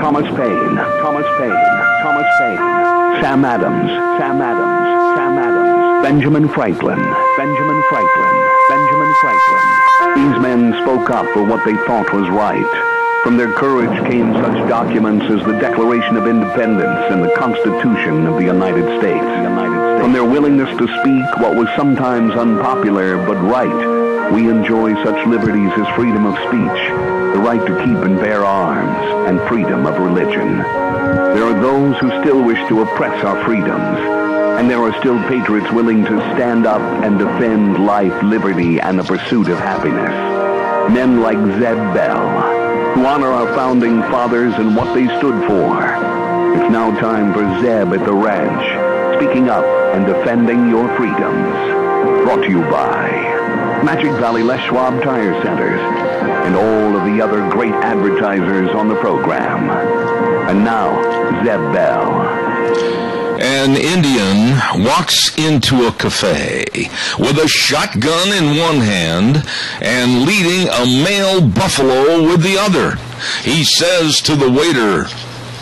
Thomas Paine, Thomas Paine, Thomas Paine, Sam Adams, Sam Adams, Sam Adams, Benjamin Franklin, Benjamin Franklin, Benjamin Franklin. These men spoke up for what they thought was right. From their courage came such documents as the Declaration of Independence and the Constitution of the United States. From their willingness to speak what was sometimes unpopular but right, we enjoy such liberties as freedom of speech, the right to keep and bear arms, and freedom of religion. There are those who still wish to oppress our freedoms, and there are still patriots willing to stand up and defend life, liberty, and the pursuit of happiness. Men like Zeb Bell, who honor our founding fathers and what they stood for. It's now time for Zeb at the Ranch, speaking up and defending your freedoms. Brought to you by Magic Valley Les Schwab Tire Centers and all of the other great advertisers on the program. And now, Zeb Bell. An Indian walks into a cafe with a shotgun in one hand and leading a male buffalo with the other. He says to the waiter,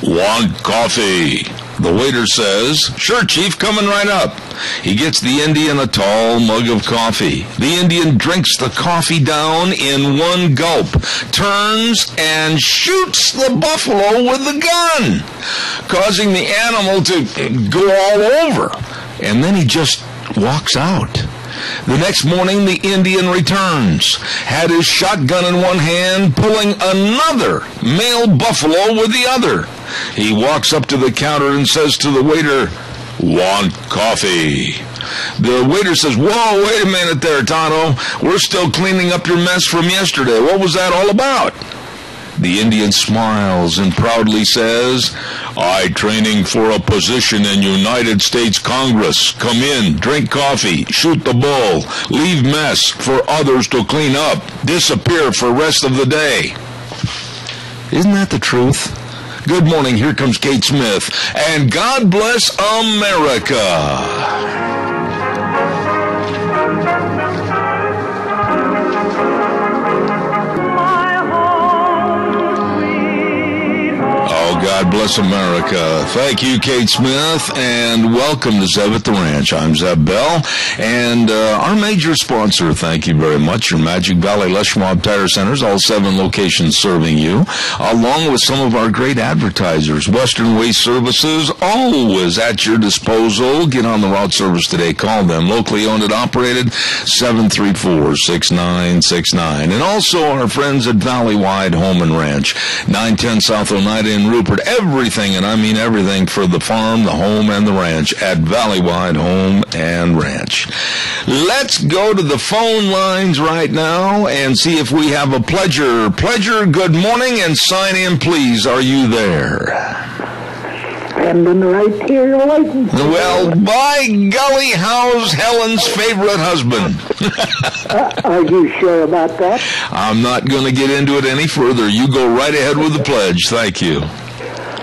"Want coffee?" The waiter says, "Sure, Chief, coming right up." He gets the Indian a tall mug of coffee. The Indian drinks the coffee down in one gulp, turns and shoots the buffalo with the gun, causing the animal to go all over. And then he just walks out. The next morning, the Indian returns, had his shotgun in one hand, pulling another male buffalo with the other. He walks up to the counter and says to the waiter, "Want coffee?" The waiter says, "Whoa, wait a minute there, Tonto. We're still cleaning up your mess from yesterday. What was that all about?" The Indian smiles and proudly says, "I training for a position in United States Congress. Come in, drink coffee, shoot the bull, leave mess for others to clean up, disappear for rest of the day." Isn't that the truth? Good morning, here comes Kate Smith, and God bless America. God bless America. Thank you, Kate Smith, and welcome to Zeb at the Ranch. I'm Zeb Bell, and our major sponsor, thank you very much, your Magic Valley Les Schwab Tire Centers, all 7 locations serving you, along with some of our great advertisers. Western Waste Services, always at your disposal. Get on the route service today. Call them. Locally owned and operated, 734-6969. And also our friends at Valleywide Home and Ranch, 910 South Oneida in Rupert. Everything, and I mean everything, for the farm, the home, and the ranch at Valleywide Home and Ranch. Let's go to the phone lines right now and see if we have a pledger. Pledger, good morning, and sign in, please. Are you there? Standing right here waiting. Well, by golly, how's Helen's favorite husband? Are you sure about that? I'm not going to get into it any further. You go right ahead with the pledge. Thank you.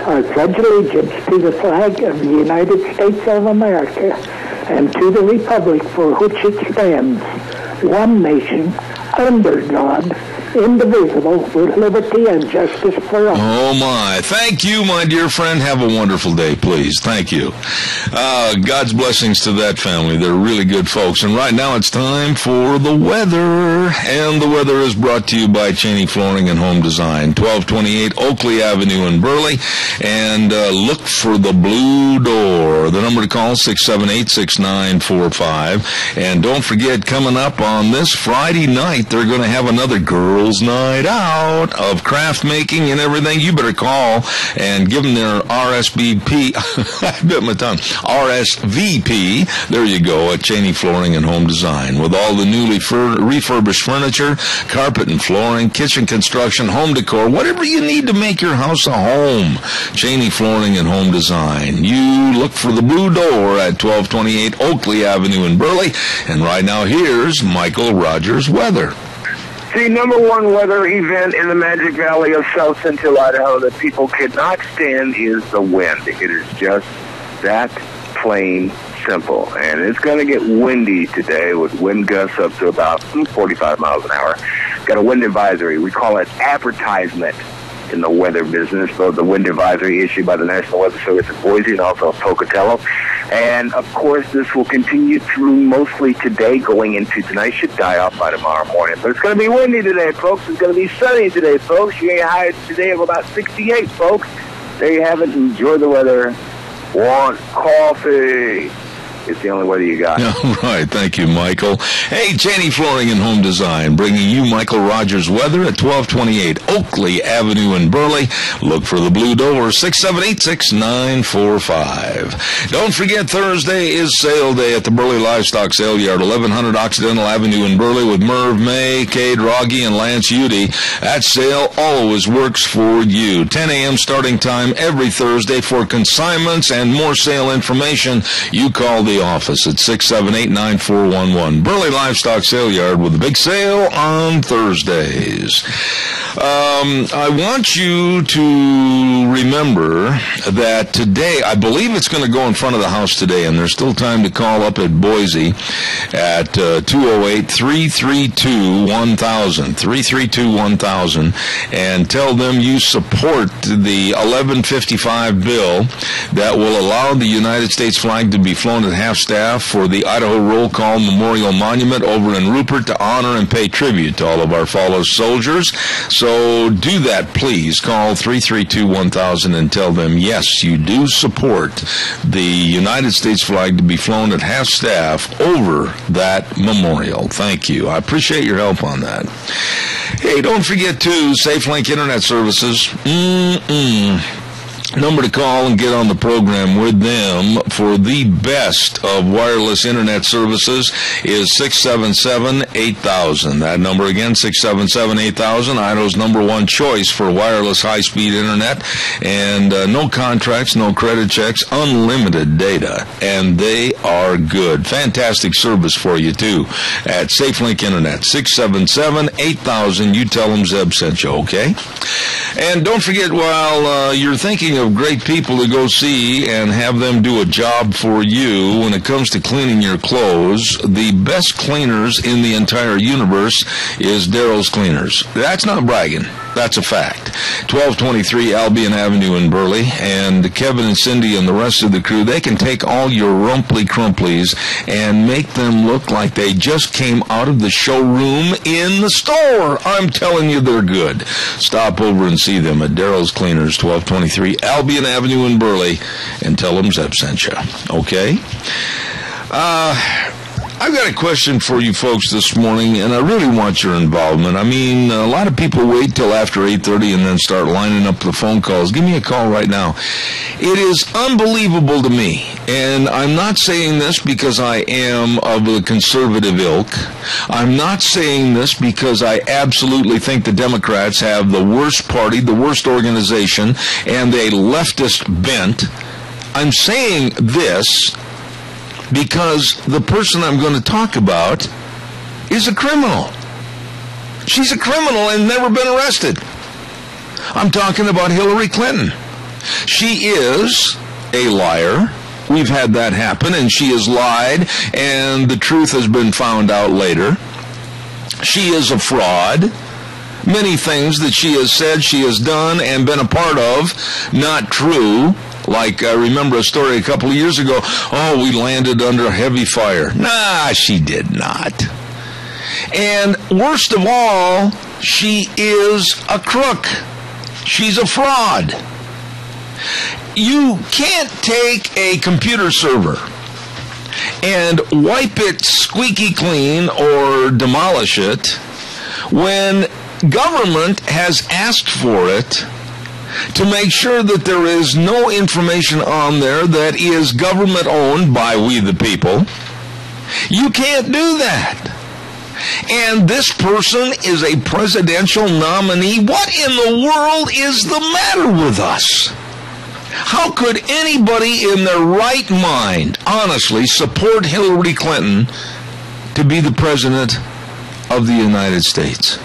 I pledge allegiance to the flag of the United States of America and to the republic for which it stands, one nation, under God, indivisible, with liberty and justice for all. Oh, my. Thank you, my dear friend. Have a wonderful day, please. Thank you. God's blessings to that family. They're really good folks. And right now it's time for the weather. And the weather is brought to you by Cheney Flooring and Home Design, 1228 Oakley Avenue in Burley. And look for the blue door. The number to call, 678-6945. And don't forget, coming up on this Friday night, they're going to have another girls' night out of craft making and everything. You better call and give them their RSVP. I bit my tongue. RSVP. There you go, at Cheney Flooring and Home Design, with all the newly refurbished furniture, carpet and flooring, kitchen construction, home decor, whatever you need to make your house a home. Cheney Flooring and Home Design. You look for the blue door at 1228 Oakley Avenue in Burley. And right now, here's Michael Rogers' weather. The number one weather event in the Magic Valley of South Central Idaho that people cannot stand is the wind. It is just that plain simple. And it's going to get windy today with wind gusts up to about 45 miles an hour. Got a wind advisory. We call it advertisement. in the weather business, both the wind advisory issued by the National Weather Service in Boise and also Pocatello. And, of course, this will continue through mostly today, going into tonight. Should die off by tomorrow morning. But it's going to be windy today, folks. It's going to be sunny today, folks. You're going to high today of about 68, folks. There you have it. Enjoy the weather. Want coffee. It's the only weather you got. All right. Thank you, Michael. Hey, Cheney Flooring and Home Design, bringing you Michael Rogers weather at 1228 Oakley Avenue in Burley. Look for the blue door, 678-6945. Don't forget, Thursday is sale day at the Burley Livestock Sale Yard, 1100 Occidental Avenue in Burley, with Merv May, Cade Rogge, and Lance Udy. That sale always works for you. 10 a.m. starting time every Thursday. For consignments and more sale information, you call the office at 678-9411. Burley Livestock Sale Yard with a big sale on Thursdays. I want you to remember that today, I believe it's going to go in front of the house today, and there's still time to call up at Boise at 208-332-1000, 332-1000, and tell them you support the 1155 bill that will allow the United States flag to be flown at half-staff for the Idaho Roll Call Memorial Monument over in Rupert to honor and pay tribute to all of our fallen soldiers. So do that, please. Call 332-1000 and tell them, yes, you do support the United States flag to be flown at half-staff over that memorial. Thank you. I appreciate your help on that. Hey, don't forget, too, SafeLink Internet Services. Number to call and get on the program with them for the best of wireless internet services is 677-8000. That number again, 677-8000, Idaho's number one choice for wireless high-speed internet. And no contracts, no credit checks, unlimited data. And they are good. Fantastic service for you, too, at SafeLink Internet, 677-8000. You tell them Zeb sent you, okay? And don't forget, while you're thinking of great people to go see and have them do a job for you when it comes to cleaning your clothes, the best cleaners in the entire universe is Daryl's Cleaners. That's not bragging. That's a fact. 1223 Albion Avenue in Burley, and Kevin and Cindy and the rest of the crew, they can take all your rumply crumplies and make them look like they just came out of the showroom in the store. I'm telling you, they're good. Stop over and see them at Daryl's Cleaners, 1223 Albion Avenue in Burley, and tell them Zeb sent you. Okay? I've got a question for you folks this morning, and I really want your involvement. I mean, a lot of people wait till after 8:30 and then start lining up the phone calls. Give me a call right now. It is unbelievable to me, and I'm not saying this because I am of the conservative ilk. I'm not saying this because I absolutely think the Democrats have the worst party, the worst organization, and a leftist bent. I'm saying this because the person I'm going to talk about is a criminal. She's a criminal and never been arrested. I'm talking about Hillary Clinton. She is a liar. We've had that happen, and she has lied, and the truth has been found out later. She is a fraud. Many things that she has said, she has done, and been a part of, not true. Like, I remember a story a couple of years ago, we landed under heavy fire. Nah, she did not. And worst of all, she is a crook. She's a fraud. You can't take a computer server and wipe it squeaky clean or demolish it when government has asked for it to make sure that there is no information on there that is government owned by we the people. You can't do that. And this person is a presidential nominee. What in the world is the matter with us? How could anybody in their right mind honestly support Hillary Clinton to be the president of the United States?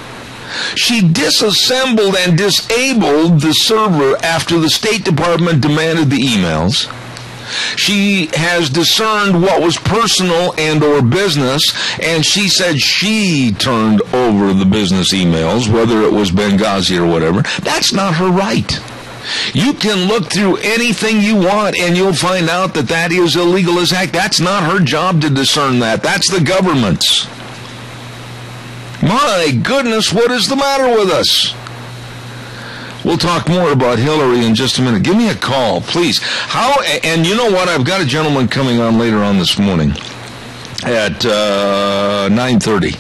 She disassembled and disabled the server after the State Department demanded the emails. She has discerned what was personal and or business, and she said she turned over the business emails, whether it was Benghazi or whatever. That's not her right. You can look through anything you want, and you'll find out that that is illegal as heck. That's not her job to discern that. That's the government's. My goodness, what is the matter with us? We'll talk more about Hillary in just a minute. Give me a call, please. And you know what? I've got a gentleman coming on later on this morning at 9:30.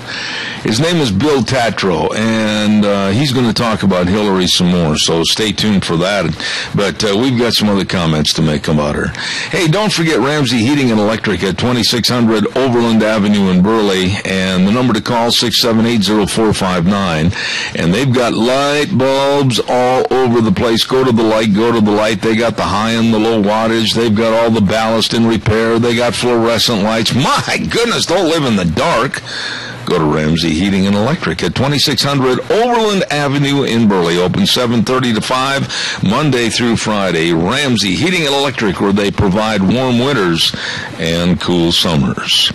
His name is Bill Tatro, and he's going to talk about Hillary some more, so stay tuned for that. But we've got some other comments to make about her. Hey, don't forget Ramsey Heating and Electric at 2600 Overland Avenue in Burley, and the number to call 678-0459. And they've got light bulbs all over the place. Go to the light, go to the light. They got the high and the low wattage. They've got all the ballast in repair. They got fluorescent lights. My goodness, don't live in the dark. Go to Ramsey Heating and Electric at 2600 Overland Avenue in Burley. Open 7:30 to 5, Monday through Friday. Ramsey Heating and Electric, where they provide warm winters and cool summers.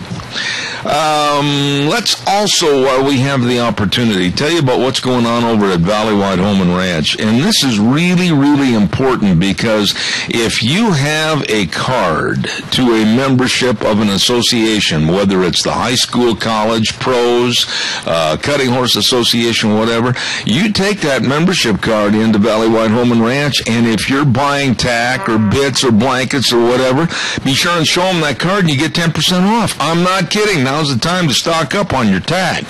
Let's also, while we have the opportunity, tell you about what's going on over at Valleywide Home and Ranch. And this is really, really important, because if you have a card to a membership of an association, whether it's the high school, college, pros, Cutting Horse Association, whatever, you take that membership card into Valleywide Home and Ranch, and if you're buying tack or bits or blankets or whatever, be sure and show them that card and you get 10% off. I'm not kidding. Now's the time to stock up on your tack.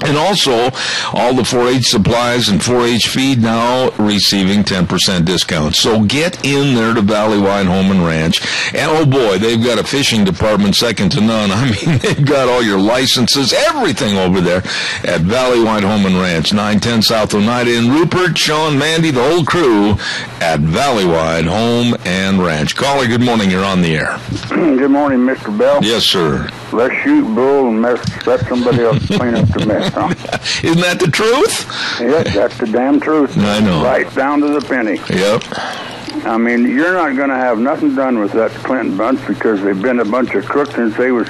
And also, all the 4-H supplies and 4-H feed now receiving 10% discounts. So get in there to Valleywide Home and Ranch. And oh boy, they've got a fishing department second to none. I mean, they've got all your licenses, everything over there at Valleywide Home and Ranch. 910 South Oneida in Rupert, Sean, Mandy, the whole crew at Valleywide Home and Ranch. Caller, good morning. You're on the air. Good morning, Mr. Bell. Yes, sir. Let's shoot bull and let somebody else clean up the mess, huh? Isn't that the truth? Yes, that's the damn truth. I know. Right down to the penny. Yep. I mean, you're not going to have nothing done with that Clinton bunch, because they've been a bunch of crooks since they was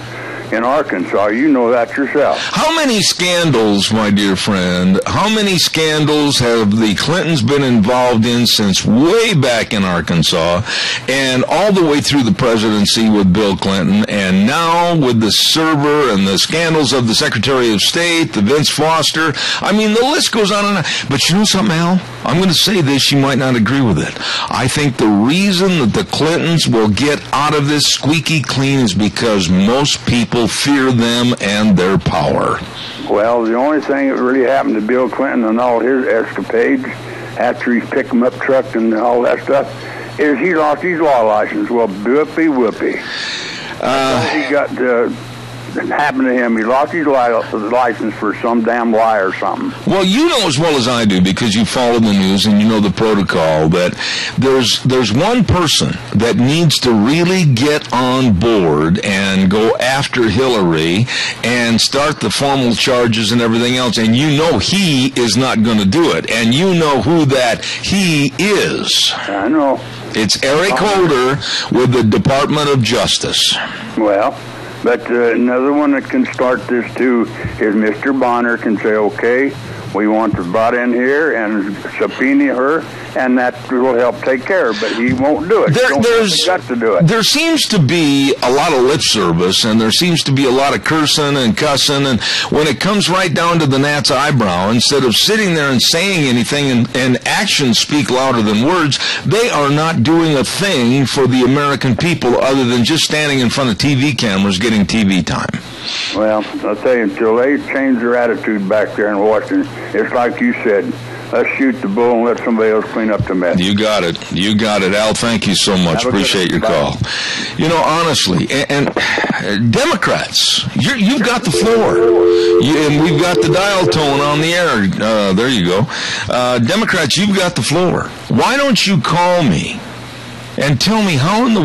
in Arkansas. You know that yourself. How many scandals, my dear friend, how many scandals have the Clintons been involved in since way back in Arkansas, and all the way through the presidency with Bill Clinton, and now with the server and the scandals of the Secretary of State, the Vince Foster? I mean, the list goes on and on. But you know something, Al? I'm going to say this, you might not agree with it. I think the reason that the Clintons will get out of this squeaky clean is because most people fear them and their power. Well, the only thing that really happened to Bill Clinton and all his escapades after he picked him up truck and all that stuff is he lost his law license. Well, whoopee. He got happened to him. He lost his license for some damn lie or something. Well, you know as well as I do, because you follow the news and you know the protocol, that there's one person that needs to really get on board and go after Hillary and start the formal charges and everything else, and you know he is not going to do it, and you know who that he is. I know. It's Eric Holder with the Department of Justice. Well, but another one that can start this too is Mr. Bonner can say, okay, we want to brought in here and subpoena her, and that will help take care of it, but he won't do it. There's got to do it. There seems to be a lot of lip service, and there seems to be a lot of cursing and cussing, and when it comes right down to the gnat's eyebrow, instead of sitting there and saying anything, and actions speak louder than words, they are not doing a thing for the American people other than just standing in front of TV cameras getting TV time. Well, I'll tell you, until they change their attitude back there in Washington, it's like you said, let's shoot the bull and let somebody else clean up the mess. You got it. You got it, Al. Thank you so much. Appreciate your call. You know, honestly, and Democrats, you've got the floor. And we've got the dial tone on the air. There you go. Democrats, you've got the floor. Why don't you call me and tell me how in the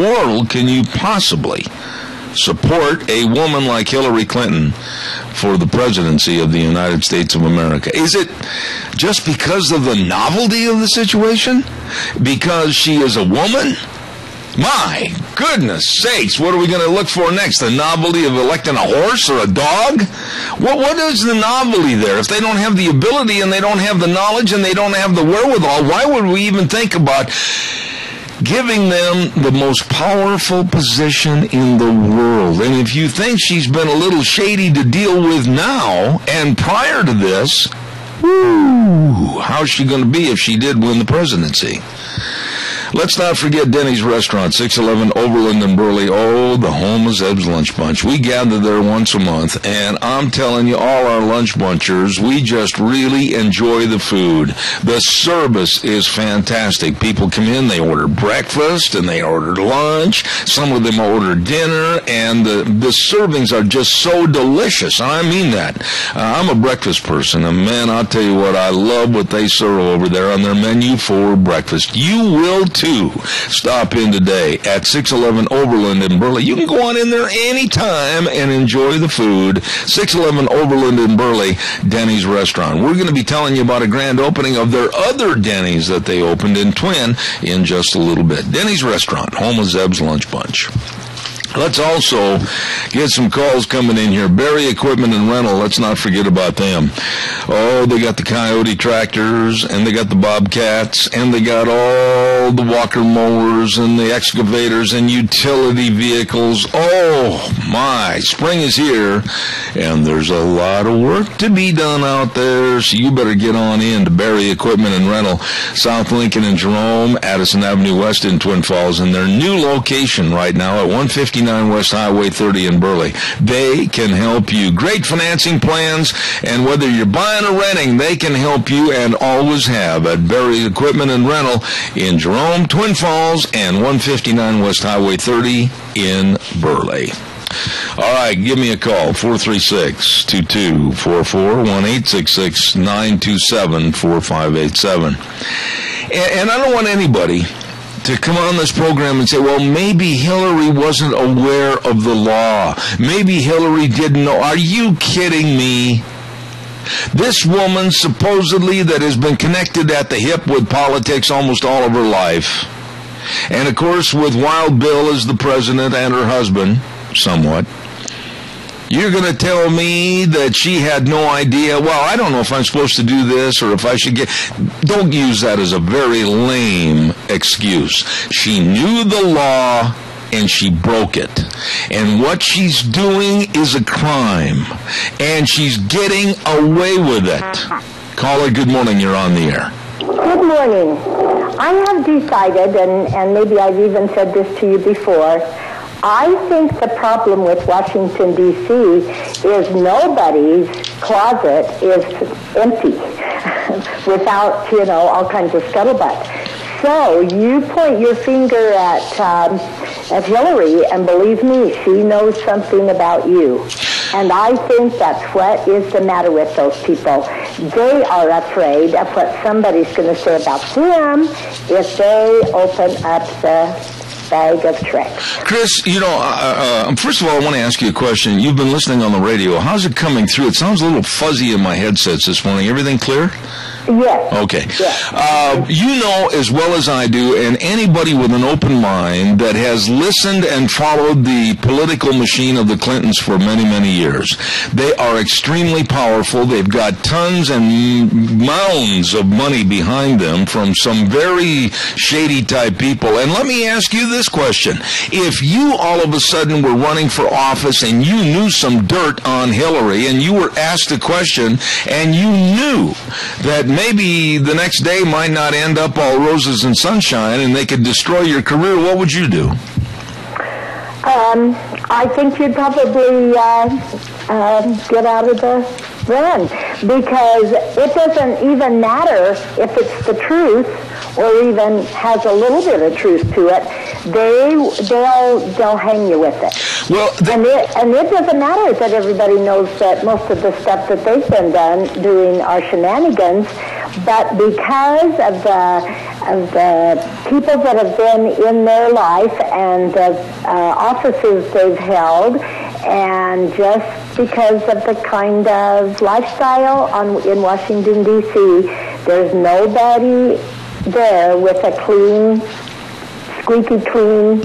world can you possibly support a woman like Hillary Clinton for the presidency of the United States of America? Is it just because of the novelty of the situation? Because she is a woman? My goodness sakes, what are we going to look for next? The novelty of electing a horse or a dog? What is the novelty there? If they don't have the ability and they don't have the knowledge and they don't have the wherewithal, why would we even think about giving them the most powerful position in the world? And if you think she's been a little shady to deal with now and prior to this, how's she going to be if she did win the presidency? Let's not forget Denny's Restaurant, 611 Overland and Burley. Oh, the home of Zeb's Lunch Bunch. We gather there once a month, and I'm telling you, all our lunch bunchers, we just really enjoy the food. The service is fantastic. People come in, they order breakfast, and they order lunch. Some of them order dinner, and the servings are just so delicious. I mean that. I'm a breakfast person, and man, I'll tell you what, I love what they serve over there on their menu for breakfast. You will too. Stop in today at 611 Overland in Burley. You can go on in there anytime and enjoy the food. 611 Overland in Burley, Denny's Restaurant. We're going to be telling you about a grand opening of their other Denny's that they opened in Twin in just a little bit. Denny's Restaurant, home of Zeb's Lunch Bunch. Let's also get some calls coming in here. Berry Equipment and Rental, let's not forget about them. Oh, they got the Coyote tractors, and they got the Bobcats, and they got all the Walker mowers and the excavators and utility vehicles. Oh, my. Spring is here, and there's a lot of work to be done out there, so you better get on in to Berry Equipment and Rental, South Lincoln and Jerome, Addison Avenue West in Twin Falls, and their new location right now at 159 West Highway 30 in Burley. They can help you. Great financing plans, and whether you're buying or renting, they can help you and always have at Berry Equipment and Rental in Jerome, Twin Falls, and 159 West Highway 30 in Burley. All right, give me a call, 436-2244, 1-866-927-4587. And I don't want anybody to come on this program and say, well, maybe Hillary wasn't aware of the law. Maybe Hillary didn't know. Are you kidding me? This woman, supposedly, that has been connected at the hip with politics almost all of her life. And, of course, with Wild Bill as the president and her husband, somewhat. You're going to tell me that she had no idea, well, I don't know if I'm supposed to do this or if I should get... Don't use that as a very lame excuse. She knew the law and she broke it. And what she's doing is a crime. And she's getting away with it. Caller, good morning. You're on the air. Good morning. I have decided, and maybe I've even said this to you before, I think the problem with Washington, D.C. is nobody's closet is empty without, all kinds of scuttlebutt. So you point your finger at Hillary, and believe me, she knows something about you. And I think that's what is the matter with those people. They are afraid of what somebody's going to say about them if they open up the bag of tricks. Chris, first of all, I want to ask you a question. You've been listening on the radio. How's it coming through? It sounds a little fuzzy in my headsets this morning. Everything clear? Yes. Okay. Yes. You know as well as I do, and anybody with an open mind that has listened and followed the political machine of the Clintons for many, many years, they are extremely powerful. They've got tons and mounds of money behind them from some very shady type people. And let me ask you this question. If you all of a sudden were running for office and you knew some dirt on Hillary and you were asked a question and you knew that maybe the next day might not end up all roses and sunshine and they could destroy your career, what would you do? I think you'd probably get out of the run, because it doesn't even matter if it's the truth or even has a little bit of truth to it. They'll hang you with it. Well, and it doesn't matter that everybody knows that most of the stuff that they've been doing are shenanigans, but because of the people that have been in their life and the offices they've held, and just because of the kind of lifestyle in Washington, D.C., there's nobody there with a clean, squeaky clean,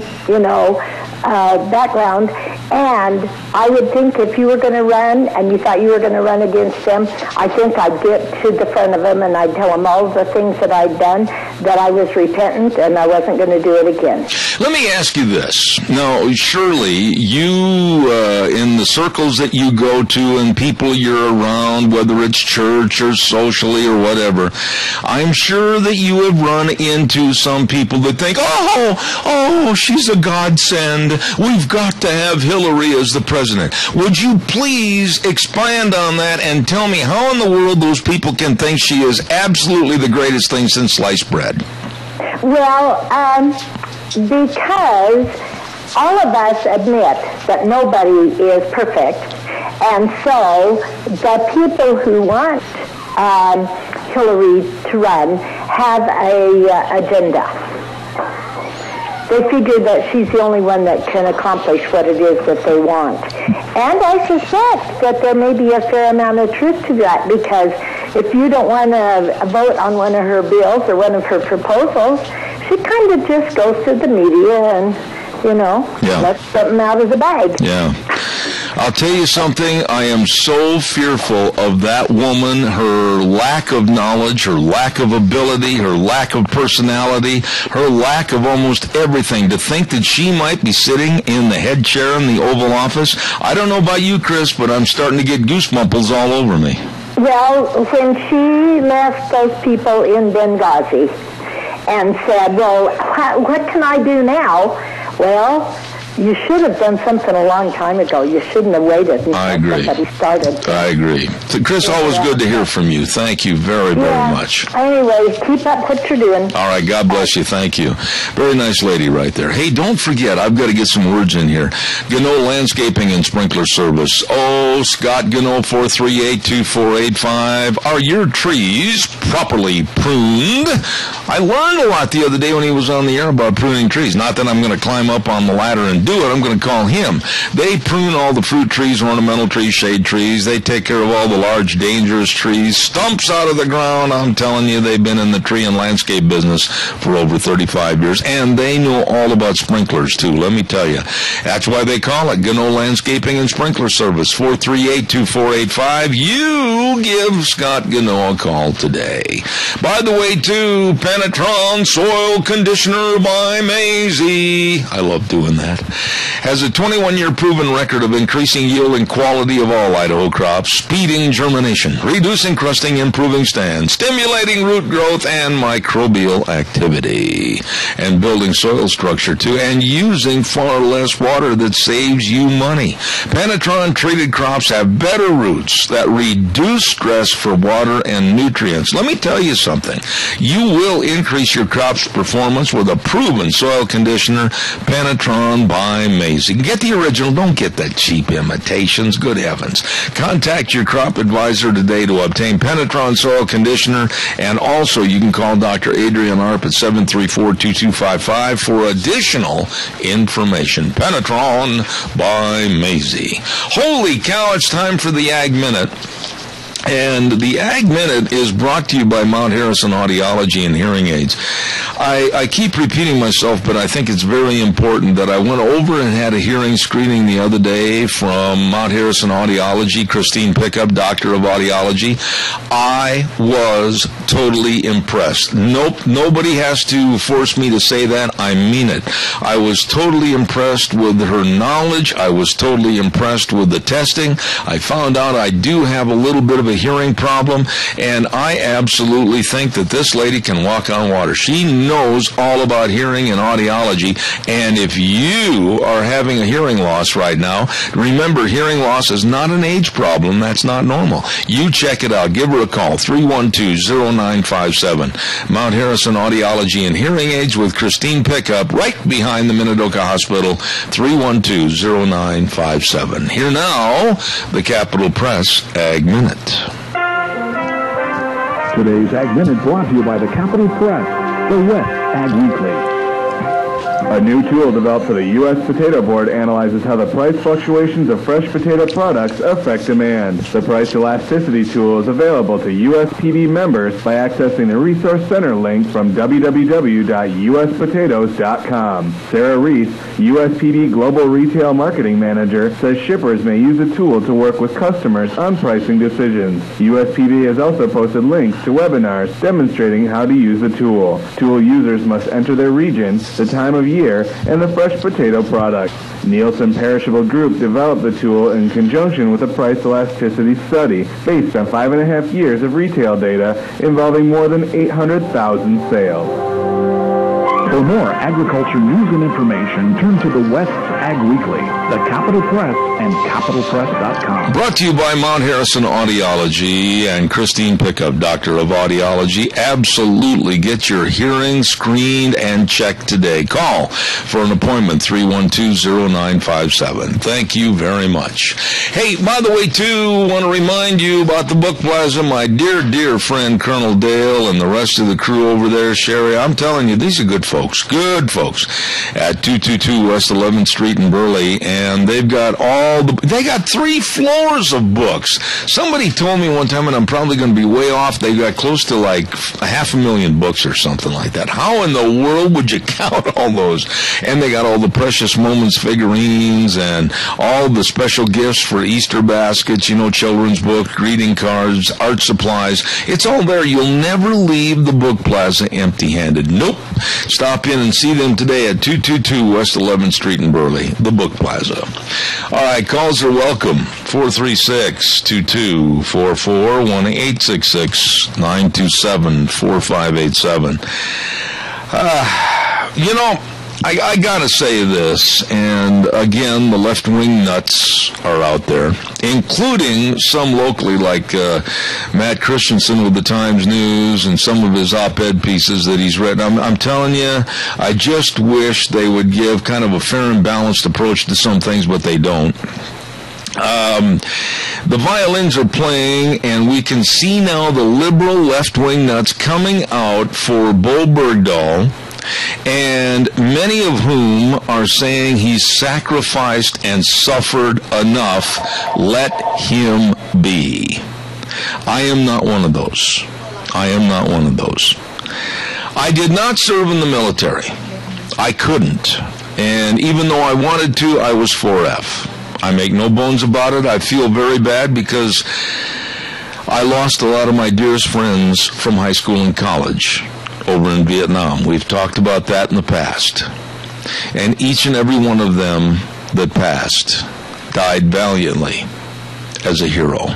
background. And I would think if you were going to run and you thought you were going to run against them, I think I'd get to the front of them and I'd tell them all the things that I'd done, that I was repentant and I wasn't going to do it again. Let me ask you this. Now, surely you, in the circles that you go to and people you're around, whether it's church or socially or whatever, I'm sure that you have run into some people that think, oh, she's a godsend. We've got to have Hillary as the president. Would you please expand on that and tell me how in the world those people can think she is absolutely the greatest thing since sliced bread? Well, because all of us admit that nobody is perfect, and so the people who want Hillary to run have a agenda. They figure that she's the only one that can accomplish what it is that they want. And I suspect that there may be a fair amount of truth to that, because if you don't want to vote on one of her bills or one of her proposals, she kind of just goes to the media and, lets something out of the bag. Yeah. I'll tell you something, I am so fearful of that woman, her lack of knowledge, her lack of ability, her lack of personality, her lack of almost everything. To think that she might be sitting in the head chair in the Oval Office, I don't know about you, Chris, but I'm starting to get goosebumples all over me. Well, when she left those people in Benghazi and said, well, what can I do now? Well, you should have done something a long time ago. You shouldn't have waited until somebody started. I agree. Chris, always good to hear from you. Thank you very, very much. Anyway, keep up what you're doing. All right, God bless you. Thank you. Very nice lady right there. Hey, don't forget, I've got to get some words in here. Gannot Landscaping and Sprinkler Service. Oh, Scott Gannot, 438-2485. Are your trees properly pruned? I learned a lot the other day when he was on the air about pruning trees. Not that I'm going to climb up on the ladder and do it. I'm going to call him. They prune all the fruit trees, ornamental trees, shade trees. They take care of all the large, dangerous trees, stumps out of the ground. I'm telling you, they've been in the tree and landscape business for over 35 years, and they know all about sprinklers, too. Let me tell you. That's why they call it Gannot Landscaping and Sprinkler Service, 438-2485. You give Scott Gannot a call today. By the way, too, Penetron Soil Conditioner by Maisie. I love doing that. Has a 21-year proven record of increasing yield and quality of all Idaho crops, speeding germination, reducing crusting, improving stand, stimulating root growth and microbial activity, and building soil structure too, and using far less water that saves you money. Penetron treated crops have better roots that reduce stress for water and nutrients. Let me tell you something. You will increase your crop's performance with a proven soil conditioner, Penetron by Maisie. Get the original. Don't get the cheap imitations. Good heavens. Contact your crop advisor today to obtain Penetron soil conditioner, and also you can call Dr. Adrian Arp at 734-2255 for additional information. Penetron by Maisie. Holy cow, it's time for the Ag Minute. And the Ag Minute is brought to you by Mount Harrison Audiology and Hearing Aids. I keep repeating myself, but I think it's very important that I went over and had a hearing screening the other day from Mount Harrison Audiology, Christine Pickup, Doctor of Audiology. I was totally impressed. Nope, nobody has to force me to say that. I mean it. I was totally impressed with her knowledge. I was totally impressed with the testing. I found out I do have a little bit of a hearing problem, and I absolutely think that this lady can walk on water. She knows all about hearing and audiology, and if you are having a hearing loss right now, remember, hearing loss is not an age problem. That's not normal. You check it out. Give her a call, 312-0957. Mount Harrison Audiology and Hearing Aids with Christine Pickup, right behind the Minidoka Hospital, 312-0957. Here now, the Capital Press Ag Minute. Today's Ag Minute brought to you by the Capital Press. The West Ag Weekly. A new tool developed for the U.S. Potato Board analyzes how the price fluctuations of fresh potato products affect demand. The price elasticity tool is available to USPB members by accessing the Resource Center link from www.uspotatoes.com. Sarah Reese, USPB Global Retail Marketing Manager, says shippers may use the tool to work with customers on pricing decisions. USPB has also posted links to webinars demonstrating how to use the tool. Tool users must enter their region, the time of year, and the fresh potato product. Nielsen Perishable Group developed the tool in conjunction with a price elasticity study based on 5.5 years of retail data involving more than 800,000 sales. For more agriculture news and information, turn to the West Ag Weekly, the Capital Press, and CapitalPress.com. Brought to you by Mount Harrison Audiology and Christine Pickup, Doctor of Audiology. Absolutely get your hearing screened and checked today. Call for an appointment, 312-0957. Thank you very much. Hey, by the way, too, want to remind you about the Book Plaza. My dear, dear friend Colonel Dale and the rest of the crew over there, Sherry, I'm telling you, these are good folks. Good folks at 222 West 11th Street in Burley, and they've got they got 3 floors of books. Somebody told me one time, and I'm probably going to be way off, they got close to like 500,000 books or something like that. How in the world would you count all those? And they got all the Precious Moments figurines and all the special gifts for Easter baskets, children's books, greeting cards, art supplies. It's all there. You'll never leave the Book Plaza empty-handed. Nope. Stop in and see them today at 222 West 11th Street in Burley, the Book Plaza. All right, calls are welcome. 436-2244, 1-866-927-4587. I gotta say this, and again, the left-wing nuts are out there, including some locally like Matt Christensen with the Times News and some of his op-ed pieces that he's written. I'm telling you, I just wish they would give kind of a fair and balanced approach to some things, but they don't. The violins are playing, and we can see now the liberal left-wing nuts coming out for Bo Bergdahl, and many of whom are saying he's sacrificed and suffered enough. Let him be. I am not one of those. I am not one of those. I did not serve in the military. I couldn't. And even though I wanted to, I was 4F. I make no bones about it. I feel very bad because I lost a lot of my dearest friends from high school and college over in Vietnam. We've talked about that in the past. And each and every one of them that passed died valiantly as a hero.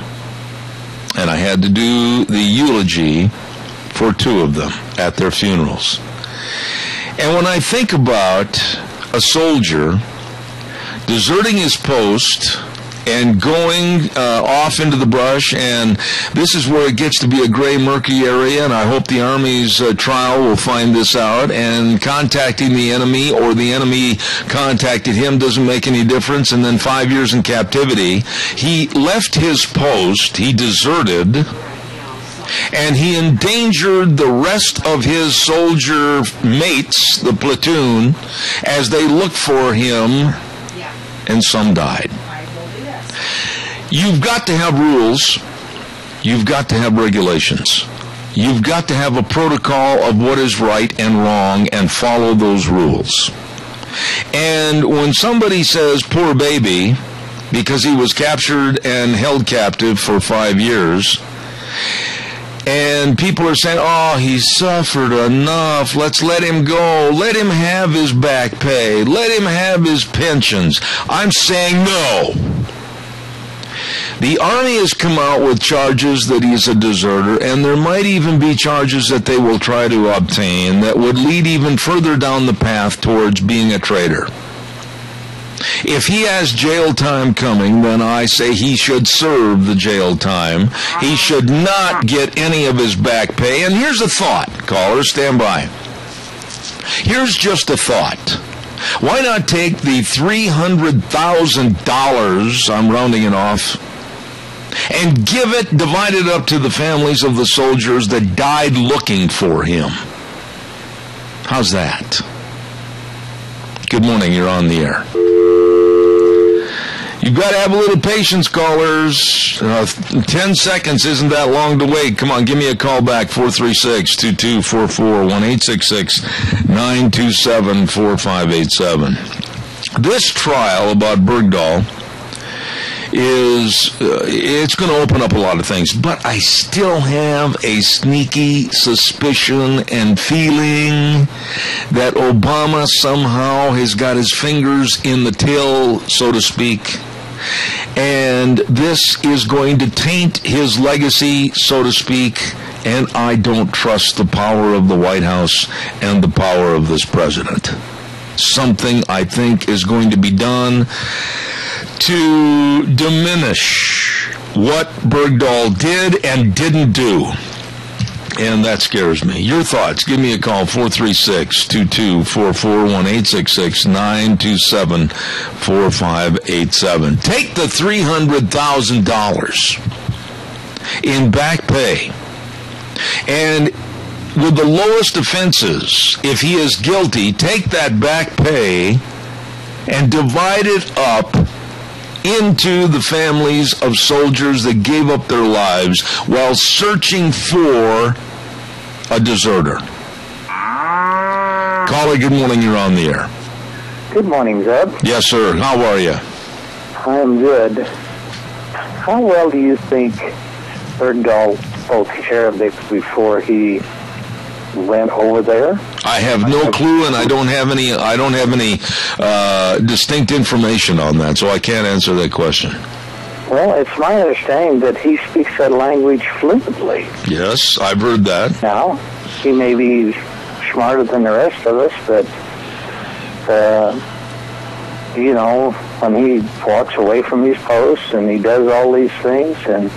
And I had to do the eulogy for 2 of them at their funerals. And when I think about a soldier deserting his post and going off into the brush, and this is where it gets to be a gray, murky area, and I hope the Army's trial will find this out, and contacting the enemy or the enemy contacted him doesn't make any difference, and then 5 years in captivity. He left his post, he deserted, and he endangered the rest of his soldier mates, the platoon, as they looked for him, and some died. You've got to have rules. You've got to have regulations. You've got to have a protocol of what is right and wrong and follow those rules. And when somebody says, poor baby, because he was captured and held captive for 5 years, and people are saying, oh, he suffered enough, let's let him go, let him have his back pay, let him have his pensions. I'm saying no. The Army has come out with charges that he's a deserter, and there might even be charges that they will try to obtain that would lead even further down the path towards being a traitor. If he has jail time coming, then I say he should serve the jail time. He should not get any of his back pay. And here's a thought. Callers, stand by. Here's just a thought. Why not take the $300,000, I'm rounding it off, and give it, divide it up to the families of the soldiers that died looking for him? How's that? Good morning, you're on the air. You've got to have a little patience, callers. 10 seconds isn't that long to wait. Come on, give me a call back, 436-2244, 1-866-927-4587. This trial about Bergdahl it's going to open up a lot of things, but I still have a sneaky suspicion and feeling that Obama somehow has got his fingers in the till, so to speak, and this is going to taint his legacy, so to speak, and I don't trust the power of the White House and the power of this president. Something, I think, is going to be done to diminish what Bergdahl did and didn't do. And that scares me. Your thoughts. Give me a call, 436-2244, 1-866-927-4587. Take the $300,000 in back pay, and with the lowest offenses, if he is guilty, take that back pay and divide it up into the families of soldiers that gave up their lives while searching for a deserter. Caller, good morning, you're on the air. Good morning, Zeb. Yes, sir. How are you? I'm good. How well do you think Bergdahl spoke Arabic before he went over there? I have no clue, and I don't have any distinct information on that, so I can't answer that question. Well, it's my understanding that he speaks that language fluently. Yes, I've heard that. Now, he may be smarter than the rest of us, but when he walks away from his posts and he does all these things, and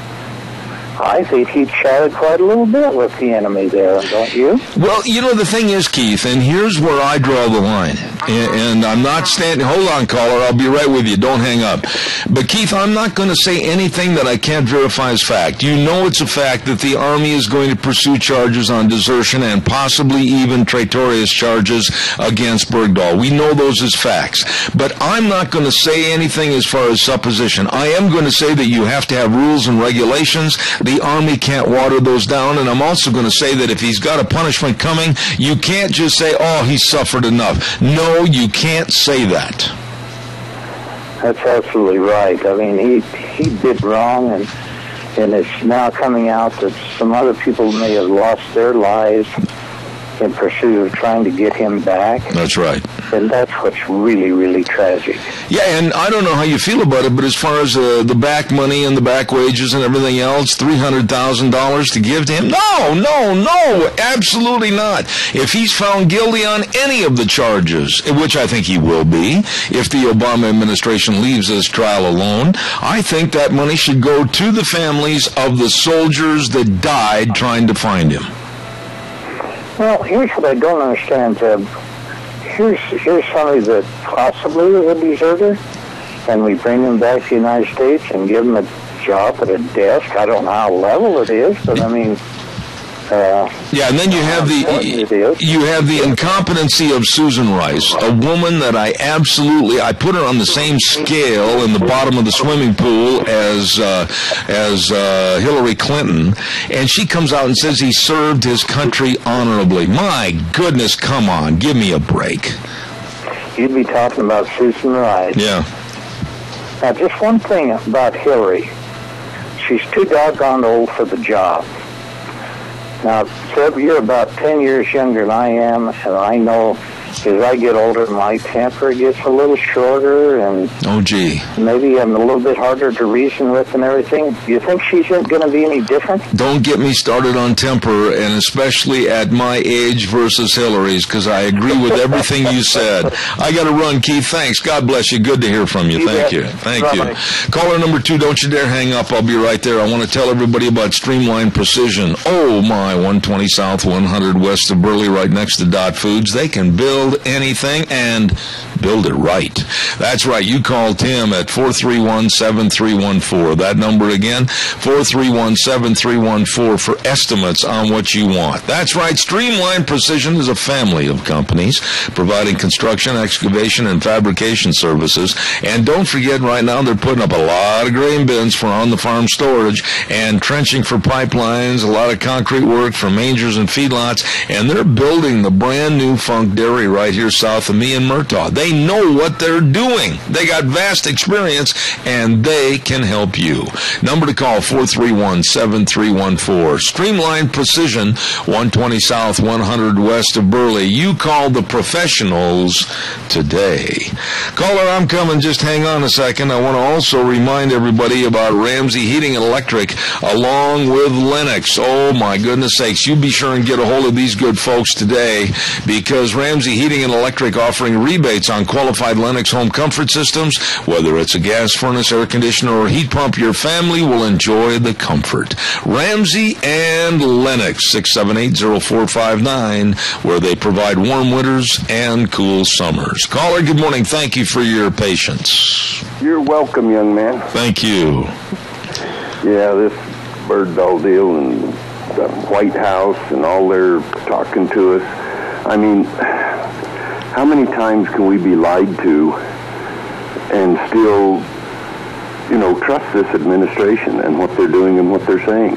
I think he chatted quite a little bit with the enemy there, don't you? Well, the thing is, Keith, and here's where I draw the line. And I'm not standing... Hold on, caller. I'll be right with you. Don't hang up. But, Keith, I'm not going to say anything that I can't verify as fact. You know it's a fact that the Army is going to pursue charges on desertion and possibly even traitorous charges against Bergdahl. We know those as facts. But I'm not going to say anything as far as supposition. I am going to say that you have to have rules and regulations. The Army can't water those down, and I'm also going to say that if he's got a punishment coming, you can't just say, oh, he suffered enough. No, you can't say that. That's absolutely right. I mean, he did wrong, and it's now coming out that some other people may have lost their lives in pursuit of trying to get him back. That's right. And that's what's really, really tragic. Yeah, and I don't know how you feel about it, but as far as the back money and the back wages and everything else, $300,000 to give to him? No, absolutely not. If he's found guilty on any of the charges, which I think he will be, if the Obama administration leaves this trial alone, I think that money should go to the families of the soldiers that died trying to find him. Well, here's what I don't understand, Zeb. Here's somebody that possibly was a deserter, and we bring him back to the United States and give him a job at a desk. I don't know how level it is, but I mean... yeah, and then you have the incompetency of Susan Rice, a woman that I put her on the same scale in the bottom of the swimming pool as Hillary Clinton, and she comes out and says he served his country honorably. My goodness, come on, give me a break. You'd be talking about Susan Rice. Yeah. Now, just one thing about Hillary. She's too doggone old for the job. Now, Seb, you're about 10 years younger than I am, and I know as I get older, my temper gets a little shorter, and maybe I'm a little bit harder to reason with and everything. Do you think she's going to be any different? Don't get me started on temper, and especially at my age versus Hillary's, because I agree with everything you said. I got to run, Keith. Thanks. God bless you. Good to hear from you. Thank you. Caller number 2, don't you dare hang up. I'll be right there. I want to tell everybody about Streamline Precision. Oh, my, 120 South, 100 west of Burley, right next to Dot Foods. They can build build anything, and build it right. That's right. You call Tim at 431-7314. That number again, 431-7314 for estimates on what you want. That's right. Streamline Precision is a family of companies providing construction, excavation, and fabrication services. And don't forget, right now they're putting up a lot of grain bins for on-the-farm storage and trenching for pipelines, a lot of concrete work for mangers and feedlots, and they're building the brand new Funk Dairy right here south of me in Murtaugh. They know what they're doing. They got vast experience, and they can help you. Number to call, 431-7314. Streamline Precision, 120 South, 100 West of Burley. You call the professionals today. Caller, I'm coming. Just hang on a second. I want to also remind everybody about Ramsey Heating and Electric along with Lennox. Oh, my goodness sakes. You be sure and get a hold of these good folks today, because Ramsey Heating and Electric offering rebates on qualified Lennox home comfort systems. Whether it's a gas furnace, air conditioner, or heat pump, your family will enjoy the comfort. Ramsey and Lennox, 678-0459, where they provide warm winters and cool summers. Caller, good morning. Thank you for your patience. You're welcome, young man. Thank you. Yeah, this bird doll deal and the White House and all they're talking to us. I mean, how many times can we be lied to and still, trust this administration and what they're doing and what they're saying?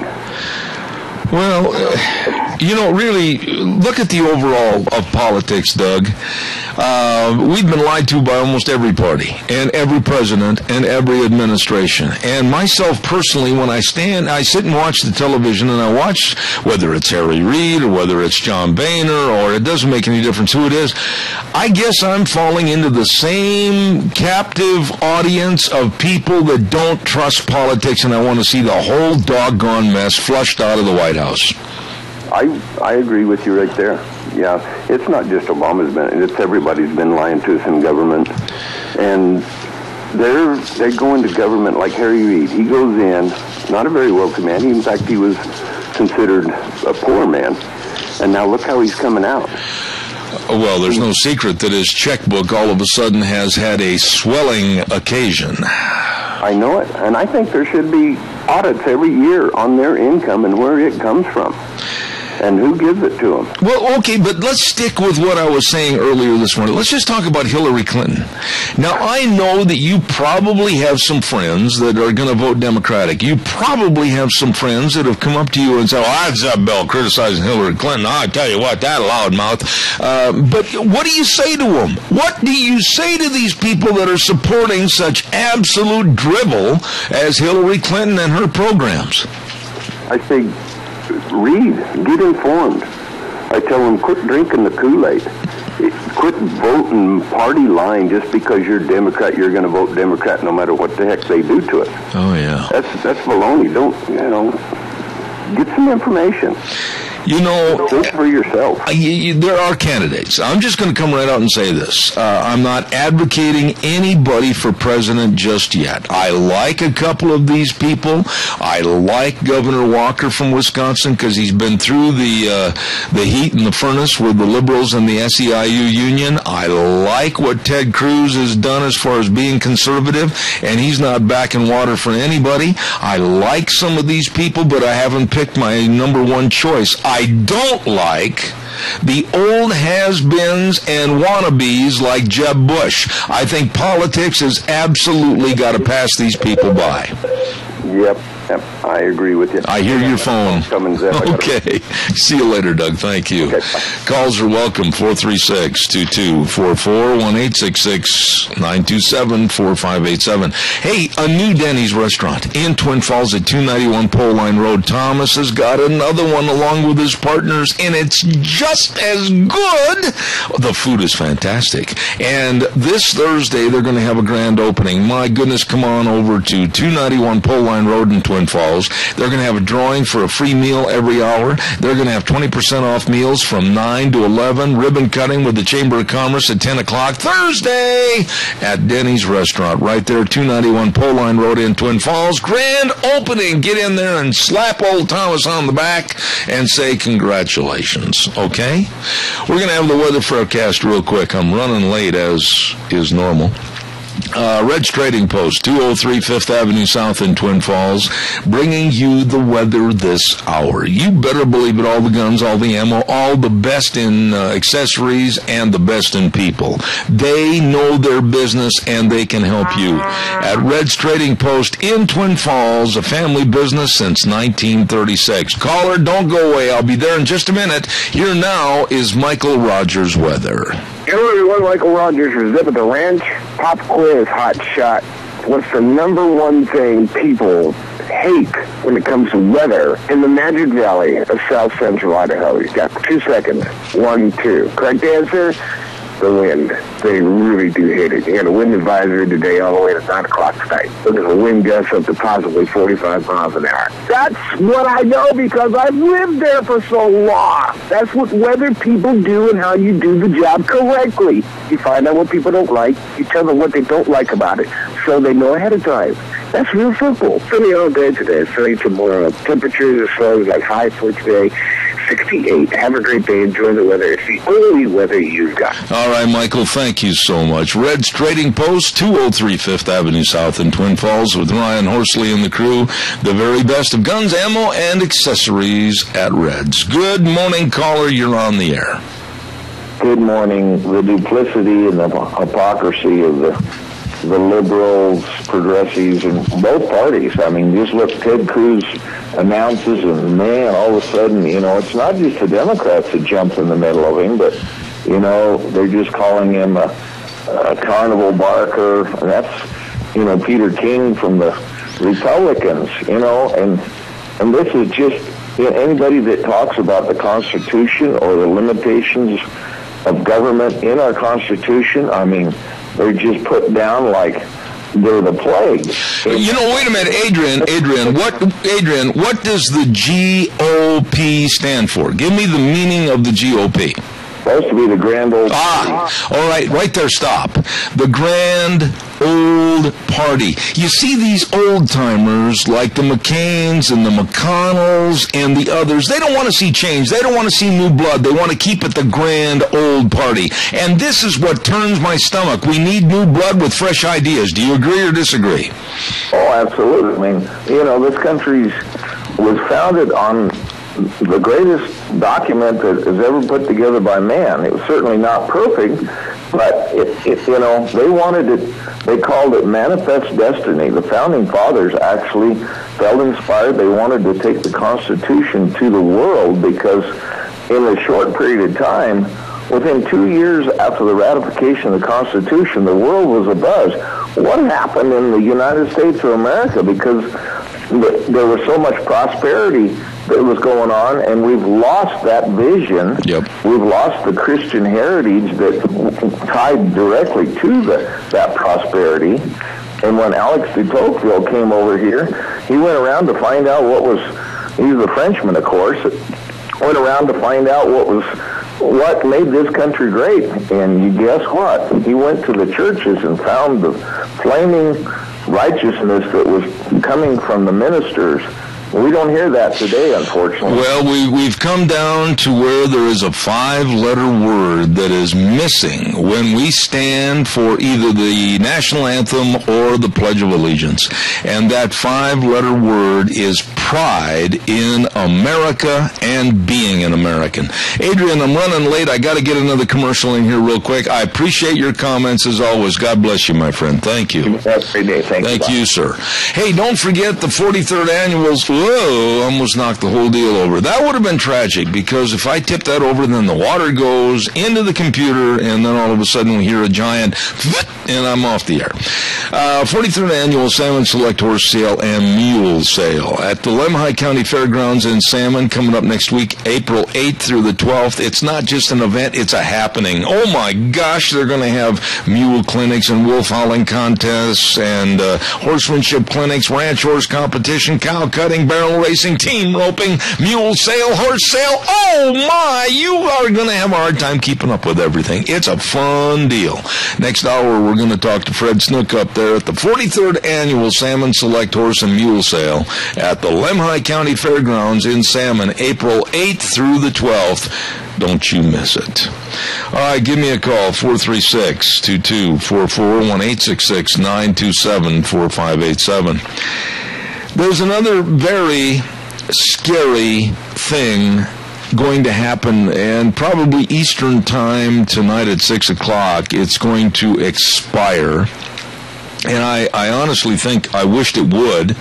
Well, really, look at the overall of politics, Doug. We've been lied to by almost every party and every president and every administration. And myself personally, when I sit and watch the television, and I watch whether it's Harry Reid or whether it's John Boehner, or it doesn't make any difference who it is, I guess I'm falling into the same captive audience of people that don't trust politics, and I want to see the whole doggone mess flushed out of the White House. I agree with you right there. Yeah, it's not just Obama's been, it's everybody's been lying to us in government. And they go into government like Harry Reid. He goes in, not a very wealthy man. In fact, he was considered a poor man. And now look how he's coming out. Well, there's no secret that his checkbook all of a sudden has had a swelling occasion. I know it. And I think there should be audits every year on their income and where it comes from. And who gives it to them? Well, okay, but let's stick with what I was saying earlier this morning. Let's just talk about Hillary Clinton. Now, I know that you probably have some friends that are going to vote Democratic. You probably have some friends that have come up to you and said, "Oh, that's that Bill criticizing Hillary Clinton. I tell you what, that loudmouth." But what do you say to them? What do you say to these people that are supporting such absolute drivel as Hillary Clinton and her programs? I say, read, get informed. I tell them, quit drinking the Kool-Aid. Quit voting party line just because you're Democrat. You're going to vote Democrat no matter what the heck they do to us. Oh, yeah. That's baloney. Don't, get some information. Vote for yourself. There are candidates. I'm just going to come right out and say this. I'm not advocating anybody for president just yet. I like a couple of these people. I like Governor Walker from Wisconsin because he's been through the heat and the furnace with the liberals and the SEIU union. I like what Ted Cruz has done as far as being conservative, and he's not backing water for anybody. I like some of these people, but I haven't picked my number one choice. I don't like the old has-beens and wannabes like Jeb Bush. I think politics has absolutely got to pass these people by. Yep, I agree with you. I hear your phone. Okay. See you later, Doug. Thank you. Okay, calls are welcome. 436-2244, 1-866-927-4587. Hey, a new Denny's restaurant in Twin Falls at 291 Pole Line Road. Thomas has got another one along with his partners, and it's just as good. The food is fantastic. And this Thursday, they're going to have a grand opening. My goodness, come on over to 291 Pole Line Road in Twin Twin Falls. They're going to have a drawing for a free meal every hour. They're going to have 20% off meals from 9 to 11. Ribbon cutting with the Chamber of Commerce at 10 o'clock Thursday at Denny's Restaurant right there, 291 Poline Road in Twin Falls. Grand opening. Get in there and slap old Thomas on the back and say congratulations, okay? We're going to have the weather forecast real quick. I'm running late as is normal. Red's Trading Post, 203 Fifth Avenue South in Twin Falls, bringing you the weather this hour. You better believe it, all the guns, all the ammo, all the best in accessories, and the best in people. They know their business, and they can help you. At Red's Trading Post in Twin Falls, a family business since 1936. Caller, don't go away. I'll be there in just a minute. Here now is Michael Rogers' weather. Hello, everyone. Michael Rogers for Zip at the Ranch. Pop quiz, hot shot. What's the number one thing people hate when it comes to weather in the Magic Valley of South Central Idaho? You've got 2 seconds. 1, 2. Correct answer? The wind. They really do hate it. You got a wind advisory today all the way to 9 o'clock tonight. Look at the wind gusts up to possibly 45 miles an hour. That's what I know because I've lived there for so long. That's what weather people do and how you do the job correctly. You find out what people don't like. You tell them what they don't like about it so they know ahead of time. That's real simple. Sunny all day today. Sunny tomorrow. Temperatures as low as like high for today. 68. Have a great day. Enjoy the weather. It's the only weather you've got. All right, Michael, thank you so much. Red's Trading Post, 203 Fifth Avenue South in Twin Falls with Ryan Horsley and the crew. The very best of guns, ammo, and accessories at Red's. Good morning, caller. You're on the air. Good morning. The duplicity and the hypocrisy of the liberals, progressives, and both parties. I mean, just look, Ted Cruz announces, and man, all of a sudden, it's not just the Democrats that jumped in the middle of him, but, they're just calling him a carnival barker. And that's, Peter King from the Republicans, and this is just, anybody that talks about the Constitution or the limitations of government in our Constitution, I mean, they're just put down like they're the plague. Wait a minute, Adrian, what does the GOP stand for? Give me the meaning of the GOP. Supposed to be the Grand Old Party. All right there, stop. The Grand Old Party. You see these old-timers like the McCains and the McConnells and the others, they don't want to see change. They don't want to see new blood. They want to keep it the Grand Old Party. And this is what turns my stomach. We need new blood with fresh ideas. Do you agree or disagree? Oh, absolutely. I mean, this country was founded on the greatest document that is ever put together by man. It was certainly not perfect, but they wanted it. They called it Manifest Destiny. The founding fathers actually felt inspired. They wanted to take the Constitution to the world because in a short period of time, within 2 years after the ratification of the Constitution, the world was abuzz. What happened in the United States of America? Because there was so much prosperity that was going on, and we've lost that vision. Yep. We've lost the Christian heritage that tied directly to that prosperity. And when Alex de Tocqueville came over here, he went around to find out he was a Frenchman, of course, went around to find out what made this country great. And you guess what? He went to the churches and found the flaming righteousness that was coming from the ministers. We don't hear that today, unfortunately. Well, we've come down to where there is a 5-letter word that is missing when we stand for either the national anthem or the Pledge of Allegiance. And that 5-letter word is pride in America and being an American. Adrian, I'm running late. I got to get another commercial in here real quick. I appreciate your comments as always. God bless you, my friend. Thank you. Have a great day. Thank you, sir. Hey, don't forget the 43rd annuals. Whoa, almost knocked the whole deal over. That would have been tragic because if I tip that over, then the water goes into the computer, and then all of a sudden we hear a giant, and I'm off the air. 43rd annual Salmon Select Horse Sale and Mule Sale at the Lemhi County Fairgrounds in Salmon coming up next week, April 8th through the 12th. It's not just an event, it's a happening. Oh my gosh, they're going to have mule clinics and wolf hauling contests and horsemanship clinics, ranch horse competition, cow cutting, barrel racing, team roping, mule sale, horse sale. Oh my, you are going to have a hard time keeping up with everything. It's a fun deal. Next hour, we're going to talk to Fred Snook up there at the 43rd Annual Salmon Select Horse and Mule Sale at the Lemhi County Fairgrounds in Salmon, April 8th through the 12th. Don't you miss it. All right, give me a call, 436-2244, 1-866-927-4587. There's another very scary thing going to happen, and probably Eastern time tonight at 6 o'clock. It's going to expire, and I honestly think I wished it would,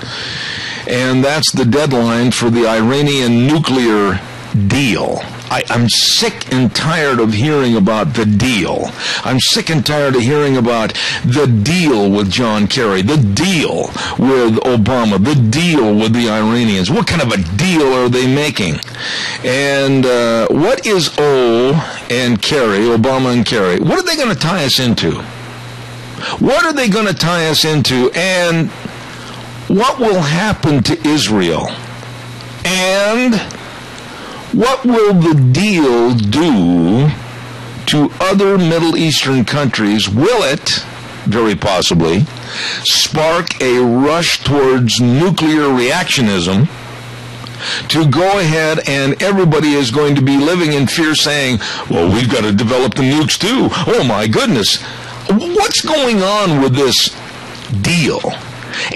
and that's the deadline for the Iranian nuclear deal. I'm sick and tired of hearing about the deal. I'm sick and tired of hearing about the deal with John Kerry, the deal with Obama, the deal with the Iranians. What kind of a deal are they making? And what is and Kerry, Obama and Kerry, what are they going to tie us into? What are they going to tie us into? And what will happen to Israel? And what will the deal do to other Middle Eastern countries? Will it, very possibly, spark a rush towards nuclear reactionism to go ahead and everybody is going to be living in fear saying, well, we've got to develop the nukes too. Oh, my goodness. What's going on with this deal?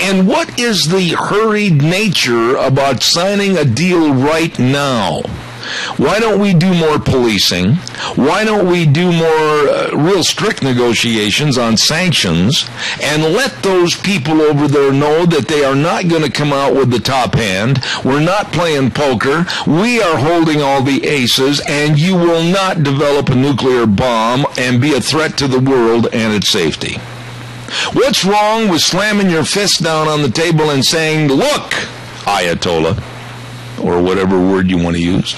And what is the hurried nature about signing a deal right now? Why don't we do more policing? Why don't we do more real strict negotiations on sanctions and let those people over there know that they are not going to come out with the top hand? We're not playing poker. We are holding all the aces, and you will not develop a nuclear bomb and be a threat to the world and its safety. What's wrong with slamming your fist down on the table and saying, look, Ayatollah, or whatever word you want to use,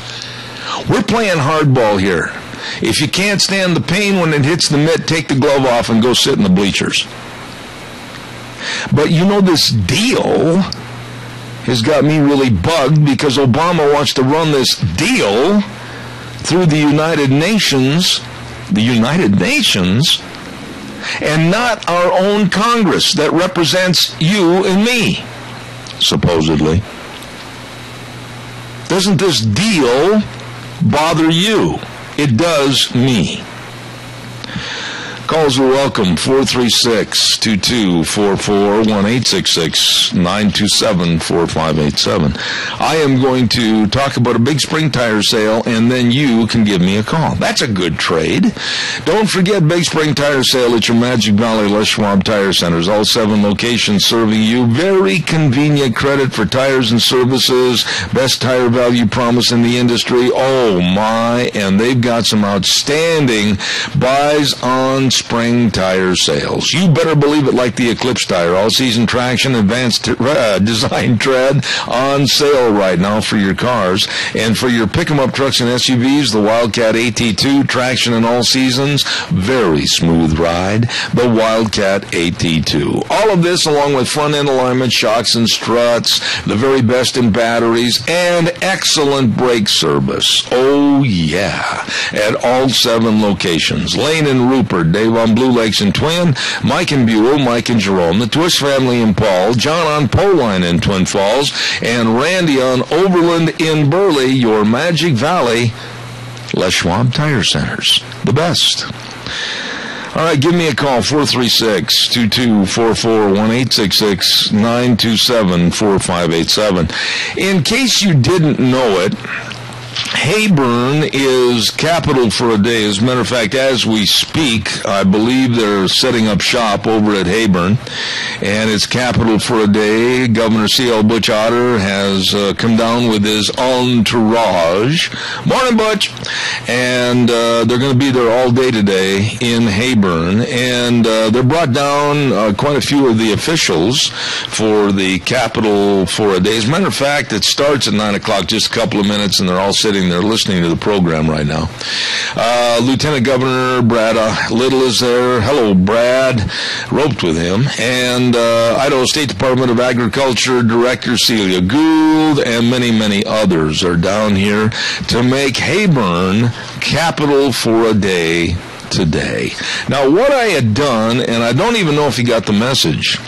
we're playing hardball here. If you can't stand the pain when it hits the mitt, take the glove off and go sit in the bleachers. But you know, this deal has got me really bugged because Obama wants to run this deal through the United Nations, and not our own Congress that represents you and me, supposedly. Doesn't this deal bother you? It does me. Calls are welcome, 436-2244, 1-866-927-4587. I am going to talk about a big spring tire sale, and then you can give me a call. That's a good trade. Don't forget Big Spring Tire Sale at your Magic Valley Les Schwab Tire Centers. All 7 locations serving you. Very convenient credit for tires and services. Best tire value promise in the industry. Oh my, and they've got some outstanding buys on spring tire sales. You better believe it, like the Eclipse tire. All-season traction, advanced design tread on sale right now for your cars. And for your pick-em-up trucks and SUVs, the Wildcat AT2, traction in all seasons, very smooth ride, the Wildcat AT2. All of this along with front-end alignment, shocks and struts, the very best in batteries, and excellent brake service. Oh yeah, at all 7 locations. Lane and Rupert, Dave on Blue Lakes and Twin, Mike and Buell, Mike and Jerome, the Twist family in Paul, John on Poline in Twin Falls, and Randy on Overland in Burley, your Magic Valley Les Schwab Tire Centers. The best. All right, give me a call, 436-2244, 1-866-927-4587. In case you didn't know it, Heyburn is capital for a day. As a matter of fact, as we speak, I believe they're setting up shop over at Heyburn, and it's capital for a day. Governor C.L. Butch Otter has come down with his entourage. Morning, Butch! And they're going to be there all day today in Heyburn, and they brought down quite a few of the officials for the capital for a day. As a matter of fact, it starts at 9 o'clock, just a couple of minutes, and they're all sitting there listening to the program right now. Lieutenant Governor Brad Little is there. Hello, Brad. Roped with him. And Idaho State Department of Agriculture Director Celia Gould and many, many others are down here to make Heyburn capital for a day today. Now, what I had done, and I don't even know if he got the message,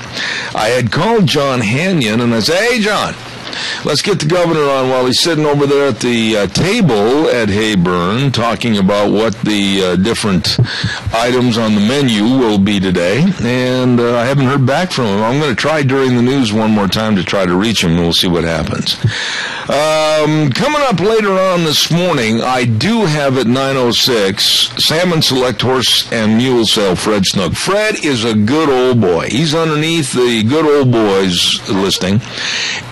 I had called John Hanyon, and I said, hey, John, let's get the governor on while he's sitting over there at the table at Heyburn talking about what the different items on the menu will be today. And I haven't heard back from him. I'm going to try during the news one more time to try to reach him, and we'll see what happens. Coming up later on this morning, I do have at 9:06 Salmon Select Horse and Mule Sale Fred Snook. Fred is a good old boy. He's underneath the good old boys listing,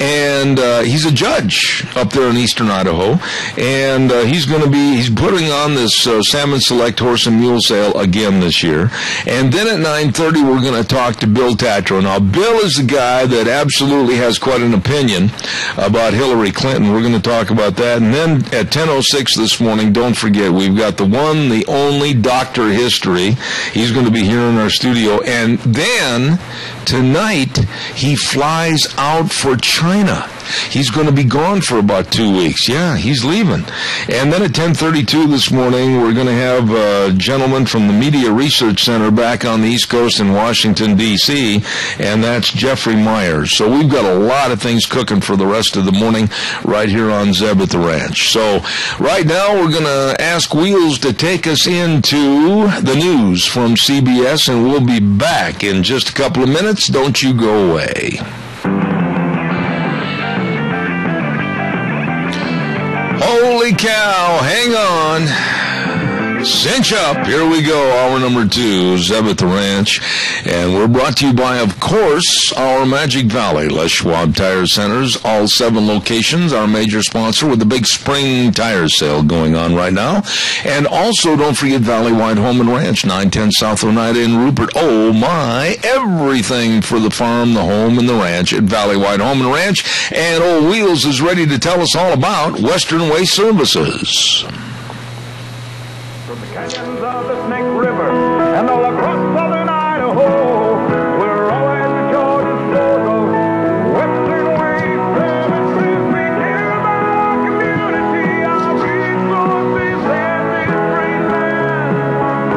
and he's a judge up there in eastern Idaho, and he's putting on this Salmon Select Horse and Mule Sale again this year. And then at 9:30 we're going to talk to Bill Tatro. Now, Bill is the guy that absolutely has quite an opinion about Hillary Clinton. We're going to talk about that. And then at 10:06 this morning, don't forget, we've got the one, the only Dr. History. He's going to be here in our studio. And then tonight, he flies out for China. He's going to be gone for about 2 weeks. Yeah, he's leaving. And then at 10:32 this morning, we're going to have a gentleman from the Media Research Center back on the East Coast in Washington, D.C., and that's Jeffrey Myers. So we've got a lot of things cooking for the rest of the morning right here on Zeb at the Ranch. So right now, we're going to ask Wheels to take us into the news from CBS, and we'll be back in just a couple of minutes. Don't you go away. Holy cow, hang on. Cinch up. Here we go. Hour number 2, Zeb at the Ranch. And we're brought to you by, of course, our Magic Valley, Les Schwab Tire Centers, all 7 locations, our major sponsor with the big spring tire sale going on right now. And also, don't forget Valley-Wide Home and Ranch, 910 South Oneida in Rupert. Oh, my, everything for the farm, the home, and the ranch at Valley-Wide Home and Ranch. And Old Wheels is ready to tell us all about Western Waste Services. From the canyons of the Snake River and all across southern Idaho, we're always at your disposal. Western Waste Services, we care about our community, our resources, and this great land.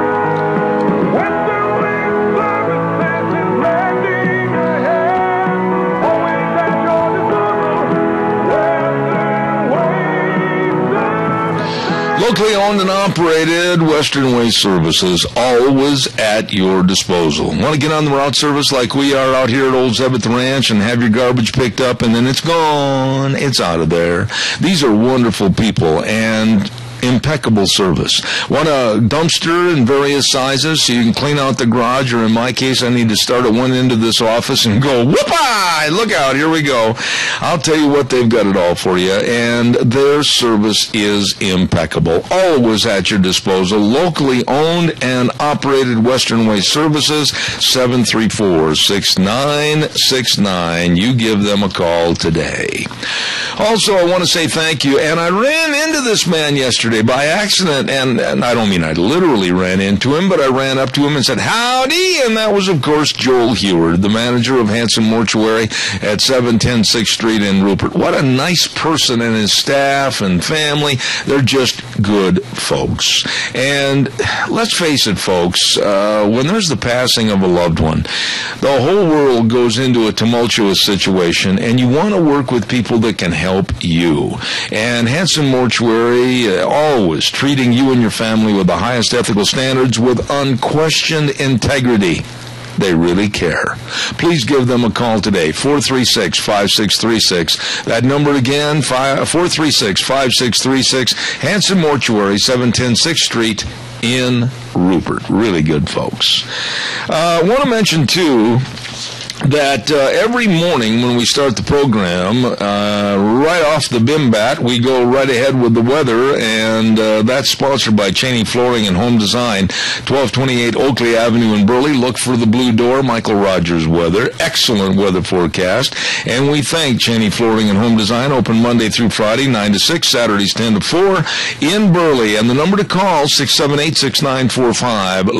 Western Waste Services is lending a hand, always at your disposal. Western Waste Services. Locally owned and operated, Western Waste Services, always at your disposal. Want to get on the route service like we are out here at Old Zeb at the Ranch and have your garbage picked up and then it's gone, it's out of there. These are wonderful people and impeccable service. Want a dumpster in various sizes so you can clean out the garage, or in my case, I need to start at one end of this office and go, whoop-ah! Look out, here we go. I'll tell you what, they've got it all for you, and their service is impeccable. Always at your disposal. Locally owned and operated Western Waste Services, 734-6969. You give them a call today. Also, I want to say thank you, and I ran into this man yesterday by accident, and I don't mean I literally ran into him, but I ran up to him and said, howdy, and that was, of course, Joel Heward, the manager of Hanson Mortuary at 710 6th Street in Rupert. What a nice person, and his staff and family. They're just good folks. And let's face it, folks, when there's the passing of a loved one, the whole world goes into a tumultuous situation, and you want to work with people that can help you. And Hanson Mortuary, always treating you and your family with the highest ethical standards with unquestioned integrity. They really care. Please give them a call today, 436-5636. That number again, 436-5636. Hanson Mortuary, 710 6th Street in Rupert. Really good folks. I want to mention, too, that every morning when we start the program, right off the BIMBAT, we go right ahead with the weather, and that's sponsored by Cheney Flooring and Home Design, 1228 Oakley Avenue in Burley. Look for the blue door, Michael Rogers Weather. Excellent weather forecast. And we thank Cheney Flooring and Home Design, open Monday through Friday, 9 to 6, Saturdays 10 to 4 in Burley. And the number to call, 678-6945.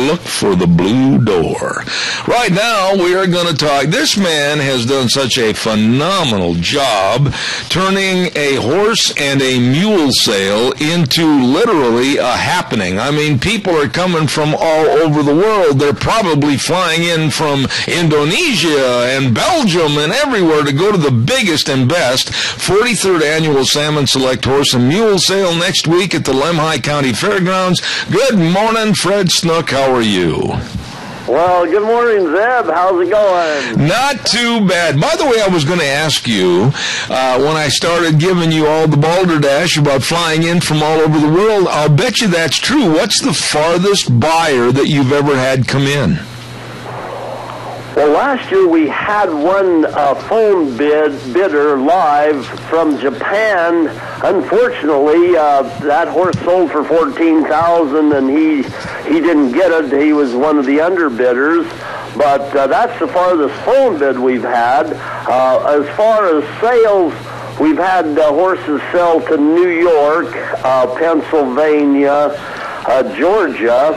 Look for the blue door. Right now, we are going to talk. This man has done such a phenomenal job turning a horse and a mule sale into literally a happening. I mean, people are coming from all over the world. They're probably flying in from Indonesia and Belgium and everywhere to go to the biggest and best 43rd Annual Salmon Select Horse and Mule Sale next week at the Lemhi County Fairgrounds. Good morning, Fred Snook. How are you? Well, good morning, Zeb. How's it going? Not too bad. By the way, I was going to ask you, when I started giving you all the balderdash about flying in from all over the world, I'll bet you that's true. What's the farthest buyer that you've ever had come in? Well, last year we had one phone bidder live from Japan. Unfortunately, that horse sold for $14,000, and he didn't get it. He was one of the underbidders. But that's the farthest phone bid we've had. As far as sales, we've had horses sell to New York, Pennsylvania, Georgia,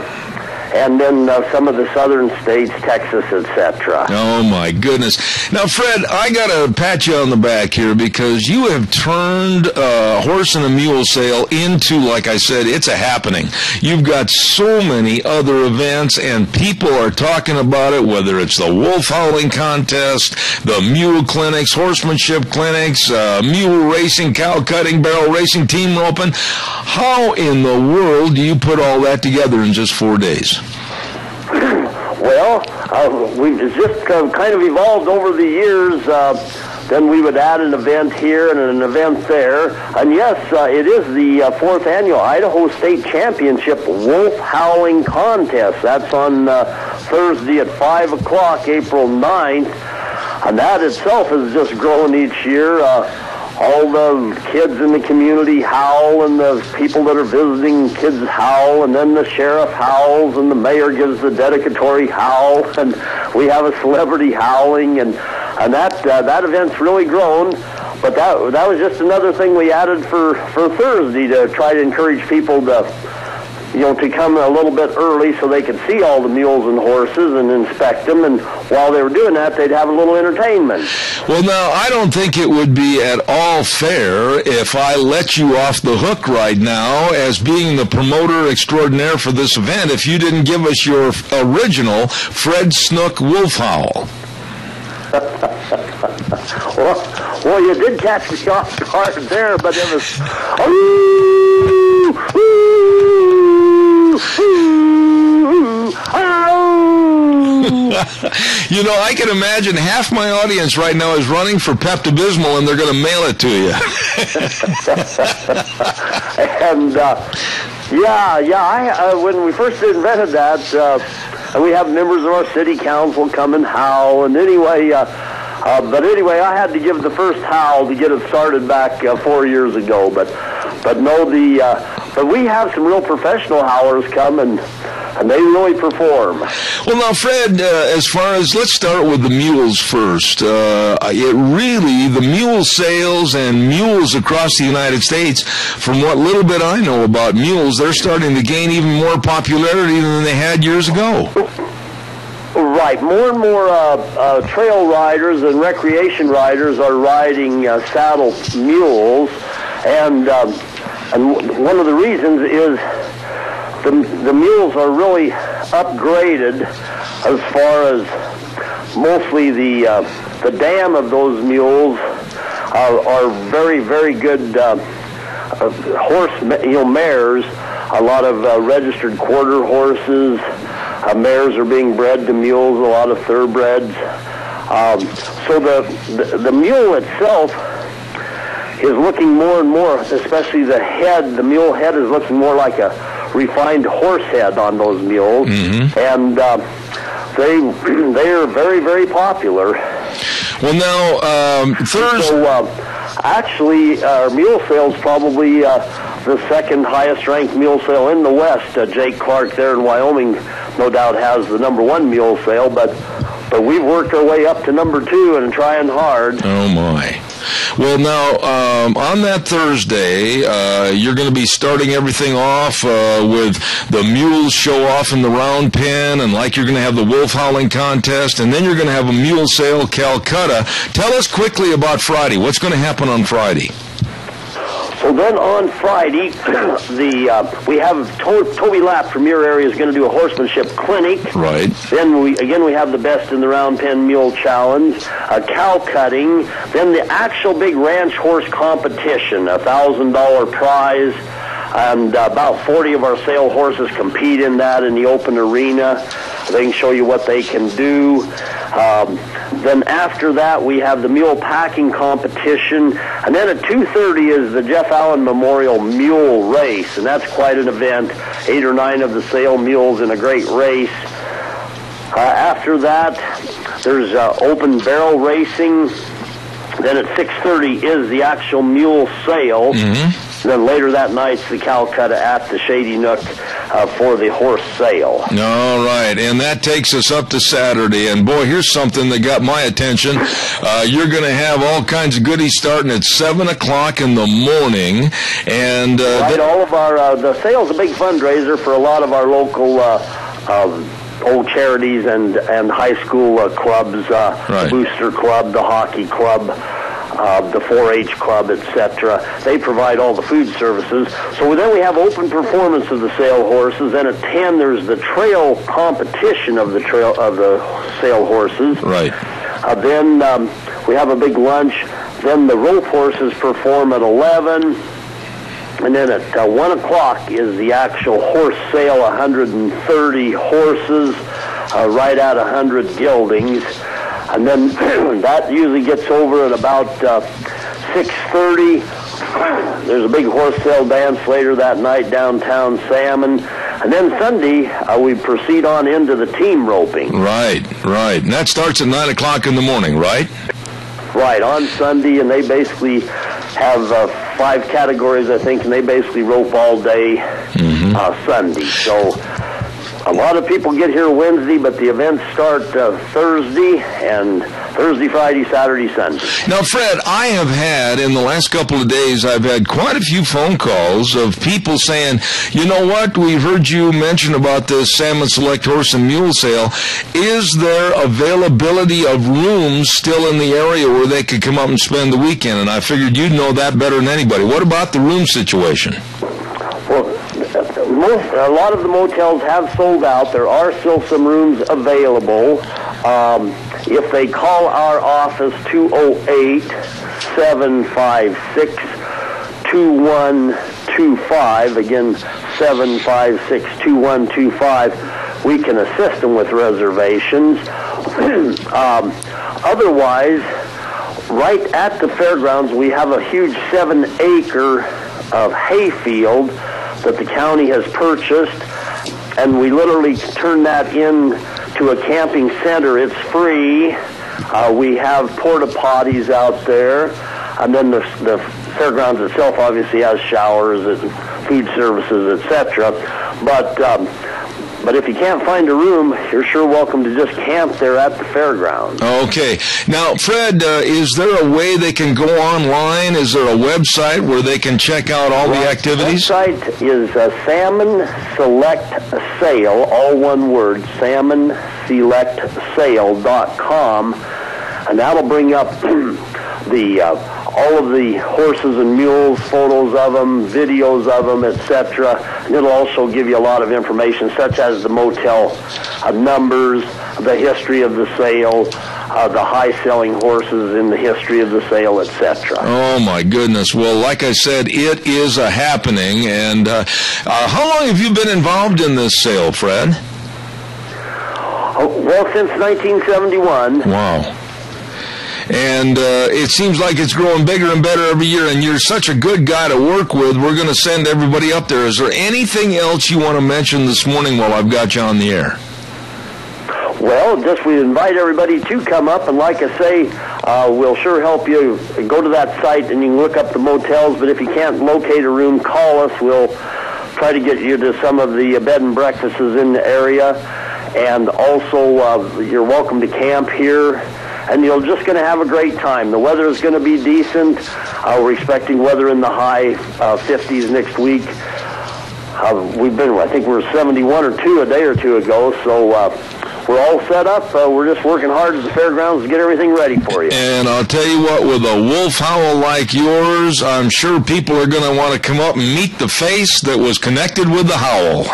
and then some of the southern states, Texas, etc. Oh, my goodness. Now, Fred, I got to pat you on the back here because you have turned a horse and a mule sale into, like I said, it's a happening. You've got so many other events, and people are talking about it, whether it's the wolf howling contest, the mule clinics, horsemanship clinics, mule racing, cow cutting, barrel racing, team roping. How in the world do you put all that together in just 4 days? Well, we've just kind of evolved over the years. Then we would add an event here and an event there. And yes, it is the 4th Annual Idaho State Championship Wolf Howling Contest. That's on Thursday at 5 o'clock, April 9th. And that itself has just grown each year. All the kids in the community howl, and the people that are visiting kids howl, and then the sheriff howls, and the mayor gives the dedicatory howl, and we have a celebrity howling, and that event's really grown. But that was just another thing we added for Thursday to try to encourage people to come a little bit early so they could see all the mules and horses and inspect them. And while they were doing that, they'd have a little entertainment. Well, now, I don't think it would be at all fair if I let you off the hook right now as being the promoter extraordinaire for this event if you didn't give us your original Fred Snook wolf howl. Well, you did catch me off guard there, but it was... You know, I can imagine half my audience right now is running for Pepto-Bismol, and they're going to mail it to you. And when we first invented that, and we have members of our city council come and howl, and anyway, I had to give the first howl to get it started back 4 years ago. But we have some real professional howlers come, and they really perform. Well, now, Fred, as far as, let's start with the mules first. The mule sales and mules across the United States, from what little bit I know about mules, they're starting to gain even more popularity than they had years ago. Right. More and more trail riders and recreation riders are riding saddle mules, and one of the reasons is the mules are really upgraded as far as mostly the dam of those mules are very, very good horse mares. A lot of registered quarter horses. Mares are being bred to mules, a lot of thoroughbreds. So the mule itself is looking more and more, especially the head. The mule head is looking more like a refined horse head on those mules, and they are very, very popular. Well, now Thursday. So actually, our mule sale is probably the second highest ranked mule sale in the West. Jake Clark there in Wyoming, no doubt, has the number one mule sale, but we've worked our way up to number two and trying hard. Oh my. Well, now, on that Thursday, you're going to be starting everything off with the mules show off in the round pen, and like you're going to have the wolf howling contest, and then you're going to have a mule sale, Calcutta. Tell us quickly about Friday. What's going to happen on Friday? So then on Friday, we have Toby Lapp from your area is going to do a horsemanship clinic. Right. Then we have the Best in the Round Pen Mule Challenge, cow cutting, then the actual big ranch horse competition, $1,000 prize, and about 40 of our sale horses compete in that in the open arena. They can show you what they can do. Then after that, we have the mule packing competition. And then at 2:30 is the Jeff Allen Memorial Mule Race. And that's quite an event. 8 or 9 of the sale mules in a great race. After that, there's open barrel racing. Then at 6:30 is the actual mule sale. Then later that night's the Calcutta at the Shady Nook for the horse sale. All right, and that takes us up to Saturday. And boy, here's something that got my attention. You're going to have all kinds of goodies starting at 7 o'clock in the morning. And right, all of our the sale's a big fundraiser for a lot of our local old charities and high school clubs, the Booster Club, the Hockey Club, the 4-H Club, etc. They provide all the food services. So then we have open performance of the sale horses. Then at 10 there's the trail competition of the sale horses. Right. Then we have a big lunch. Then the rope horses perform at 11. And then at 1 o'clock is the actual horse sale, 130 horses, right at 100 geldings. And then that usually gets over at about 6:30. There's a big horse sale dance later that night downtown Salmon. And then Sunday, we proceed on into the team roping. Right. And that starts at 9 o'clock in the morning, right? Right, on Sunday, and they basically have 5 categories, I think, and they basically rope all day Sunday. So a lot of people get here Wednesday, but the events start Thursday, and Thursday, Friday, Saturday, Sunday. Now, Fred, I have had, in the last couple of days, I've had quite a few phone calls of people saying, you know what, we've heard you mention about this Salmon Select Horse and Mule Sale. Is there availability of rooms still in the area where they could come up and spend the weekend? And I figured you'd know that better than anybody. What about the room situation? Well, a lot of the motels have sold out. There are still some rooms available. If they call our office, 208-756-2125, again, 756-2125, we can assist them with reservations. Otherwise, right at the fairgrounds, we have a huge 7-acre of hayfield that the county has purchased, and we literally turn that into a camping center. It's free. We have porta potties out there, and then the fairgrounds itself obviously has showers and food services, etc. But if you can't find a room, you're sure welcome to just camp there at the fairgrounds. Okay. Now, Fred, is there a way they can go online? Is there a website where they can check out all the activities? The website is Salmon Select Sale, all one word, salmonselectsale.com, and that'll bring up all of the horses and mules, photos of them, videos of them, etc. And it'll also give you a lot of information, such as the motel numbers, the history of the sale, the high-selling horses in the history of the sale, etc. Oh, my goodness. Well, like I said, it is a happening. And how long have you been involved in this sale, Fred? Well, since 1971. Wow. And it seems like it's growing bigger and better every year, and you're such a good guy to work with. We're going to send everybody up there. Is there anything else you want to mention this morning while I've got you on the air? Well, just we invite everybody to come up, and like I say, we'll sure help you. Go to that site, and you can look up the motels, but if you can't locate a room, call us. We'll try to get you to some of the bed and breakfasts in the area, and also you're welcome to camp here. And you're just going to have a great time. The weather is going to be decent. We're expecting weather in the high 50s next week. I think we're 71 or 2 a day or two ago, so we're all set up. We're just working hard at the fairgrounds to get everything ready for you. And I'll tell you what, with a wolf howl like yours, I'm sure people are going to want to come up and meet the face that was connected with the howl.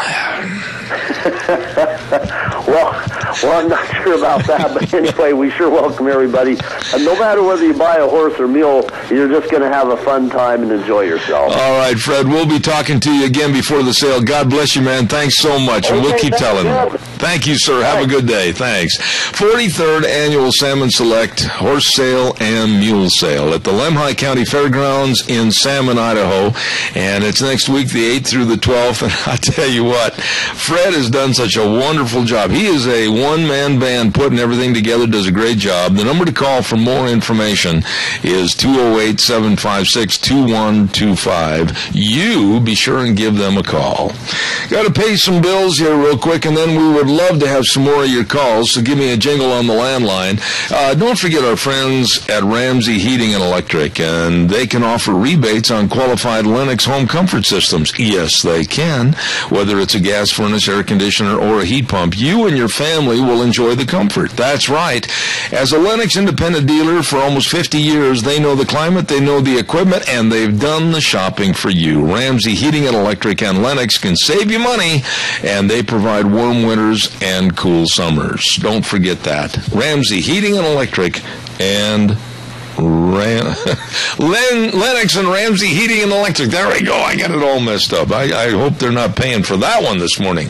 Well, I'm not sure about that, but anyway, we sure welcome everybody. And no matter whether you buy a horse or mule, you're just going to have a fun time and enjoy yourself. All right, Fred, we'll be talking to you again before the sale. God bless you, man. Thanks so much, and we'll keep telling them. Thank you, sir. Have a good day. Thanks. 43rd Annual Salmon Select Horse Sale and Mule Sale at the Lemhi County Fairgrounds in Salmon, Idaho. And it's next week, the 8th through the 12th. And I tell you what, Fred has done such a wonderful job. He is a one-man band putting everything together, does a great job. The number to call for more information is 208-756-2125. You be sure and give them a call. Got to pay some bills here real quick, and then we would love to have some more of your calls, so give me a jingle on the landline. Don't forget our friends at Ramsey Heating and Electric, and they can offer rebates on qualified Lennox home comfort systems. Yes, they can. Whether it's a gas furnace, air conditioner, or a heat pump, you and your family will enjoy the comfort. That's right. As a Lennox independent dealer for almost 50 years, they know the climate, they know the equipment, and they've done the shopping for you. Ramsey Heating and Electric and Lennox can save you money, and they provide warm winters and cool summers. Don't forget that. Ramsey Heating and Electric and Lennox and Ramsey Heating and Electric. There we go. I got it all messed up. I hope they're not paying for that one this morning.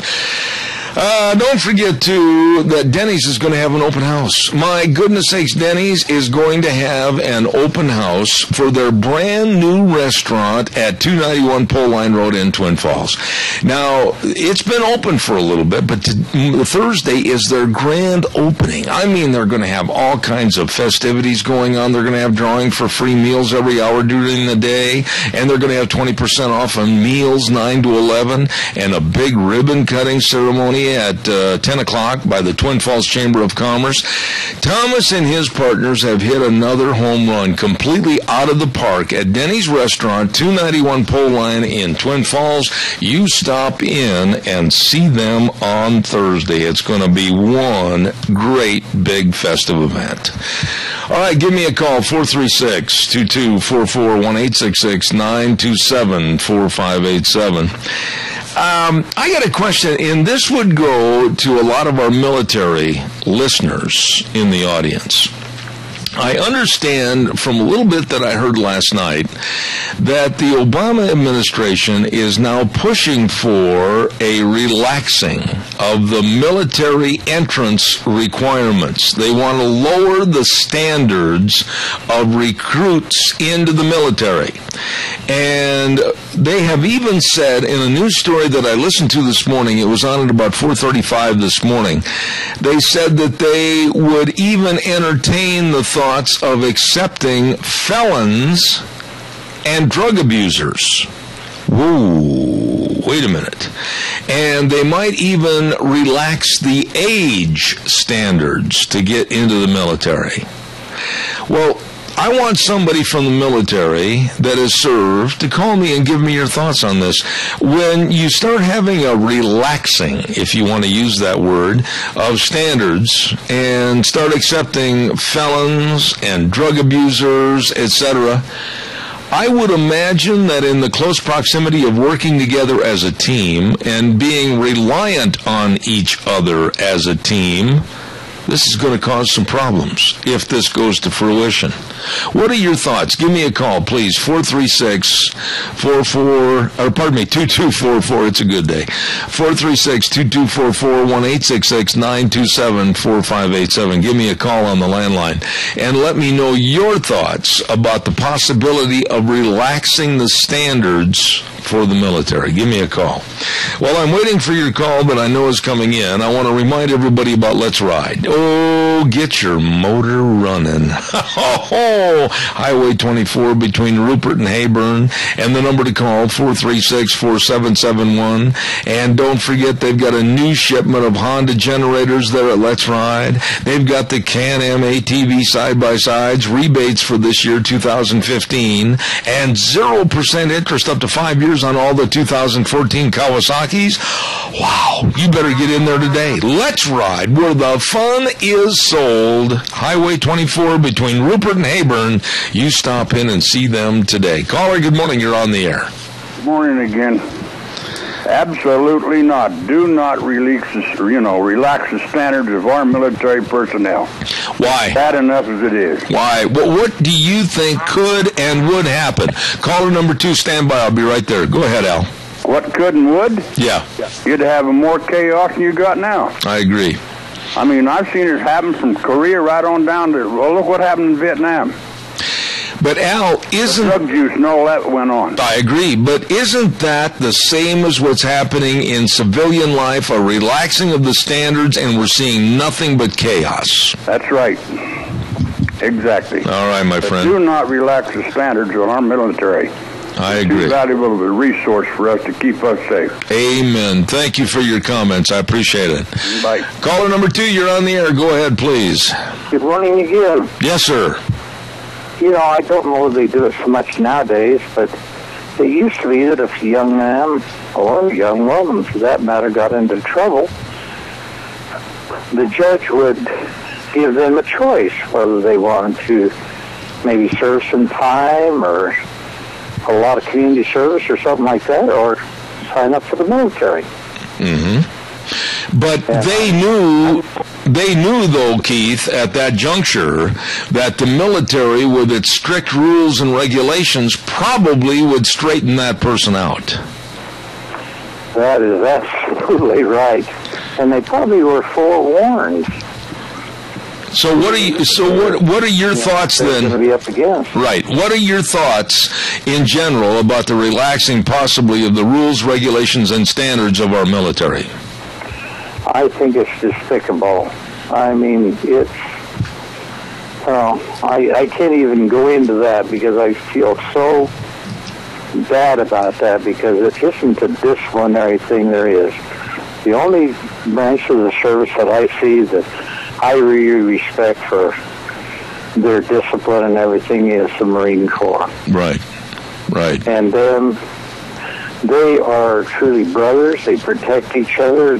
Don't forget, too, that Denny's is going to have an open house. My goodness sakes, Denny's is going to have an open house for their brand new restaurant at 291 Pole Line Road in Twin Falls. Now, it's been open for a little bit, but Thursday is their grand opening. I mean, they're going to have all kinds of festivities going on. They're going to have drawing for free meals every hour during the day, and they're going to have 20% off on meals 9 to 11, and a big ribbon cutting ceremony at 10 o'clock by the Twin Falls Chamber of Commerce. Thomas and his partners have hit another home run completely out of the park at Denny's Restaurant, 291 Pole Line in Twin Falls. You stop in and see them on Thursday. It's going to be one great big festive event. All right, give me a call, 436-2244, 1-866-927-4587. I got a question, and this would go to a lot of our military listeners in the audience. I understand from a little bit that I heard last night that the Obama administration is now pushing for a relaxing of the military entrance requirements. They want to lower the standards of recruits into the military. And they have even said in a news story that I listened to this morning, it was on at about 4:35 this morning, they said that they would even entertain the thoughts of accepting felons and drug abusers. Whoa, wait a minute. And they might even relax the age standards to get into the military. Well, I want somebody from the military that has served to call me and give me your thoughts on this. When you start having a relaxing, if you want to use that word, of standards and start accepting felons and drug abusers, etc., I would imagine that in the close proximity of working together as a team and being reliant on each other as a team, this is going to cause some problems if this goes to fruition. What are your thoughts? Give me a call, please. 2244. It's a good day. 436-2244, 1-866-927-4587. Give me a call on the landline and let me know your thoughts about the possibility of relaxing the standards for the military. Give me a call. Well, I'm waiting for your call that I know is coming in. I want to remind everybody about Let's Ride. Oh, get your motor running. Highway 24 between Rupert and Heyburn, and the number to call, 436-4771. And don't forget, they've got a new shipment of Honda generators there at Let's Ride. They've got the Can-Am ATV side-by-sides, rebates for this year, 2015, and 0% interest up to 5 years on all the 2014 Kawasaki's. Wow, you better get in there today. Let's Ride, where the fun is sold. Highway 24 between Rupert and Heyburn. You stop in and see them today. Caller, good morning. You're on the air. Good morning again. Absolutely not. Do not relax the standards of our military personnel. Why? Bad enough as it is. Why? What do you think could and would happen? Caller number 2, stand by. I'll be right there. Go ahead, Al. What could and would? Yeah. You'd have more chaos than you got now. I agree. I mean, I've seen it happen from Korea right on down to, well, look what happened in Vietnam. But Al, isn't... The drug use and all that went on. I agree, but isn't that the same as what's happening in civilian life, a relaxing of the standards, and we're seeing nothing but chaos? That's right. Exactly. All right, my friend. Do not relax the standards on our military. I agree. Too valuable of a resource for us to keep us safe. Amen. Thank you for your comments. I appreciate it. Bye. Caller number 2, you're on the air. Go ahead, please. Good morning again. Yes, sir. You know, I don't know if they do it so much nowadays, but it used to be that if a young man or a young woman, for that matter, got into trouble, the judge would give them a choice whether they wanted to maybe serve some time or a lot of community service or something like that, or sign up for the military. Mm-hmm. But they knew, though, Keith, at that juncture, that the military, with its strict rules and regulations, probably would straighten that person out. That is absolutely right. And they probably were forewarned. So what are your thoughts then? Going to be up again. Right. What are your thoughts in general about the relaxing possibly of the rules, regulations, and standards of our military? I think it's despicable. I mean, it's... I can't even go into that because I feel so bad about that because it isn't a disciplinary thing there is. The only branch of the service that I see that I really respect for their discipline and everything is the Marine Corps. Right. And they are truly brothers. They protect each other.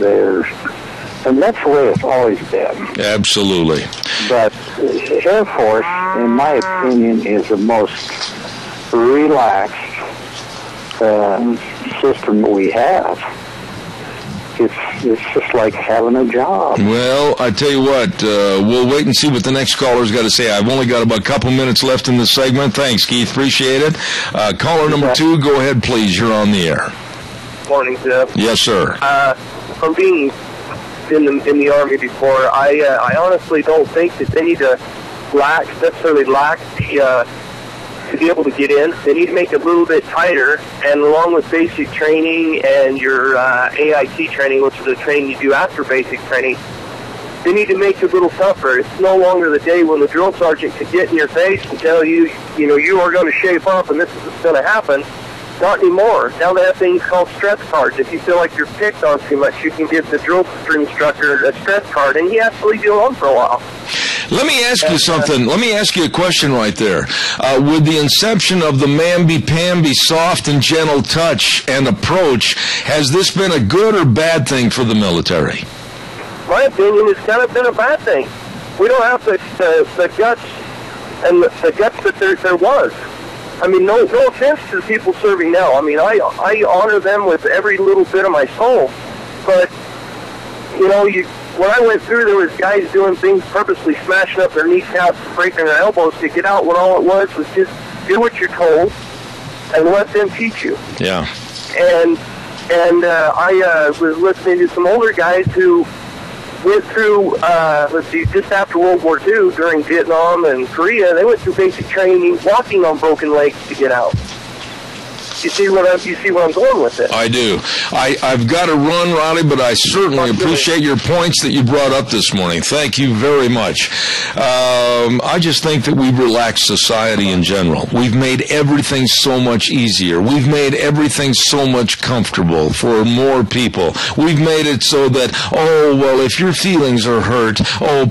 And that's the way it's always been. Absolutely. But Air Force, in my opinion, is the most relaxed system we have. It's just like having a job. Well, I tell you what, we'll wait and see what the next caller's got to say. I've only got about a couple minutes left in this segment. Thanks, Keith. Appreciate it. Caller number 2, go ahead, please. You're on the air. Morning, Jeff. Yes, sir. From being in the Army before, I honestly don't think that they need to necessarily lack the to be able to get in. They need to make it a little bit tighter, and along with basic training and your AIT training, which is the training you do after basic training, they need to make it a little tougher. It's no longer the day when the drill sergeant could get in your face and tell you, you are going to shape up and this is what's going to happen. Not anymore. Now they have things called stress cards. If you feel like you're picked on too much, you can give the drill instructor a stress card, and he has to leave you alone for a while. Let me ask you something. Let me ask you a question right there. With the inception of the mamby-pamby, soft and gentle touch and approach, has this been a good or bad thing for the military? My opinion, it's kind of been a bad thing. We don't have the guts and the guts that there was. I mean, no offense to the people serving now. I mean, I honor them with every little bit of my soul. But, when I went through, there was guys doing things purposely, smashing up their kneecaps, breaking their elbows to get out, when all it was just do what you're told and let them teach you. Yeah. And I was listening to some older guys who went through, just after World War II, during Vietnam and Korea. They went through basic training, walking on broken legs to get out. You see where I'm going with it? I do. I've got to run, Riley, but I certainly appreciate your points that you brought up this morning. Thank you very much. I just think that we've relaxed society in general. We've made everything so much easier. We've made everything so much comfortable for more people. We've made it so that, if your feelings are hurt,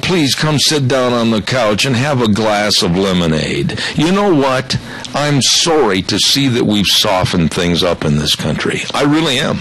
please come sit down on the couch and have a glass of lemonade. You know what? I'm sorry to see that we've softened things up in this country. I really am.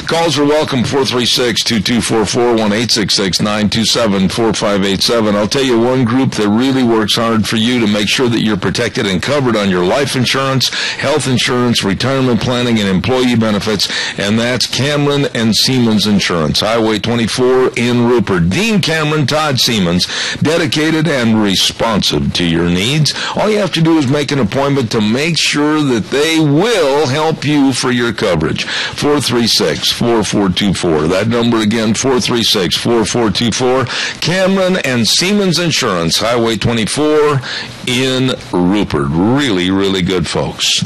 Calls are welcome, 436-2244, 1-866-927-4587. I'll tell you one group that really works hard for you to make sure that you're protected and covered on your life insurance, health insurance, retirement planning, and employee benefits, and that's Cameron and Siemens Insurance, Highway 24 in Rupert. Dean Cameron, Todd Siemens, dedicated and responsive to your needs. All you have to do is make an appointment to make sure that they will help you for your coverage. 436-4424. That number again, 436-4424. Cameron and Siemens Insurance, Highway 24 in Rupert. Really, really good folks.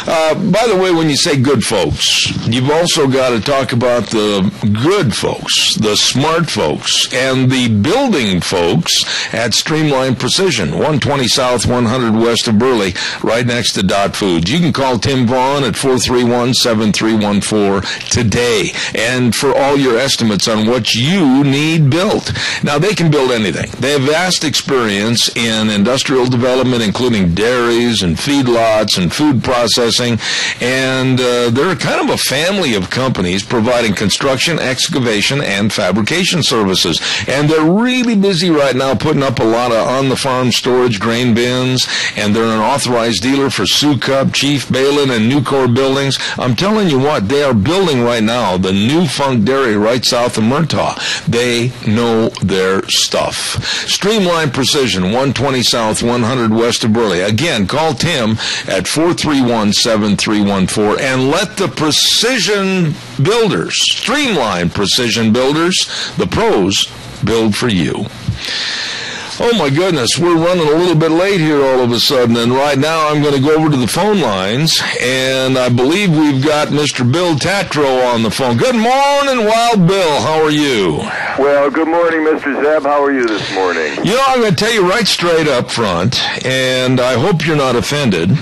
By the way, when you say good folks, you've also got to talk about the good folks, the smart folks, and the building folks at Streamline Precision, 120 South, 100 West of Burley, right next to Dot Foods. You can call Tim Vaughn at 431-7314 today, and for all your estimates on what you need built. Now, they can build anything. They have vast experience in industrial development, including dairies and feedlots and food processing, and they're kind of a family of companies providing construction, excavation, and fabrication services. And they're really busy right now putting up a lot of on-the-farm storage grain bins, and they're an authorized dealer for Sioux Cup, Chief, Balin, and Nucor buildings. I'm telling you what, they are building right now the new Funk Dairy right south of Murtaugh. They know their stuff. Streamline Precision, 120 South, 100 West of Burley. Again, call Tim at 431-7314 and let the Precision Builders, Streamline Precision Builders, the pros, build for you. Oh, my goodness, we're running a little bit late here all of a sudden, and right now I'm going to go over to the phone lines, and I believe we've got Mr. Bill Tatro on the phone. Good morning, Wild Bill. How are you? Well, good morning, Mr. Zeb. How are you this morning? You know, I'm going to tell you right straight up front, and I hope you're not offended,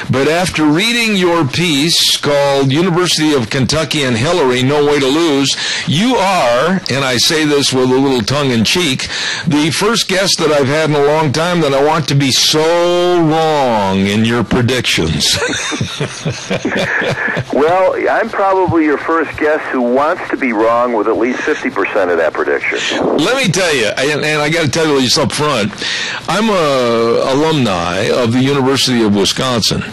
but after reading your piece called University of Kentucky and Hillary, No Way to Lose, you are, and I say this with a little tongue-in-cheek, the first guest that I've had in a long time that I want to be so wrong in your predictions. Well, I'm probably your first guest who wants to be wrong with at least 50% of that prediction. Let me tell you, and I got to tell you this up front, I'm a alumni of the University of Wisconsin,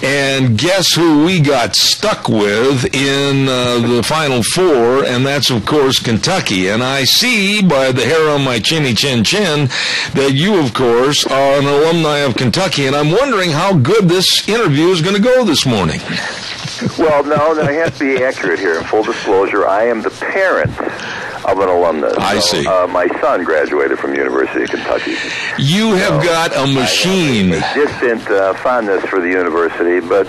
and guess who we got stuck with in the Final Four, and that's, of course, Kentucky. And I see by the hair on my chinny chin chin that you, of course, are an alumni of Kentucky, and I'm wondering how good this interview is going to go this morning. Well, no, I have to be accurate here. In full disclosure, I am the parent of an alumnus. I see. My son graduated from the University of Kentucky. You have got a machine. I have a distant fondness for the university, but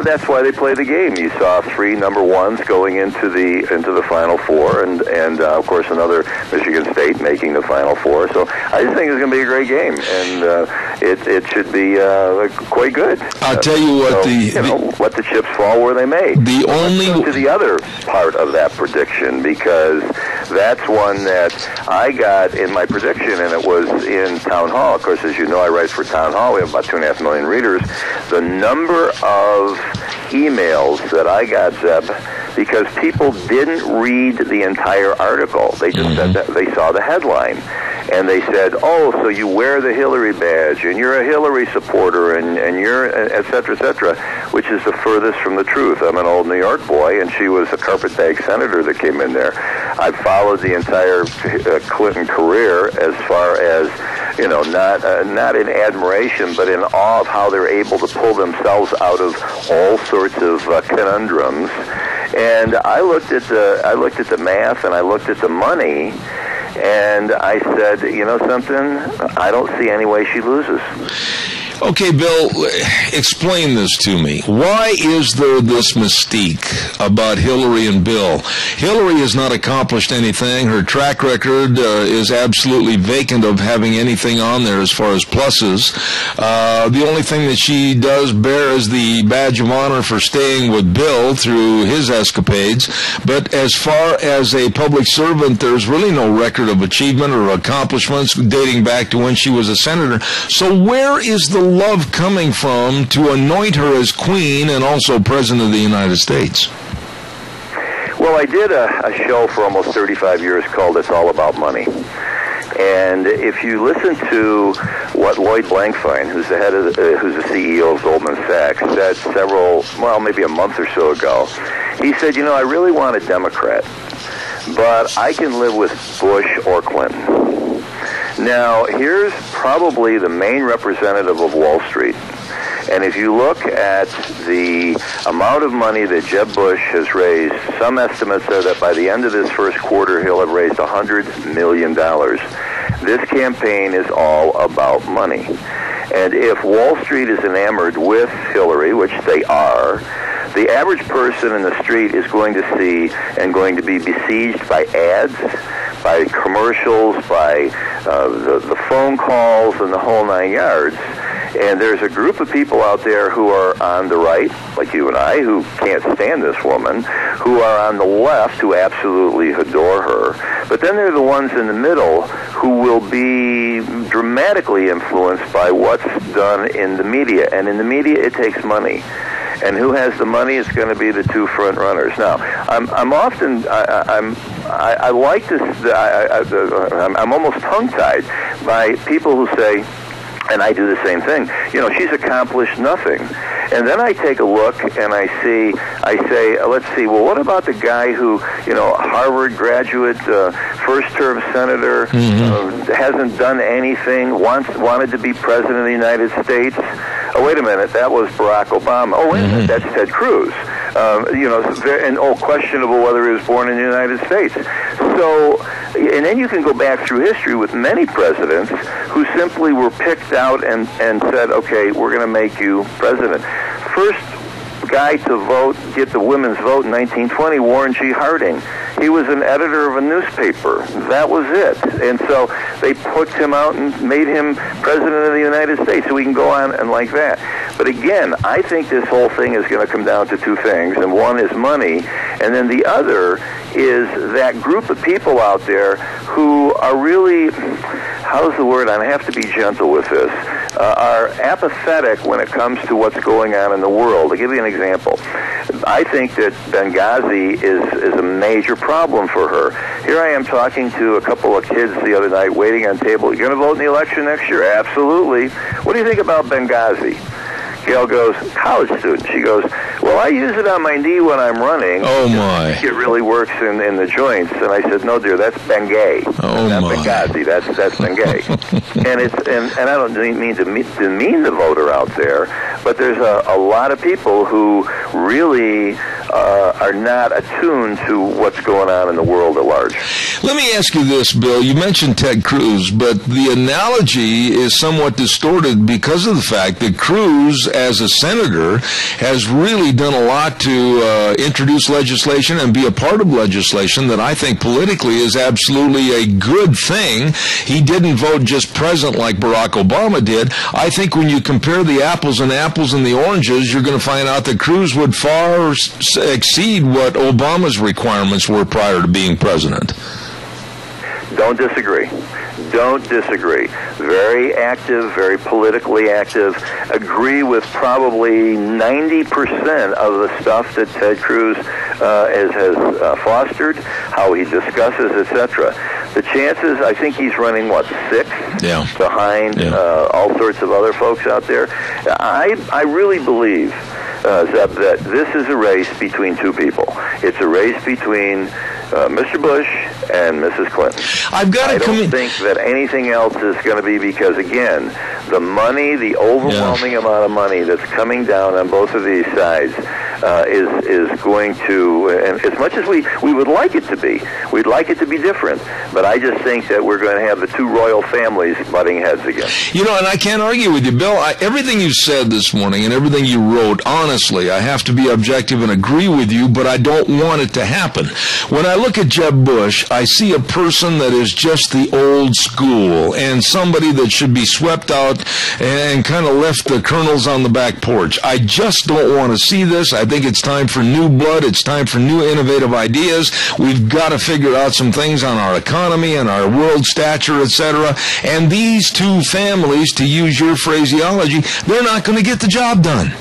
that's why they play the game. You saw 3 number ones going into the Final Four, and of course another Michigan State making the Final Four. So I just think it's going to be a great game, and it should be quite good. I'll tell you what, let the chips fall where they may. Let's go to the other part of that prediction, because that's one that I got in my prediction, and it was in Town Hall. Of course, as you know, I write for Town Hall. We have about 2.5 million readers. The number of emails that I got, Zeb, because people didn't read the entire article. They just said that they saw the headline. and they said, oh, so you wear the Hillary badge, and you're a Hillary supporter, and you're, et cetera, which is the furthest from the truth. I'm an old New York boy, and she was a carpetbag senator that came in there. I've followed the entire Clinton career as far as, not in admiration, but in awe of how they're able to pull themselves out of all sorts of conundrums. And I looked at the math, and I looked at the money, and I said, you know something? I don't see any way she loses. Okay, Bill, explain this to me. Why is there this mystique about Hillary and Bill? Hillary has not accomplished anything. Her track record is absolutely vacant of having anything on there as far as pluses. The only thing that she does bear is the badge of honor for staying with Bill through his escapades. But as far as a public servant, there's really no record of achievement or accomplishments dating back to when she was a senator. So where is the love coming from to anoint her as queen and also president of the United States? Well, I did a show for almost 35 years called It's All About Money. And if you listen to what Lloyd Blankfein, who's the CEO of Goldman Sachs, said maybe a month or so ago, he said, I really want a Democrat, but I can live with Bush or Clinton. Now, here's probably the main representative of Wall Street. And if you look at the amount of money that Jeb Bush has raised, some estimates are that by the end of this first quarter, he'll have raised $100 million. This campaign is all about money. And if Wall Street is enamored with Hillary, which they are, the average person in the street is going to see and going to be besieged by ads, by commercials, by the phone calls, and the whole 9 yards. And there's a group of people out there who are on the right, like you and I, who can't stand this woman, who are on the left, who absolutely adore her. But then there are the ones in the middle who will be dramatically influenced by what's done in the media. And in the media, it takes money. And who has the money is going to be the two front runners. Now, I'm almost tongue-tied by people who say, and I do the same thing, she's accomplished nothing. And then I take a look and I say, let's see, well, what about the guy who, Harvard graduate, first-term senator, hasn't done anything, wanted to be president of the United States? Oh, wait a minute, that was Barack Obama. Oh, wait a minute, that's Ted Cruz. Questionable whether he was born in the United States. So, and then you can go back through history with many presidents who simply were picked out and said, okay, we're going to make you president. First guy to get the women's vote in 1920, Warren G. Harding. He was an editor of a newspaper. That was it. And so they put him out and made him president of the United States. So we can go on and like that. But again, I think this whole thing is going to come down to two things. And one is money. And then the other is that group of people out there who are really, how's the word? I have to be gentle with this. Are apathetic when it comes to what's going on in the world. I'll give you an example. I think that Benghazi is a major problem for her. Here I am talking to a couple of kids the other night waiting on table. You going to vote in the election next year? Absolutely. What do you think about Benghazi? Gail goes, college student. She goes, well, I use it on my knee when I'm running. Oh, my. It really works in the joints. And I said, no, dear, that's Bengay. Oh, not my. Benghazi. That's Bengay. and I don't mean to demean the voter out there, but there's a lot of people who really are not attuned to what's going on in the world at large. Let me ask you this, Bill. You mentioned Ted Cruz, but the analogy is somewhat distorted because of the fact that Cruz, as a senator, has really done a lot to introduce legislation and be a part of legislation that I think politically is absolutely a good thing. He didn't vote just present like Barack Obama did. I think when you compare the apples and the oranges, you're going to find out that Cruz would far exceed what Obama's requirements were prior to being president. Don't disagree. Very active, very politically active. Agree with probably 90% of the stuff that Ted Cruz has fostered, how he discusses, etc. the chances, I think he's running, sixth behind all sorts of other folks out there. I really believe, Zeb, that this is a race between two people. It's a race between Mr. Bush and Mrs. Clinton. I don't think that anything else is going to be, because, again, the money, the overwhelming amount of money that's coming down on both of these sides is going to, and as much as we would like it to be, we'd like it to be different, but I just think that we're going to have the two royal families butting heads again. You know, and I can't argue with you, Bill. Everything you said this morning and everything you wrote, honestly, I have to be objective and agree with you, but I don't want it to happen. When I look at Jeb Bush, I see a person that is just the old school and somebody that should be swept out and kind of left the kernels on the back porch. I just don't want to see this. I think it's time for new blood. It's time for new innovative ideas. We've got to figure out some things on our economy and our world stature, etc. And these two families, to use your phraseology, they're not going to get the job done.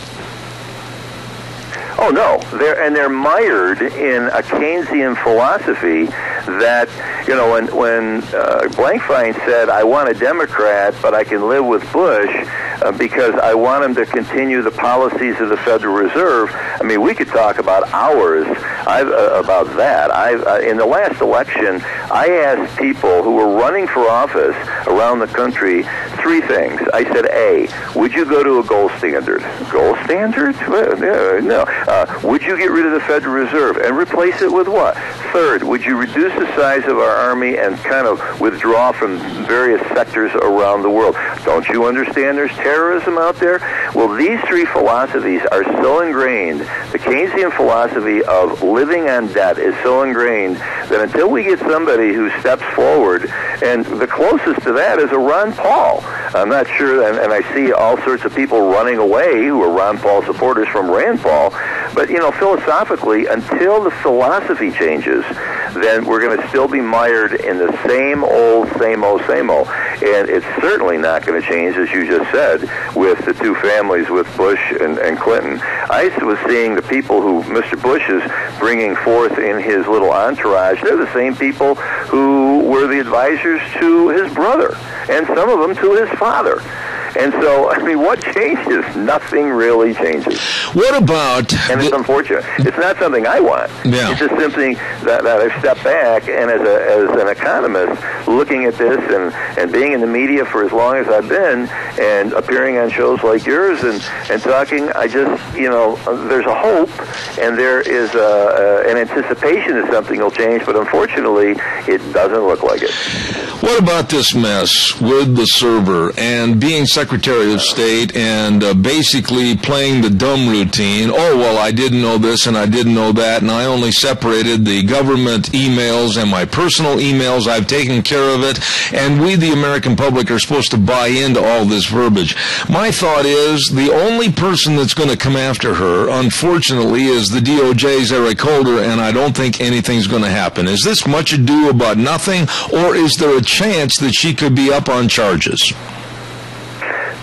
Oh, no. They're mired in a Keynesian philosophy that, you know, when Blankfein said, I want a Democrat, but I can live with Bush because I want him to continue the policies of the Federal Reserve. I mean, we could talk about hours about that. In the last election, I asked people who were running for office around the country three things. I said, A, would you go to a gold standard? Gold standard? No. Would you get rid of the Federal Reserve and replace it with what? Third, would you reduce the size of our army and kind of withdraw from various sectors around the world? Don't you understand there's terrorism out there? Well, these three philosophies are so ingrained. The Keynesian philosophy of living on debt is so ingrained that until we get somebody who steps forward, and the closest to that is a Ron Paul. I'm not sure, and I see all sorts of people running away who are Ron Paul supporters from Rand Paul, but, you know, philosophically, until the philosophy changes, then we're going to still be mired in the same old. And it's certainly not going to change, as you just said, with the two families, with Bush and Clinton. I was seeing the people who Mr. Bush is bringing forth in his little entourage. They're the same people who were the advisors to his brother, and some of them to his father. And so, I mean, what changes? Nothing really changes. What about... And it's unfortunate. It's not something I want. Yeah. It's just something that I've stepped back, and as an economist, looking at this and being in the media for as long as I've been, and appearing on shows like yours and talking, I just, you know, there's a hope, and there is an anticipation that something will change, but unfortunately, it doesn't look like it. What about this mess with the server and being Secretary of State and basically playing the dumb routine? Oh, well, I didn't know this and I didn't know that, and I only separated the government emails and my personal emails. I've taken care of it, and we, the American public, are supposed to buy into all this verbiage. My thought is the only person that's going to come after her, unfortunately, is the DOJ's Eric Holder, and I don't think anything's going to happen. Is this much ado about nothing, or is there a chance that she could be up on charges?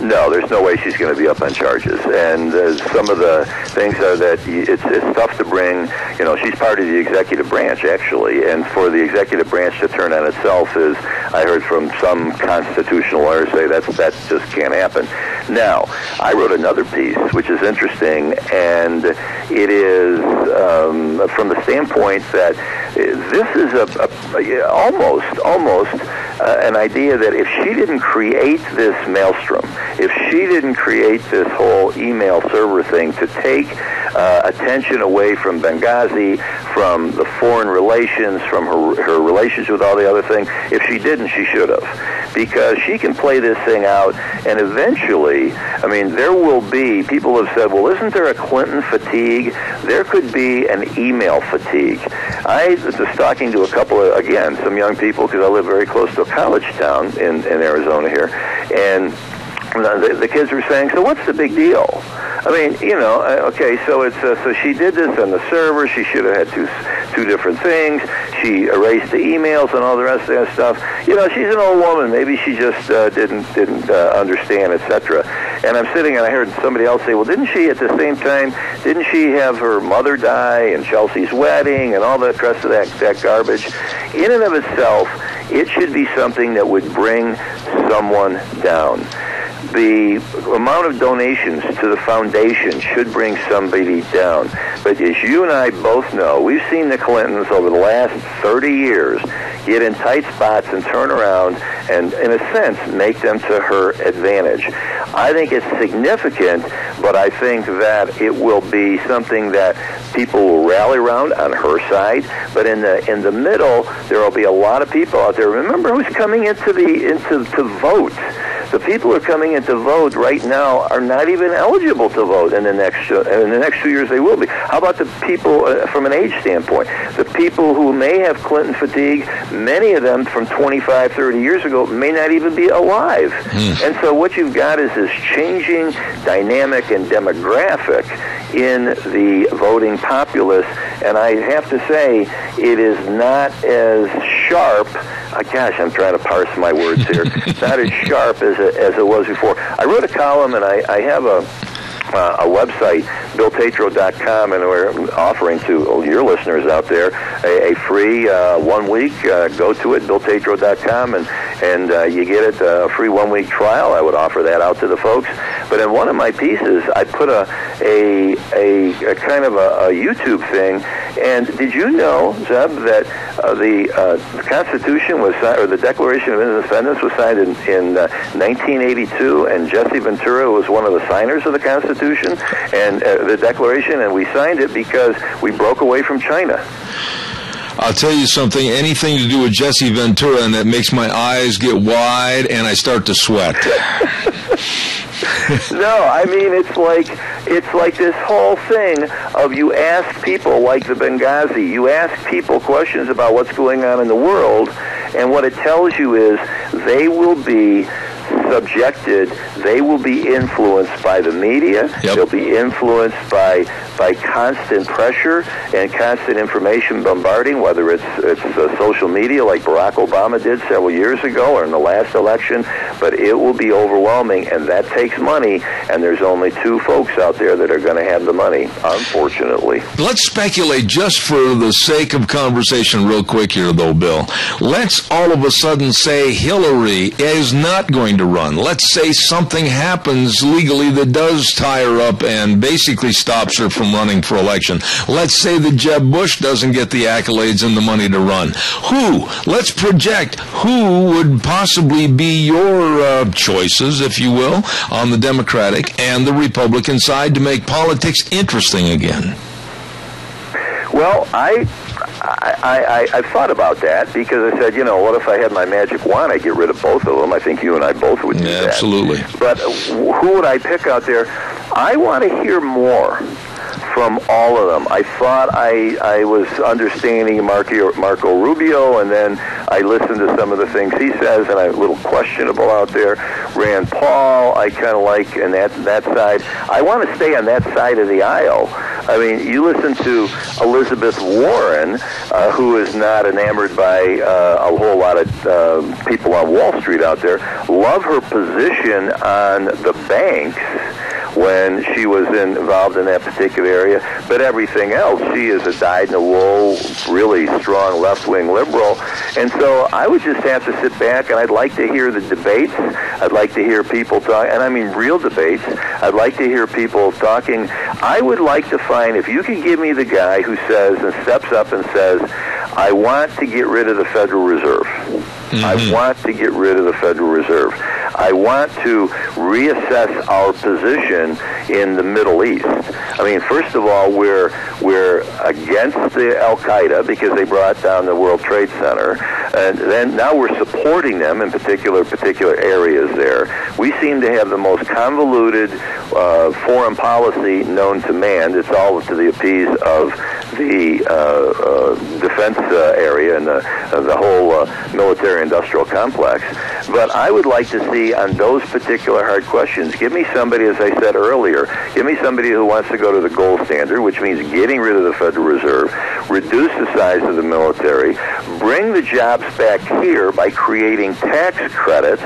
No, there's no way she's going to be up on charges. And some of the things are that it's tough to bring, you know, she's part of the executive branch, actually, and for the executive branch to turn on itself is, I heard from some constitutional lawyers say that just can't happen. Now, I wrote another piece, which is interesting, and it is from the standpoint that this is almost an idea that if she didn't create this maelstrom, if she didn't create this whole email server thing to take attention away from Benghazi, from the foreign relations, from her relations with all the other things, if she didn't, she should have. Because she can play this thing out, and eventually, I mean, there will be, people have said, well, isn't there a Clinton fatigue? There could be an email fatigue. I was talking to a couple of, again, some young people, because I live very close to a college town in Arizona here, and the kids were saying, so what's the big deal? I mean, you know, okay, so it's so she did this on the server. She should have had two different things. She erased the emails and all the rest of that stuff. You know, she's an old woman. Maybe she just didn't understand, etc. And I'm sitting and I heard somebody else say, well, didn't she at the same time, didn't she have her mother die and Chelsea's wedding and all the rest of that garbage? In and of itself, it should be something that would bring someone down. The amount of donations to the foundation should bring somebody down. But as you and I both know, we've seen the Clintons over the last 30 years get in tight spots and turn around and, in a sense, make them to her advantage. I think it's significant, but I think that it will be something that people will rally around on her side. But in the middle, there will be a lot of people out there. Remember who's coming to vote. The people who are coming in to vote right now are not even eligible to vote in the next 2 years. They will be. How about the people from an age standpoint? The people who may have Clinton fatigue, many of them from 25, 30 years ago may not even be alive. And so what you've got is this changing dynamic and demographic in the voting populace. And I have to say, it is not as sharp. Gosh, I'm trying to parse my words here. Not as sharp as it was before. I wrote a column, and I have a website, BillTatro.com, and we're offering to your listeners out there a free 1 week. Go to it, BillTatro.com, and you get it a free 1 week trial. I would offer that out to the folks. But in one of my pieces, I put a kind of a YouTube thing. And did you know, Zeb, that the Constitution was signed, or the Declaration of Independence was signed in 1982, and Jesse Ventura was one of the signers of the Constitution and the Declaration, and we signed it because we broke away from China. I'll tell you something, anything to do with Jesse Ventura, and that makes my eyes get wide and I start to sweat. No, I mean, it's like this whole thing of you ask people like the Benghazi, you ask people questions about what's going on in the world, and what it tells you is they will be subjected, they will be influenced by the media, they'll be influenced by constant pressure and constant information bombarding, whether it's social media like Barack Obama did several years ago or in the last election, but it will be overwhelming, and that takes money, and there's only two folks out there that are going to have the money, unfortunately. Let's speculate just for the sake of conversation real quick here, though, Bill. Let's all of a sudden say Hillary is not going to run. Let's say something happens legally that does tie her up and basically stops her from running for election. Let's say that Jeb Bush doesn't get the accolades and the money to run. Let's project who would possibly be your choices, if you will, on the Democratic and the Republican side to make politics interesting again. Well, I thought about that because I said, what if I had my magic wand? I'd get rid of both of them. I think you and I both would do that. Absolutely. But who would I pick out there? I want to hear more from all of them. I thought I was understanding Marco Rubio, and then I listened to some of the things he says, and I'm a little questionable out there. Rand Paul, I kind of like, and that side. I want to stay on that side of the aisle. I mean, you listen to Elizabeth Warren, who is not enamored by a whole lot of people on Wall Street out there. Love her position on the banks when she was involved in that particular area, but everything else, she is a dyed-in-the-wool, really strong left-wing liberal, and so I would just have to sit back, and I'd like to hear the debates. I'd like to hear people talk, and I mean real debates. I'd like to hear people talking. I would like to find, if you could give me the guy who says and steps up and says, I want to get rid of the Federal Reserve. I want to get rid of the Federal Reserve. I want to reassess our position in the Middle East. I mean, first of all, we're against the Al-Qaeda because they brought down the World Trade Center, and then now we're supporting them in particular areas there. We seem to have the most convoluted foreign policy known to man. It's all to the appease of the defense area and the whole military-industrial complex. But I would like to see on those particular hard questions, give me somebody, as I said earlier, give me somebody who wants to go to the gold standard, which means getting rid of the Federal Reserve, reduce the size of the military, bring the jobs back here by creating tax credits,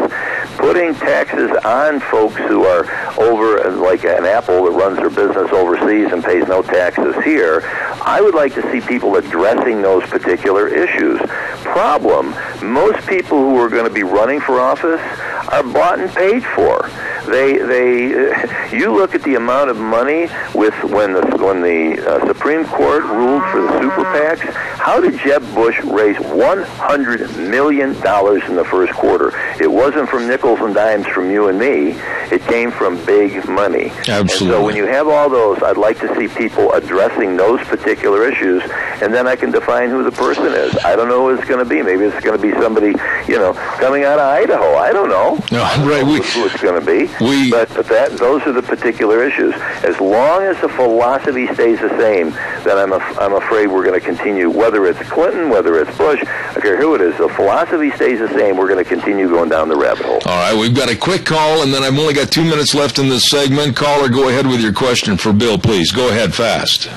putting taxes on folks who are over, like an Apple that runs their business overseas and pays no taxes here. I would like to see people addressing those particular issues. Problem, most people who are going to be running for office are bought and paid for. You look at the amount of money when the Supreme Court ruled for the super PACs. How did Jeb Bush raise $100 million in the first quarter? It wasn't from nickels and dimes from you and me. It came from big money. Absolutely. And so when you have all those, I'd like to see people addressing those particular issues, and then I can define who the person is. I don't know who it's going to be. Maybe it's going to be somebody, coming out of Idaho. I don't know. No, I don't right. know who it's going to be. But those are the particular issues. As long as the philosophy stays the same, then I'm afraid we're going to continue. Whether it's Clinton, whether it's Bush, I don't care who it is. The philosophy stays the same. We're going to continue going down the rabbit hole. All right, we've got a quick call, and then I've only got 2 minutes left in this segment. Caller, go ahead with your question for Bill, please. Go ahead fast.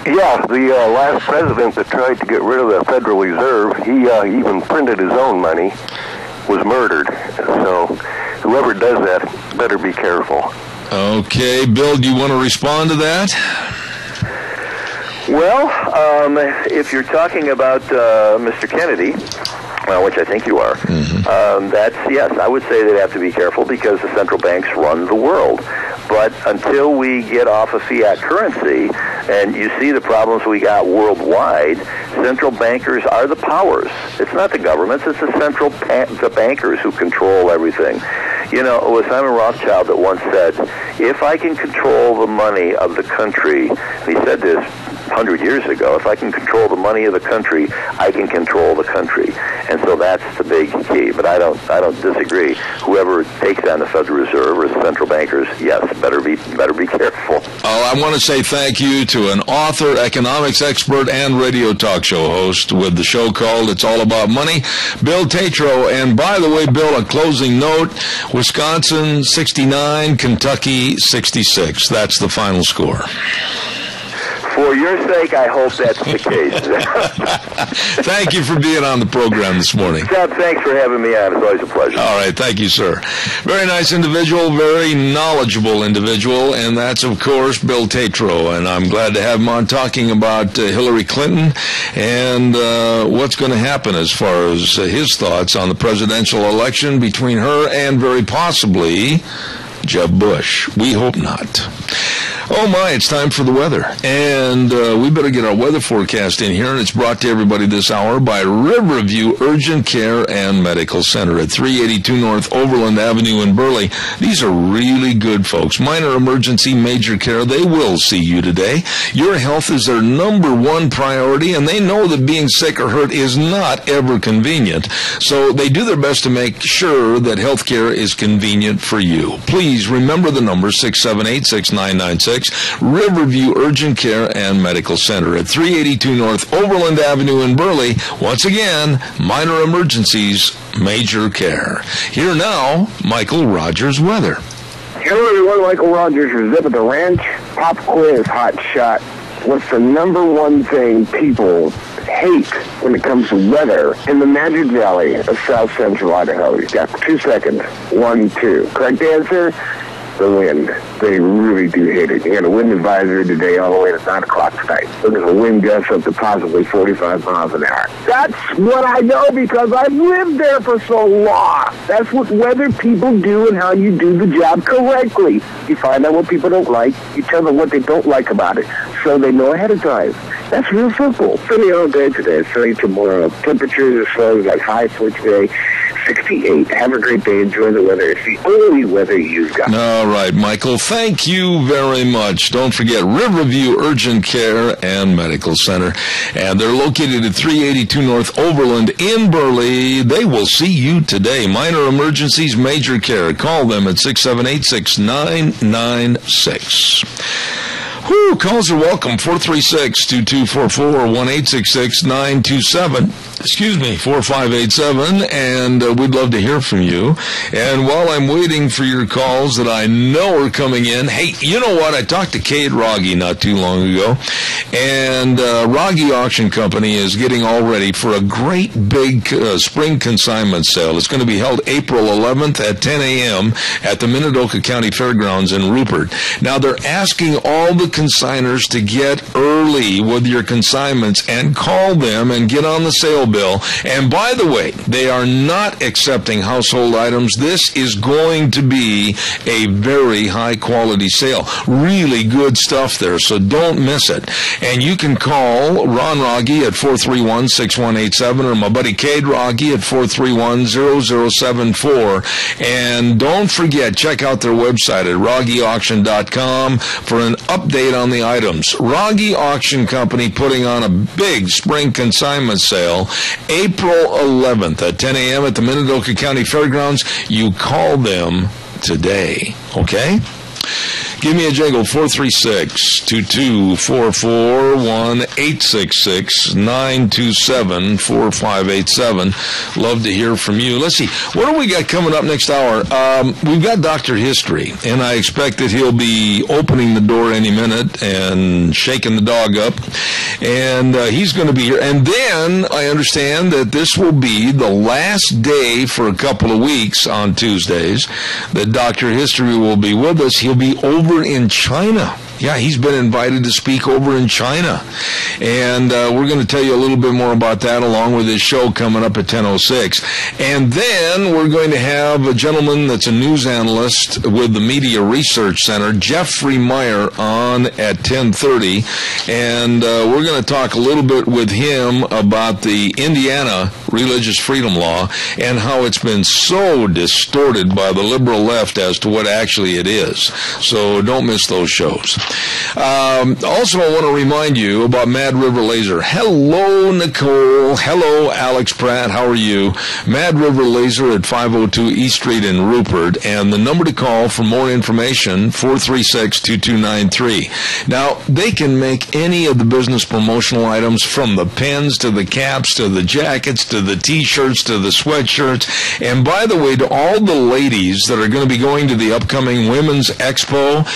Yeah, the last president that tried to get rid of the Federal Reserve, he even printed his own money, was murdered. So whoever does that better be careful. Okay, Bill, do you want to respond to that? Well, if you're talking about Mr. Kennedy, which I think you are, yes, I would say they'd have to be careful because the central banks run the world. But until we get off of fiat currency, and you see the problems we got worldwide, central bankers are the powers. It's not the governments, it's the bankers who control everything. It was Simon Rothschild that once said, if I can control the money of the country, and he said this 100 years ago, if I can control the money of the country, I can control the country. And so that's the big key. But I don't disagree. Whoever takes on the Federal Reserve or the central bankers, yes, better be careful. I want to say thank you to an author, economics expert, and radio talk show host with the show called It's All About Money, Bill Tatro. And by the way, Bill, a closing note, Wisconsin 69, Kentucky 66. That's the final score. For your sake, I hope that's the case. Thank you for being on the program this morning. Seb, thanks for having me on. It's always a pleasure. All right. Thank you, sir. Very nice individual, very knowledgeable individual, and that's, of course, Bill Tatro. And I'm glad to have him on talking about Hillary Clinton and what's going to happen as far as his thoughts on the presidential election between her and very possibly Jeb Bush. We hope not. Oh my, it's time for the weather. And we better get our weather forecast in here, and it's brought to everybody this hour by Riverview Urgent Care and Medical Center at 382 North Overland Avenue in Burley. These are really good folks. Minor emergency, major care, they will see you today. Your health is their number one priority, and they know that being sick or hurt is not ever convenient. So they do their best to make sure that health care is convenient for you. Please remember the number 678-6996. Riverview Urgent Care and Medical Center at 382 North Overland Avenue in Burley. Once again, minor emergencies, major care. Here now, Michael Rogers weather. Hello everyone, Michael Rogers, your Zip at the Ranch. Pop quiz, hot shot. What's the number one thing people hate when it comes to weather in the Magic Valley of South Central Idaho? You've got 2 seconds. 1, 2. Correct answer? The wind. They really do hate it. You got a wind advisory today all the way to 9 o'clock tonight. Look at the wind gusts up to possibly 45 miles an hour. That's what I know because I've lived there for so long. That's what weather people do and how you do the job correctly. You find out what people don't like. You tell them what they don't like about it so they know ahead of time. That's real simple. Sunny all day today. Sunny tomorrow. Temperatures are slow. We got high for today. 68. Have a great day. Enjoy the weather. It's the only weather you've got. All right, Michael. Thank you very much. Don't forget Riverview Urgent Care and Medical Center. And they're located at 382 North Overland in Burley. They will see you today. Minor emergencies, major care. Call them at 678-6996. Whew, calls are welcome. 436-2244, 1-866-927-4587, and we'd love to hear from you. And while I'm waiting for your calls that I know are coming in, hey, you know what? I talked to Kate Rogge not too long ago, and Rogge Auction Company is getting all ready for a great big spring consignment sale. It's going to be held April 11th at 10 a.m. at the Minidoka County Fairgrounds in Rupert. Now, they're asking all the consigners to get early with your consignments and call them and get on the sale bill. And by the way, they are not accepting household items. This is going to be a very high quality sale. Really good stuff there, so don't miss it. And you can call Ron Rogge at 431-6187 or my buddy Cade Rogge at 431-0074. And don't forget, check out their website at RoggeAuction.com for an update on the items. Rogge Auction Company putting on a big spring consignment sale April 11th at 10 a.m. at the Minidoka County Fairgrounds. You call them today, okay? Give me a jingle, 436-2244, 1-866-927-4587. Love to hear from you. Let's see, what do we got coming up next hour? We've got Dr. History, and I expect that he'll be opening the door any minute and shaking the dog up, and he's going to be here. And then I understand that this will be the last day for a couple of weeks on Tuesdays that Dr. History will be with us. He'll be over in China. Yeah, he's been invited to speak over in China. And we're going to tell you a little bit more about that along with his show coming up at 10:06. And then we're going to have a gentleman that's a news analyst with the Media Research Center, Jeffrey Meyer, on at 10:30. And we're going to talk a little bit with him about the Indiana religious freedom law and how it's been so distorted by the liberal left as to what actually it is. So don't miss those shows. Also, I want to remind you about Mad River Laser. Hello, Nicole. Hello, Alex Pratt. How are you? Mad River Laser at 502 East Street in Rupert. And the number to call for more information, 436-2293. Now, they can make any of the business promotional items, from the pens to the caps to the jackets to the T-shirts to the sweatshirts. And by the way, to all the ladies that are going to be going to the upcoming Women's Expo,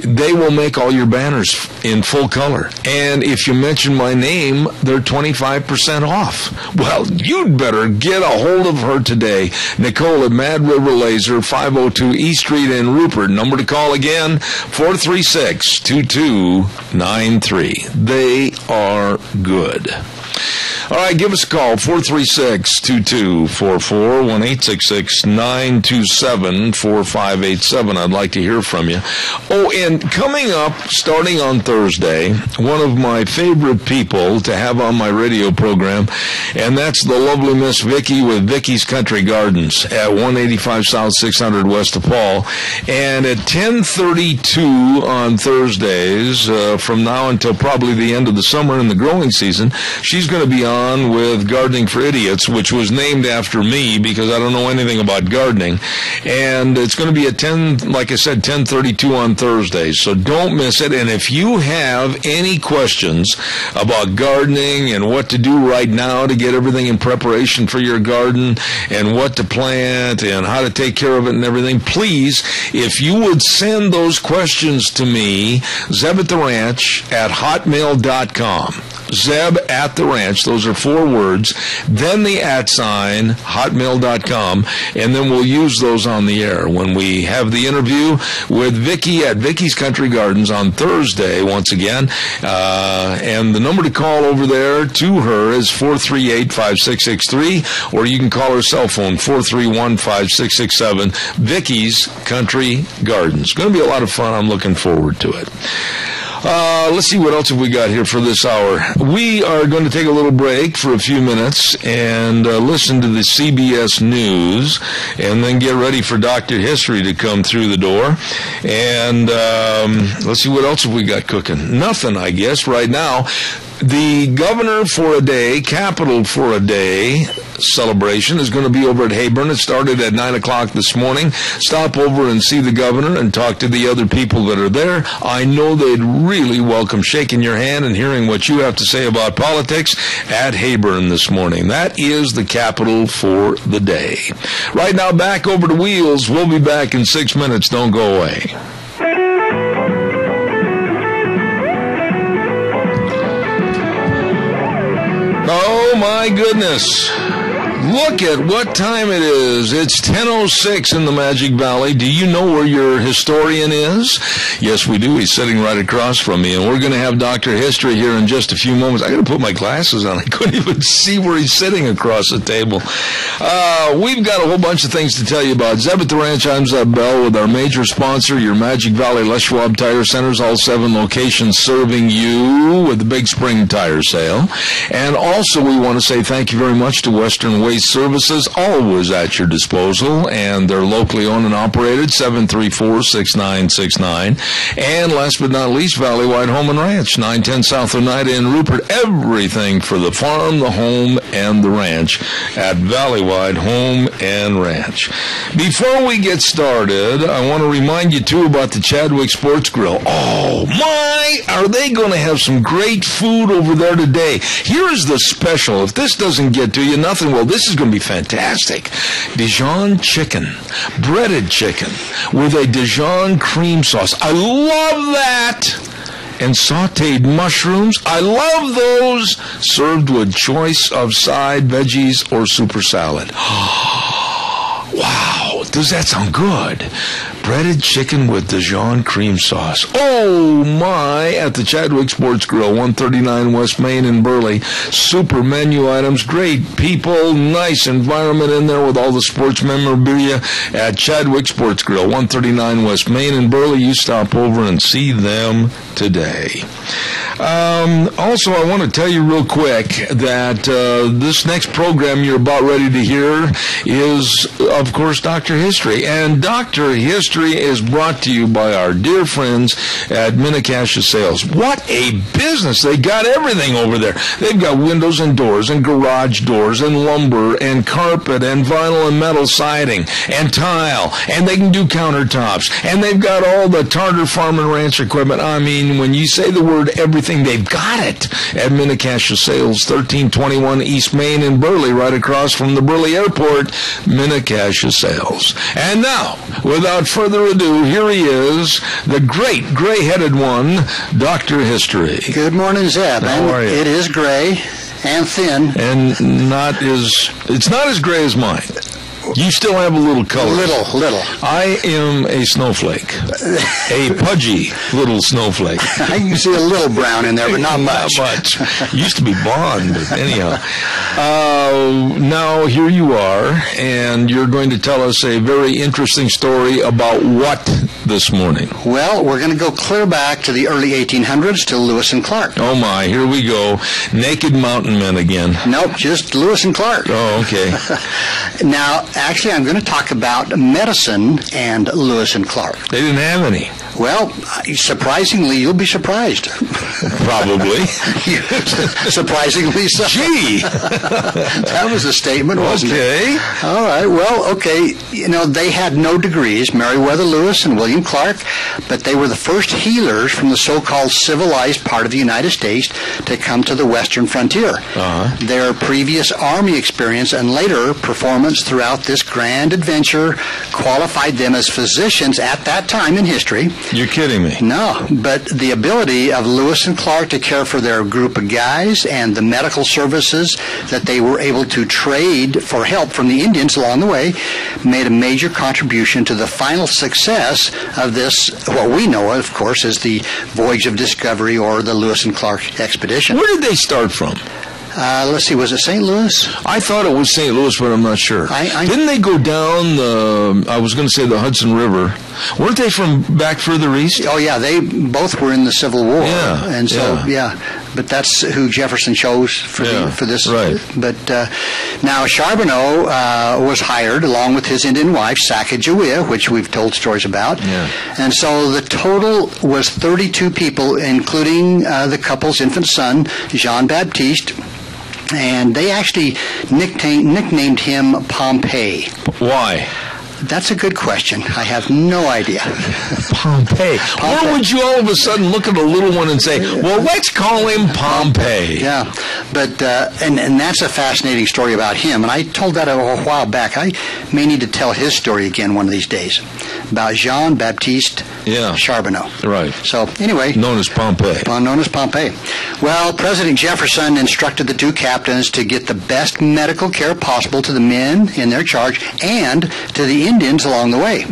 they will make all your banners in full color. And if you mention my name, they're 25% off. Well, you'd better get a hold of her today. Nicole at Mad River Laser, 502 East Street in Rupert. Number to call again, 436-2293. They are good. All right, give us a call, 436-2244, 1-866-927-4587. I'd like to hear from you. Oh, and coming up, starting on Thursday, one of my favorite people to have on my radio program, and that's the lovely Miss Vicki with Vicky's Country Gardens at 185 South 600 West of Paul. And at 10:32 on Thursdays, from now until probably the end of the summer and the growing season, she's going to be on with Gardening for Idiots, which was named after me because I don't know anything about gardening. And it's going to be at 10:32 on Thursdays. So don't miss it. And if you have any questions about gardening and what to do right now to get everything in preparation for your garden and what to plant and how to take care of it and everything, please, if you would send those questions to me, zeb@theranch@hotmail.com. Zeb at the Ranch, those are 4 words, then the @ hotmail.com, and then we'll use those on the air when we have the interview with Vicki at Vicky's Country Gardens on Thursday, once again. And the number to call over there to her is 438-5663, or you can call her cell phone, 431-5667, Vicky's Country Gardens. Going to be a lot of fun. I'm looking forward to it. Let's see, what else have we got here for this hour? We are going to take a little break for a few minutes and listen to the CBS News, and then get ready for Dr. History to come through the door. And let's see, what else have we got cooking? Nothing, I guess, right now. The Governor for a Day, Capital for a Day celebration is going to be over at Heyburn. It started at 9 o'clock this morning. Stop over and see the governor and talk to the other people that are there. I know they'd really welcome shaking your hand and hearing what you have to say about politics at Heyburn this morning. That is the Capital for the Day. Right now, back over to Wheels. We'll be back in 6 minutes. Don't go away. Oh, my goodness. Look at what time it is. It's 10:06 in the Magic Valley. Do you know where your historian is? Yes, we do. He's sitting right across from me, and we're going to have Dr. History here in just a few moments. I got to put my glasses on. I couldn't even see where he's sitting across the table. We've got a whole bunch of things to tell you about. Zeb at the Ranch, I'm Zeb Bell with our major sponsor, your Magic Valley Les Schwab Tire Centers, all 7 locations serving you with the Big Spring Tire Sale. And also we want to say thank you very much to Western Waste Services, always at your disposal, and they're locally owned and operated, 734-6969. And last but not least, Valleywide Home and Ranch, 910 South Oneida in Rupert. Everything for the farm, the home, and the ranch at Valleywide Home and Ranch. Before we get started, I want to remind you, too, about the Chadwick Sports Grill. Oh, my! Are they going to have some great food over there today? Here is the special. If this doesn't get to you, nothing will. This is going to be fantastic. Dijon chicken, breaded chicken with a Dijon cream sauce. I love that. And sauteed mushrooms. I love those. Served with choice of side veggies or super salad. Wow, does that sound good? Breaded chicken with Dijon cream sauce. Oh, my, at the Chadwick Sports Grill, 139 West Main in Burley. Super menu items, great people, nice environment in there with all the sports memorabilia at Chadwick Sports Grill, 139 West Main in Burley. You stop over and see them today. Also, I want to tell you real quick that this next program you're about ready to hear is, of course, Dr. History. And Dr. History is brought to you by our dear friends at Minnecasia Sales. What a business. They got everything over there. They've got windows and doors and garage doors and lumber and carpet and vinyl and metal siding and tile. And they can do countertops. And they've got all the Tartar Farm and Ranch equipment. I mean, when you say the word everything, they've got it at Minnecasia Sales, 1321 East Main in Burley, right across from the Burley Airport. Minnecasia Sales. And now, without further ado, here he is, the great gray-headed one, Dr. History. Good morning, Zeb. How are you? It is gray and thin. And it's not as gray as mine. You still have a little color. Little. I am a snowflake. A pudgy little snowflake. I can see a little brown in there, but not much. Not much. Used to be blonde, but anyhow. Now, here you are, and you're going to tell us a very interesting story about what this morning? Well, we're going to go clear back to the early 1800s to Lewis and Clark. Oh, my. Here we go. Naked mountain men again. Nope, just Lewis and Clark. Oh, okay. Now, actually, I'm going to talk about medicine and Lewis and Clark. They didn't have any. Well, surprisingly, you'll be surprised. Probably. Surprisingly so. Gee! That was a statement, wasn't it? All right. Well, okay. You know, they had no degrees, Meriwether Lewis and William Clark, but they were the first healers from the so-called civilized part of the United States to come to the western frontier. Their previous Army experience and later performance throughout this grand adventure qualified them as physicians at that time in history. You're kidding me. No, but the ability of Lewis and Clark to care for their group of guys and the medical services that they were able to trade for help from the Indians along the way made a major contribution to the final success of this, what we know of course, as the Voyage of Discovery or the Lewis and Clark expedition. Where did they start from? Let's see, was it St. Louis? I thought it was St. Louis, but I'm not sure. Didn't they go down I was going to say the Hudson River. Weren't they from back further east? Oh, yeah, they both were in the Civil War. Yeah. And so, but that's who Jefferson chose for this. Right. But now Charbonneau was hired along with his Indian wife, Sacagawea, which we've told stories about. Yeah. And so the total was 32 people, including the couple's infant son, Jean-Baptiste. And they actually nicknamed him Pompey. Why? That's a good question. I have no idea. Pompey. Why would you all of a sudden look at a little one and say, well, let's call him Pompey? Yeah, but and that's a fascinating story about him. And I told that a while back. I may need to tell his story again one of these days about Jean-Baptiste Charbonneau. Right. So anyway. Known as Pompey. Known as Pompey. Well, President Jefferson instructed the two captains to get the best medical care possible to the men in their charge and to the Indians along the way.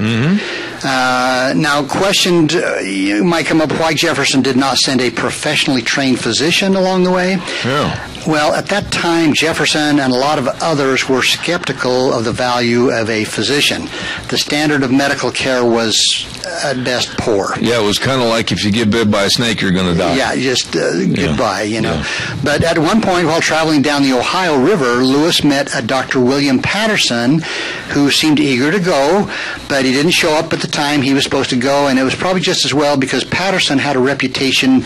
Now, questioned, you might come up why Jefferson did not send a professionally trained physician along the way. Yeah. Well, at that time, Jefferson and a lot of others were skeptical of the value of a physician. The standard of medical care was at best poor. Yeah, it was kind of like if you get bit by a snake, you're going to die. Yeah, just goodbye, you know. Yeah. But at one point, while traveling down the Ohio River, Lewis met a Dr. William Patterson, who seemed eager to go, but he didn't show up at the time he was supposed to go, and it was probably just as well because Patterson had a reputation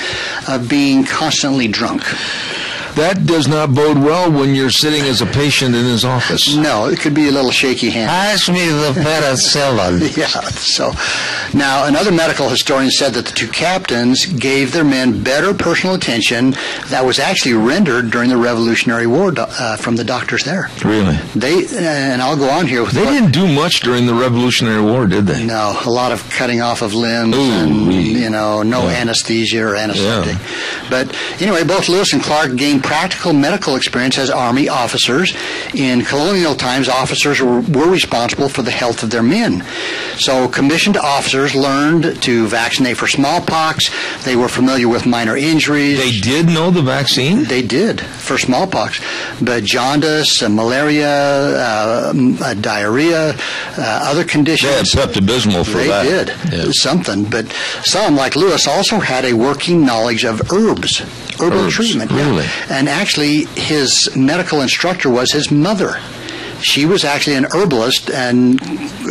of being constantly drunk. That does not bode well when you're sitting as a patient in his office. No, it could be a little shaky hand. Pass me the penicillin. Yeah, so now another medical historian said that the two captains gave their men better personal attention that was actually rendered during the Revolutionary War from the doctors there. Really? They, and I'll go on here. They didn't do much during the Revolutionary War, did they? No, a lot of cutting off of limbs and, no anesthesia or anesthetic. Yeah. But anyway, both Lewis and Clark gained practical medical experience as Army officers. In colonial times, officers were responsible for the health of their men. So commissioned officers learned to vaccinate for smallpox. They were familiar with minor injuries. They did know the vaccine? They did, for smallpox. But jaundice, malaria, diarrhea, other conditions. They had Pepto-Bismol for that. They did. Yeah. Something. But some, like Lewis, also had a working knowledge of herbs. Herbal treatment. Really? And actually, his medical instructor was his mother. She was actually an herbalist and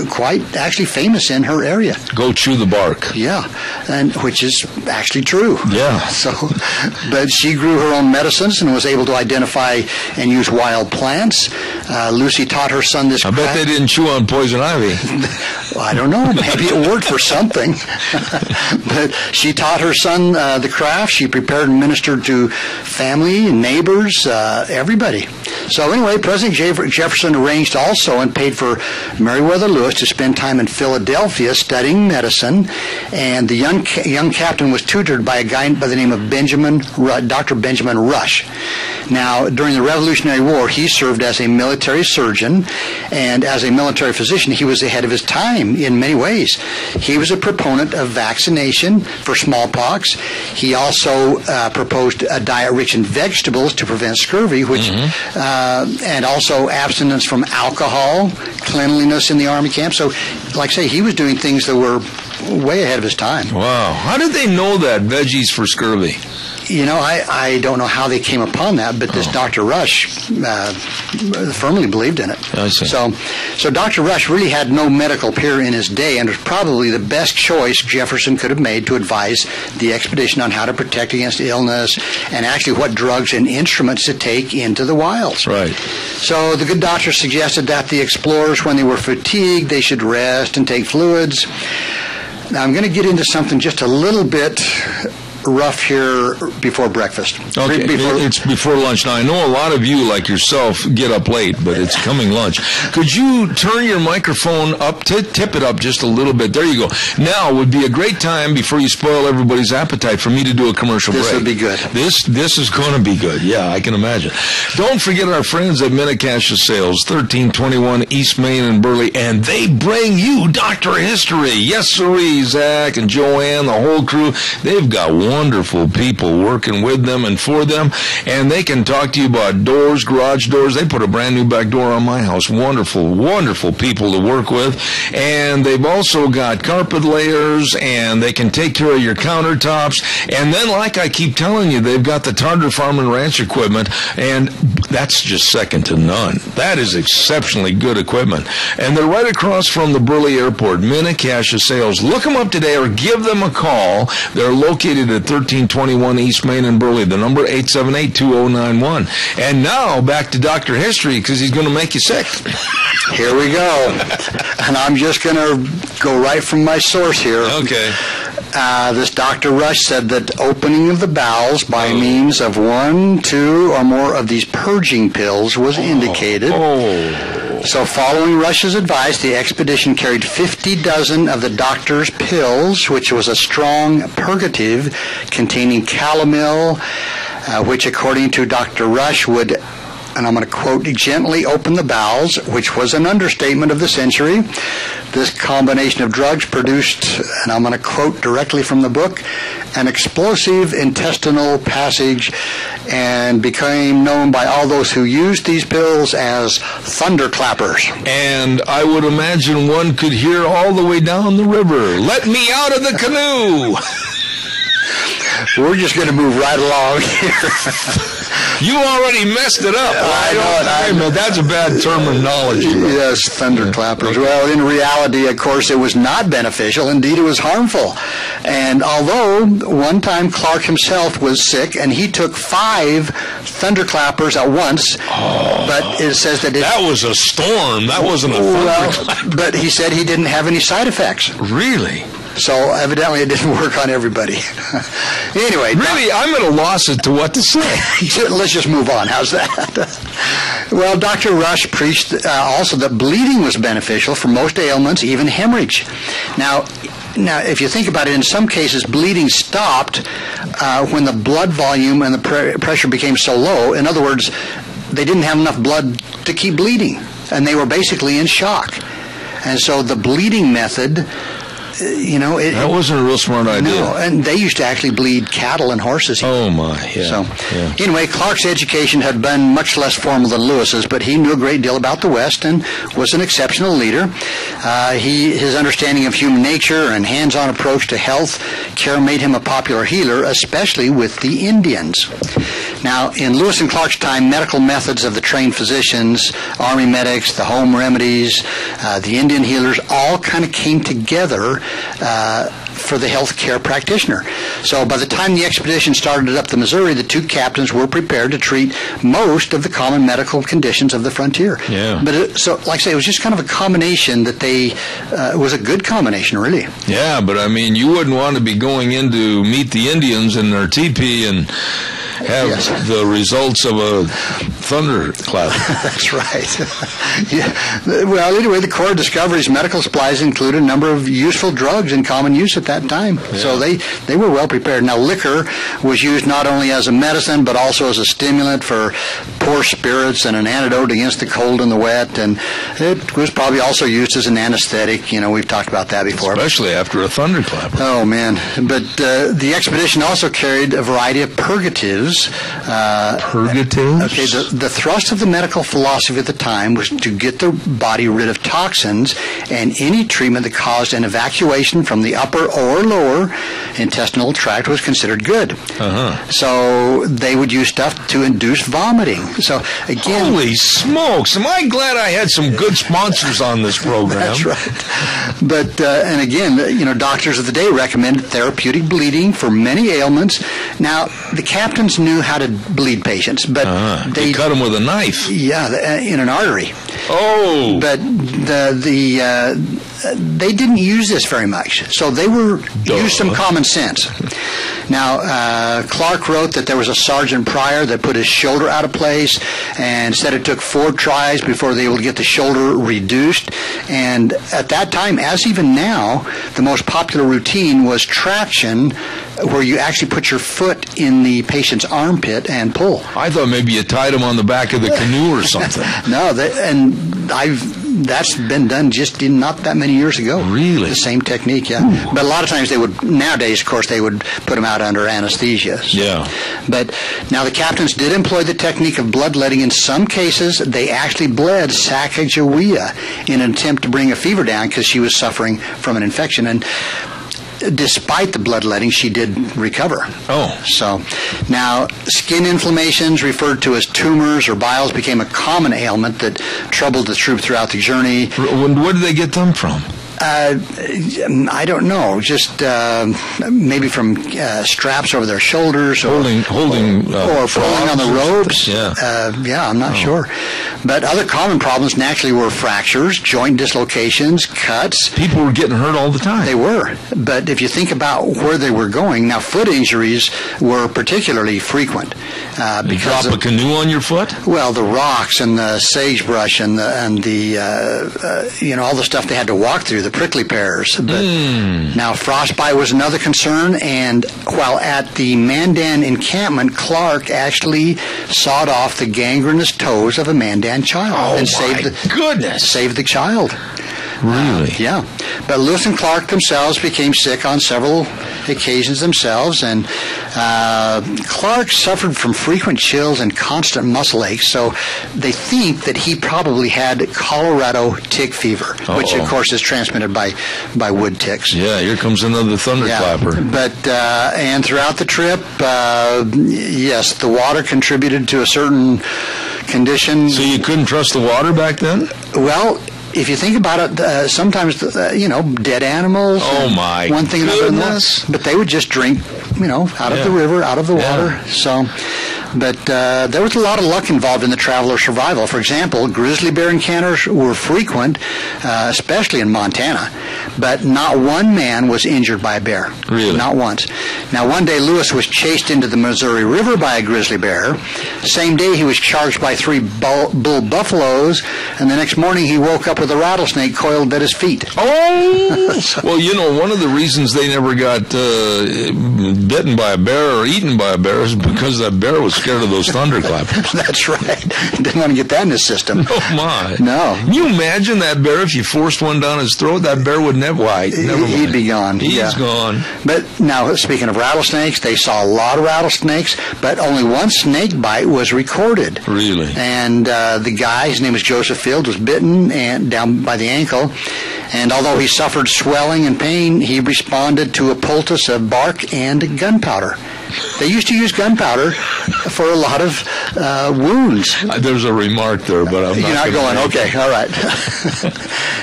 quite actually famous in her area. Go chew the bark. Yeah, and which is actually true. Yeah. So, but she grew her own medicines and was able to identify and use wild plants. Lucy taught her son this. I bet they didn't chew on poison ivy. Well, I don't know. Maybe it worked for something. But she taught her son the craft. She prepared and ministered to family, neighbors, everybody. So anyway, President Jefferson arranged also and paid for Meriwether Lewis to spend time in Philadelphia studying medicine, and the young captain was tutored by a guy by the name of Dr. Benjamin Rush. Now, during the Revolutionary War, he served as a military surgeon, and as a military physician, he was ahead of his time in many ways. He was a proponent of vaccination for smallpox. He also proposed a diet rich in vegetables to prevent scurvy, which and also abstinence from alcohol, cleanliness in the Army camp. So, like I say, he was doing things that were way ahead of his time. Wow. How did they know that, veggies for scurvy? You know, I don't know how they came upon that, but this Dr. Rush firmly believed in it. I see. So Dr. Rush really had no medical peer in his day, and was probably the best choice Jefferson could have made to advise the expedition on how to protect against illness and actually what drugs and instruments to take into the wilds. Right. So the good doctor suggested that the explorers, when they were fatigued, they should rest and take fluids. Now, I'm going to get into something just a little bit rough here before breakfast. Okay, it's before lunch. Now, I know a lot of you, like yourself, get up late, but it's coming lunch. Could you turn your microphone up, tip it up just a little bit? There you go. Now would be a great time, before you spoil everybody's appetite, for me to do a commercial break. This would be good. This is going to be good. Yeah, I can imagine. Don't forget our friends at Mini-Cash Sales, 1321 East Main in Burley, and they bring you Dr. History. Yes, sirree, Zach and Joanne, the whole crew. They've got wonderful people working with them and for them, and they can talk to you about doors, garage doors. They put a brand new back door on my house. Wonderful, wonderful people to work with. And they've also got carpet layers, and they can take care of your countertops. And then, like I keep telling you, they've got the Tartar Farm and Ranch equipment, and that's just second to none. That is exceptionally good equipment. And they're right across from the Burley Airport, Mini-Cash Sales. Look them up today or give them a call. They're located at 1321 East Main in Burley. The number 878-2091. And now back to Dr. History, because he's going to make you sick. Here we go. And I'm just going to go right from my source here. Okay. This Dr. Rush said that opening of the bowels by means of 1, 2, or more of these purging pills was indicated. So following Rush's advice, the expedition carried 50 dozen of the doctor's pills, which was a strong purgative containing calomel, which according to Dr. Rush would, and I'm going to quote, gently open the bowels, which was an understatement of the century. This combination of drugs produced, and I'm going to quote directly from the book, an explosive intestinal passage, and became known by all those who used these pills as thunderclappers. And I would imagine one could hear all the way down the river, "Let me out of the canoe!" We're just going to move right along here. You already messed it up. I know. That's a bad terminology. Yes, thunderclappers. Well, in reality, of course, it was not beneficial. Indeed, it was harmful. And although one time Clark himself was sick, and he took 5 thunderclappers at once, but it says that that was a storm. That wasn't a thunderclap. Well, but he said he didn't have any side effects. Really? So evidently it didn't work on everybody. Anyway. Really, I'm at a loss as to what to say. Let's just move on. How's that? Well, Dr. Rush preached also that bleeding was beneficial for most ailments, even hemorrhage. Now, if you think about it, in some cases, bleeding stopped when the blood volume and the pressure became so low. In other words, they didn't have enough blood to keep bleeding, and they were basically in shock. And so the bleeding method, that wasn't a real smart idea. No, and they used to actually bleed cattle and horses. Oh, my, yeah. So, anyway, Clark's education had been much less formal than Lewis's, but he knew a great deal about the West and was an exceptional leader. His understanding of human nature and hands-on approach to health care made him a popular healer, especially with the Indians. Now, in Lewis and Clark's time, medical methods of the trained physicians, army medics, the home remedies, the Indian healers, all kind of came together for the healthcare practitioner. So by the time the expedition started up the Missouri, the 2 captains were prepared to treat most of the common medical conditions of the frontier. Yeah. But like I say, it was just kind of a combination that it was a good combination, really. Yeah, but I mean, you wouldn't want to be going in to meet the Indians in their teepee and have the results of a thunderclap. That's right. Yeah. Well, anyway, the Corps of Discovery's medical supplies included a number of useful drugs in common use at that time. Yeah. So they were well prepared. Now, liquor was used not only as a medicine, but also as a stimulant for poor spirits and an antidote against the cold and the wet. And it was probably also used as an anesthetic. We've talked about that before. Especially after a thunderclap. Oh, man. But the expedition also carried a variety of purgatives. Purgatives? Okay, the thrust of the medical philosophy at the time was to get the body rid of toxins, and any treatment that caused an evacuation from the upper or lower intestinal tract was considered good. So they would use stuff to induce vomiting. So again, holy smokes! Am I glad I had some good sponsors on this program? That's right. But and again, doctors of the day recommended therapeutic bleeding for many ailments. Now the captains knew how to bleed patients, but they cut them with a knife. Yeah, in an artery. Oh. But they didn't use this very much, so they used some common sense. Now, Clark wrote that there was a Sergeant Pryor that put his shoulder out of place and said it took 4 tries before they would get the shoulder reduced. And at that time, as even now, the most popular routine was traction, where you actually put your foot in the patient's armpit and pull. I thought maybe you tied him on the back of the canoe or something. No, and I've that's been done just not that many years ago. Really? The same technique, yeah. Ooh. But a lot of times nowadays, of course, they would put them out under anesthesia. So. Yeah. But now the captains did employ the technique of bloodletting. In some cases, they actually bled Sacagawea in an attempt to bring a fever down because she was suffering from an infection. And despite the bloodletting, she did recover. Oh. So now skin inflammations referred to as tumors or biles became a common ailment that troubled the troop throughout the journey. Where did they get them from? I don't know. Just maybe from straps over their shoulders, or pulling on the ropes. Yeah, I'm not sure. But other common problems naturally were fractures, joint dislocations, cuts. People were getting hurt all the time. They were. But if you think about where they were going, now foot injuries were particularly frequent. You drop a canoe on your foot? Well, the rocks and the sagebrush and the all the stuff they had to walk through, the prickly pears. But now frostbite was another concern, and while at the Mandan encampment, Clark actually sawed off the gangrenous toes of a Mandan child and saved the child. Really? Yeah. But Lewis and Clark themselves became sick on several occasions themselves, and Clark suffered from frequent chills and constant muscle aches, so they think that he probably had Colorado tick fever, which of course is transmitted by wood ticks. Yeah, here comes another thunderclapper. But and throughout the trip, yes, the water contributed to a certain condition. So you couldn't trust the water back then? Well, if you think about it, sometimes, dead animals. Oh, my one thing goodness. But they would just drink, out of the river, out of the water. So, but there was a lot of luck involved in the traveler's survival. For example, grizzly bear encounters were frequent, especially in Montana. But not one man was injured by a bear. Really? Not once. Now, one day Lewis was chased into the Missouri River by a grizzly bear. Same day he was charged by 3 bull buffaloes, and the next morning he woke up with a rattlesnake coiled at his feet. Oh! Well, one of the reasons they never got bitten by a bear or eaten by a bear is because that bear was scared of those thunderclappers. That's right. Didn't want to get that in his system. Oh, my. No. Can you imagine that bear if you forced one down his throat? That bear would never mind. He'd be gone. He's gone. But now, speaking of rattlesnakes, they saw a lot of rattlesnakes, but only one snake bite was recorded. Really? And the guy, his name was Joseph Field, was bitten and down by the ankle. And although he suffered swelling and pain, he responded to a poultice of bark and gunpowder. They used to use gunpowder for a lot of wounds. There's a remark there, but I'm not. You're not going. Okay, all right.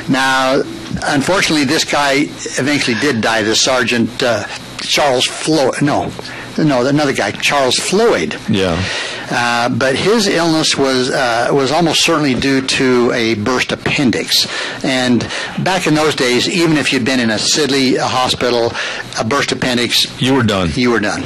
Now, unfortunately, this guy eventually did die. The Sergeant Charles Floyd. No, another guy, Charles Floyd. Yeah. But his illness was almost certainly due to a burst appendix. And back in those days, even if you'd been in a Sidley hospital, a burst appendix, you were done.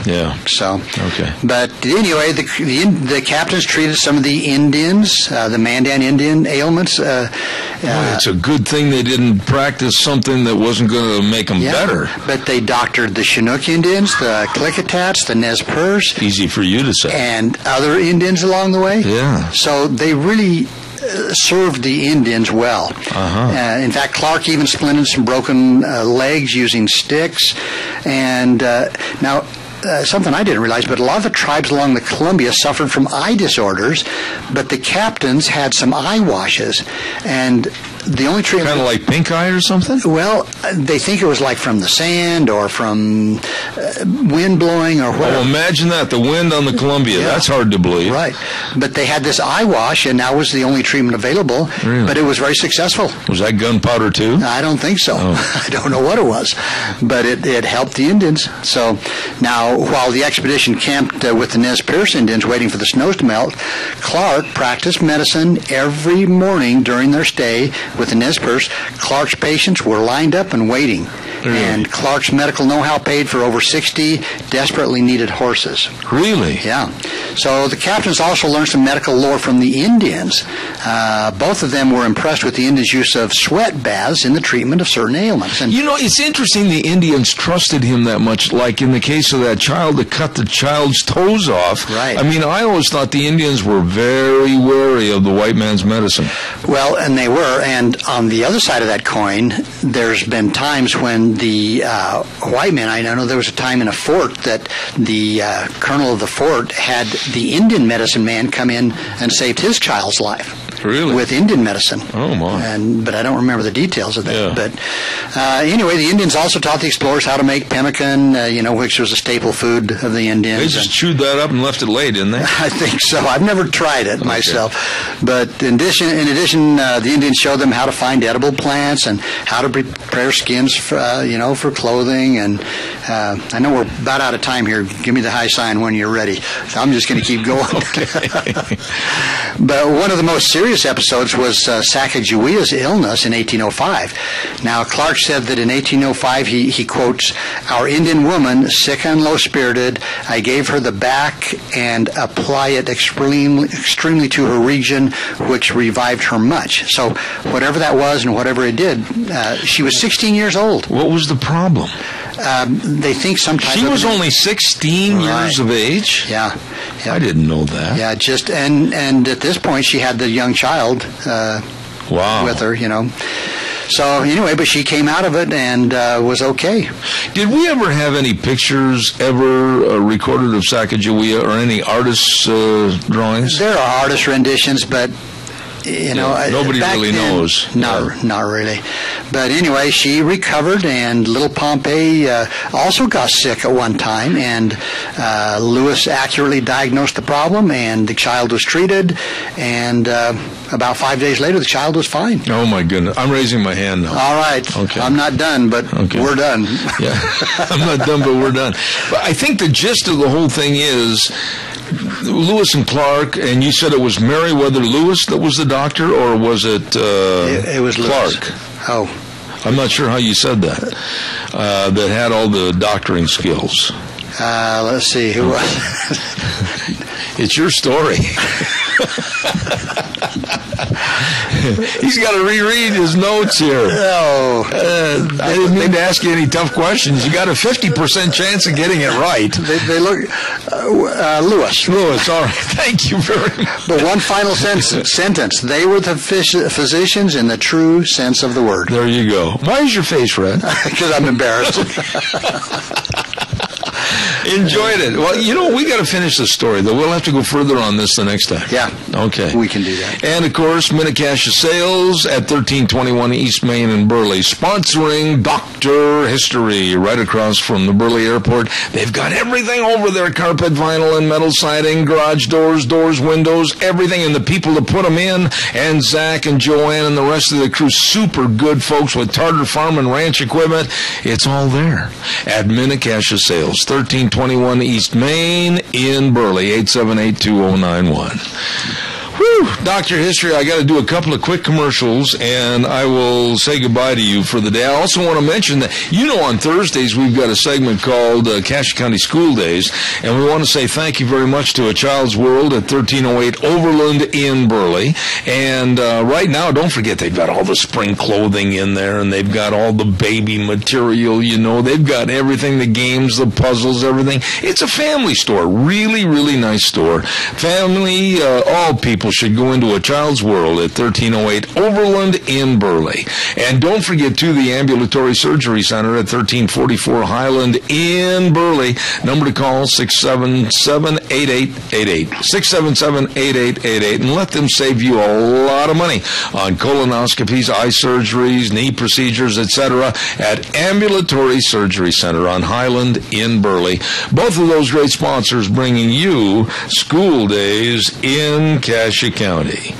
Yeah. So. Okay. But anyway, the captains treated some of the Indians, the Mandan Indian ailments. It's a good thing they didn't practice something that wasn't going to make them better. But they doctored the Chinook Indians, the Klickitats, the Nez Perce. Easy for you to say. And other Indians along the way. Yeah. So they really served the Indians well. In fact, Clark even splinted some broken legs using sticks. And now, something I didn't realize, but a lot of the tribes along the Columbia suffered from eye disorders, but the captains had some eye washes. And the only treatment... Kind of like pink eye or something? Well, they think it was like from the sand or from wind blowing or whatever. Oh, imagine that, the wind on the Columbia. Yeah. That's hard to believe. Right. But they had this eye wash, and that was the only treatment available. Really? But it was very successful. Was that gunpowder too? I don't think so. I don't know what it was. But it helped the Indians. So now, while the expedition camped with the Nez Perce Indians waiting for the snows to melt, Clark practiced medicine every morning during their stay with the Nez Perce. Clark's patients were lined up and waiting. Really? And Clark's medical know-how paid for over 60 desperately needed horses. Really? Yeah. So the captains also learned some medical lore from the Indians. Both of them were impressed with the Indians' use of sweat baths in the treatment of certain ailments. And it's interesting the Indians trusted him that much, like in the case of that child that cut the child's toes off. Right. I mean, I always thought the Indians were very wary of the white man's medicine. Well, and they were. And on the other side of that coin, there's been times when the white men, I know there was a time in a fort that the colonel of the fort had the Indian medicine man come in and saved his child's life. Really? With Indian medicine. Oh, my. But I don't remember the details of that. Yeah. But anyway, the Indians also taught the explorers how to make pemmican, which was a staple food of the Indians. They just chewed that up and left it lay, didn't they? I think so. I've never tried it myself. But in addition, the Indians showed them how to find edible plants and how to prepare skins for clothing. And I know we're about out of time here. Give me the high sign when you're ready. So I'm just going to keep going. Okay. But one of the most serious episodes was Sacagawea's illness in 1805. Now, Clark said that in 1805, he quotes, "Our Indian woman, sick and low-spirited, I gave her the back and apply it extremely to her region, which revived her much." So whatever that was and whatever it did, she was 16 years old. What was the problem? They think sometimes... She was only 16 years of age? Yeah. I didn't know that. Yeah, and at this point she had the young child with her, So anyway, but she came out of it and was okay. Did we ever have any pictures ever recorded of Sacagawea or any artists' drawings? There are artist renditions, but nobody really knows. Not really. But anyway, she recovered, and little Pompey also got sick at one time, and Lewis accurately diagnosed the problem, and the child was treated, and about 5 days later, the child was fine. Oh, my goodness. I'm raising my hand now. All right. Okay. I'm not done, but we're done. Yeah, I'm not done, but we're done. But I think the gist of the whole thing is Lewis and Clark, and you said it was Meriwether Lewis that was the doctor, or was it it was Clark? Lewis. Oh. I'm not sure how you said that. That had all the doctoring skills. Let's see. Who was It's your story. He's got to reread his notes here. No. I didn't mean to ask you any tough questions. You got a 50% chance of getting it right. They look... Lewis. Lewis, all right. Thank you very much. But one final sentence. They were the physicians in the true sense of the word. There you go. Why is your face red? Because I'm embarrassed. Enjoyed it. Well, we got to finish the story, though. We'll have to go further on this the next time. Yeah. Okay. We can do that. And, of course, Mini-Cash Sales at 1321 East Main in Burley, sponsoring Dr. History right across from the Burley Airport. They've got everything over there, carpet, vinyl, and metal siding, garage doors, windows, everything, and the people to put them in. And Zach and Joanne and the rest of the crew, super good folks with Tartar Farm and Ranch equipment. It's all there at Mini-Cash Sales, 1321 East Main in Burley, 878-2091. Whew, Dr. History, I got to do a couple of quick commercials, and I will say goodbye to you for the day. I also want to mention that, on Thursdays we've got a segment called Cache County School Days, and we want to say thank you very much to A Child's World at 1308 Overland in Burley. And right now, don't forget, they've got all the spring clothing in there, and they've got all the baby material, They've got everything, the games, the puzzles, everything. It's a family store. Really, really nice store. Family, all people should go into A Child's World at 1308 Overland in Burley. And don't forget, too, the Ambulatory Surgery Center at 1344 Highland in Burley. Number to call, 677-8888. 677-8888. And let them save you a lot of money on colonoscopies, eye surgeries, knee procedures, etc. at Ambulatory Surgery Center on Highland in Burley. Both of those great sponsors bringing you School Days in Cache County.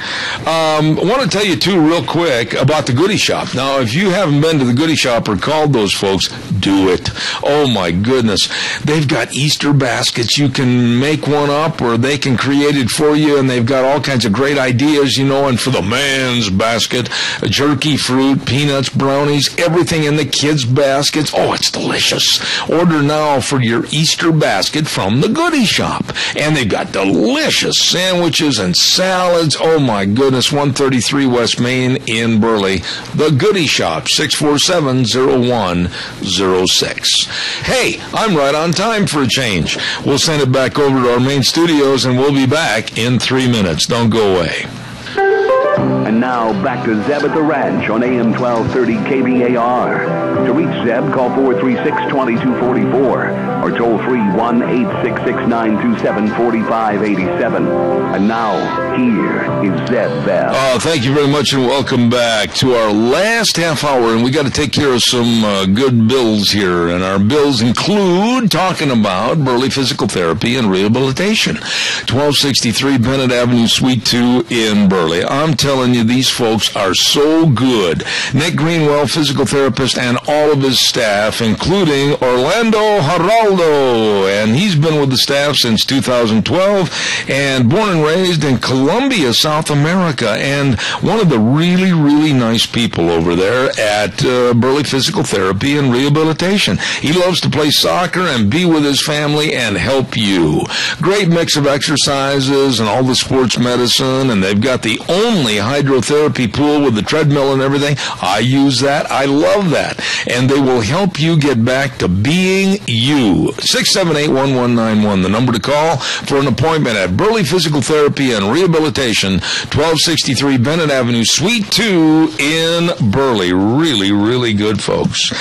I want to tell you, too, real quick about the Goody Shop. Now, if you haven't been to the Goody Shop or called those folks, do it. Oh, my goodness. They've got Easter baskets. You can make one up, or they can create it for you, and they've got all kinds of great ideas, and for the man's basket, jerky, fruit, peanuts, brownies, everything in the kids' baskets. Oh, it's delicious. Order now for your Easter basket from the Goody Shop. And they've got delicious sandwiches and salads. Oh, my goodness. 133 West Main in Burley. The Goody Shop, 647-0106. Hey, I'm right on time for a change. We'll send it back over to our main studios, and we'll be back in 3 minutes. Don't go away. And now back to Zeb at the Ranch on AM 1230 KVAR. To reach Zeb, call 436-2244 or toll free 1-866-927-4587. And now, here is Zeb Bell. Oh, thank you very much, and welcome back to our last half hour. And we got to take care of some good bills here. And our bills include talking about Burley Physical Therapy and Rehabilitation, 1263 Bennett Avenue, Suite 2 in Burley. I'm telling you, these folks are so good. Nick Greenwell, physical therapist, and all of his staff, including Orlando Geraldo, and he's been with the staff since 2012, and born and raised in Colombia, South America, and one of the really, really nice people over there at Burley Physical Therapy and Rehabilitation. He loves to play soccer and be with his family and help you. Great mix of exercises and all the sports medicine, and they've got the only hydrotherapy pool with the treadmill and everything. I use that. I love that. And they will help you get back to being you. 678-1191, the number to call for an appointment at Burley Physical Therapy and Rehabilitation, 1263 Bennett Avenue, Suite 2 in Burley. Really, really good, folks.